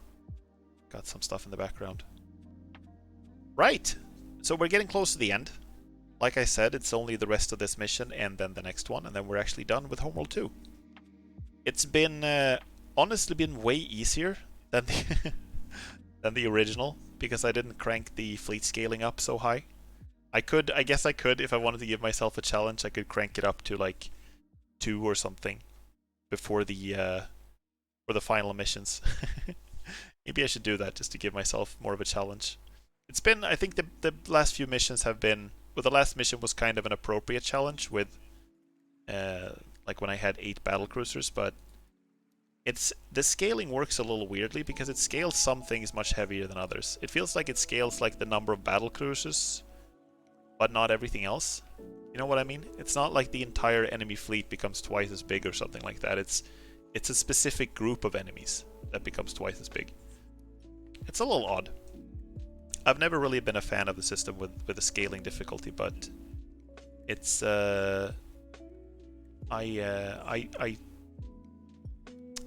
Got some stuff in the background. Right! So we're getting close to the end. Like I said, it's only the rest of this mission and then the next one, and then we're actually done with Homeworld 2. It's been, honestly been way easier than the, than the original, because I didn't crank the fleet scaling up so high. I guess I could, if I wanted to give myself a challenge, I could crank it up to like 2 or something before the final missions. Maybe I should do that just to give myself more of a challenge. It's been, I think the last few missions have been, well, the last mission was kind of an appropriate challenge with, like when I had 8 battlecruisers, but the scaling works a little weirdly because it scales some things much heavier than others. It feels like it scales like the number of battlecruisers, but not everything else. You know what I mean? It's not like the entire enemy fleet becomes twice as big or something like that. It's a specific group of enemies that becomes twice as big. It's a little odd. I've never really been a fan of the system with the scaling difficulty, but it's I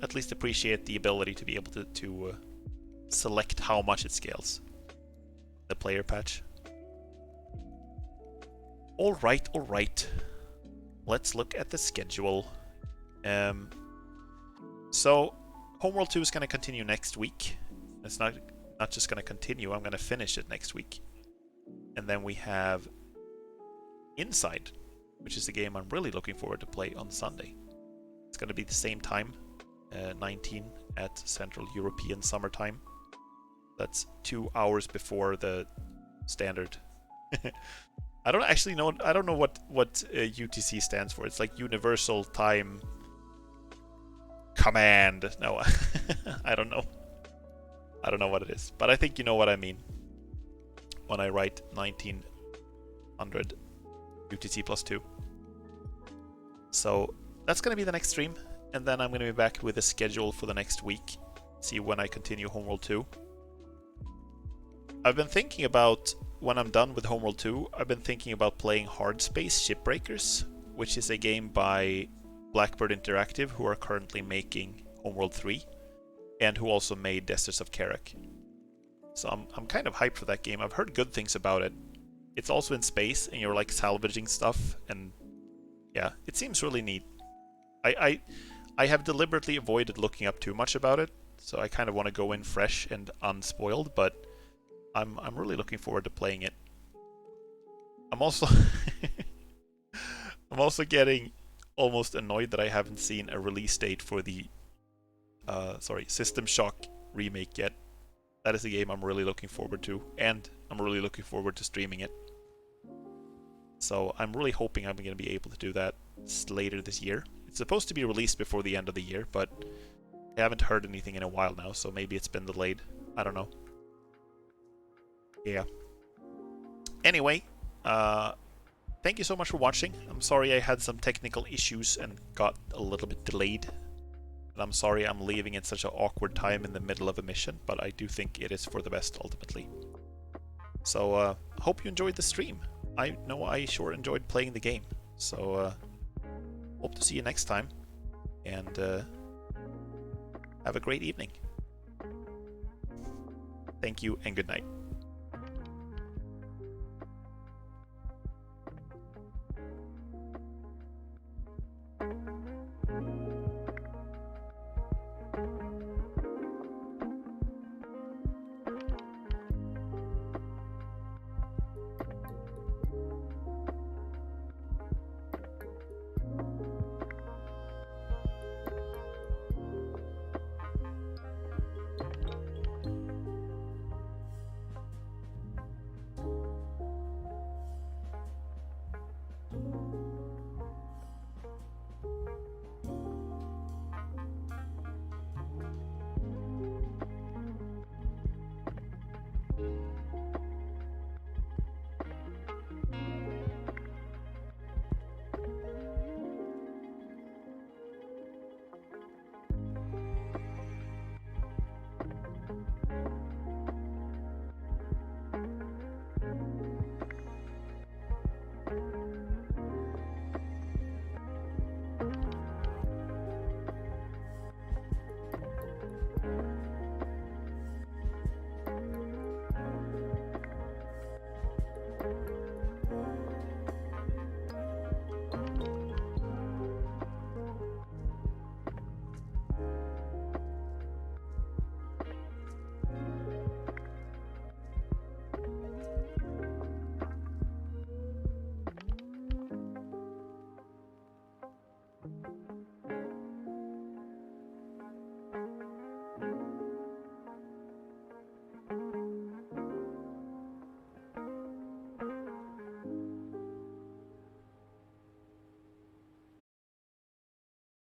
at least appreciate the ability to be able to select how much it scales. The player patch. All right. Let's look at the schedule. So Homeworld 2 is going to continue next week. It's not just going to continue, I'm going to finish it next week. And then we have Inside, which is the game I'm really looking forward to play on Sunday. It's going to be the same time, 19 at Central European Summertime. That's 2 hours before the standard. I don't actually know. I don't know what UTC stands for. It's like Universal Time Command. No, I don't know. I don't know what it is, but I think you know what I mean when I write 1900 UTC plus 2. So that's going to be the next stream, and then I'm going to be back with a schedule for the next week. See when I continue Homeworld 2. I've been thinking about, when I'm done with Homeworld 2, I've been thinking about playing Hard Space Shipbreakers, which is a game by Blackbird Interactive, who are currently making Homeworld 3, and who also made Deserts of Karak. So I'm kind of hyped for that game. I've heard good things about it. It's also in space, and you're like salvaging stuff, and yeah, it seems really neat. I have deliberately avoided looking up too much about it, so I kind of want to go in fresh and unspoiled, but I'm really looking forward to playing it. I'm also I'm also getting almost annoyed that I haven't seen a release date for the System Shock remake yet. That is a game I'm really looking forward to, and I'm really looking forward to streaming it. So I'm really hoping I'm going to be able to do that later this year. It's supposed to be released before the end of the year, but I haven't heard anything in a while now, so maybe it's been delayed. I don't know. Yeah. Anyway, thank you so much for watching. I'm sorry I had some technical issues and got a little bit delayed. And I'm sorry I'm leaving at such an awkward time in the middle of a mission, but I do think it is for the best ultimately. So, hope you enjoyed the stream. I know I sure enjoyed playing the game. So, hope to see you next time. And have a great evening. Thank you and good night.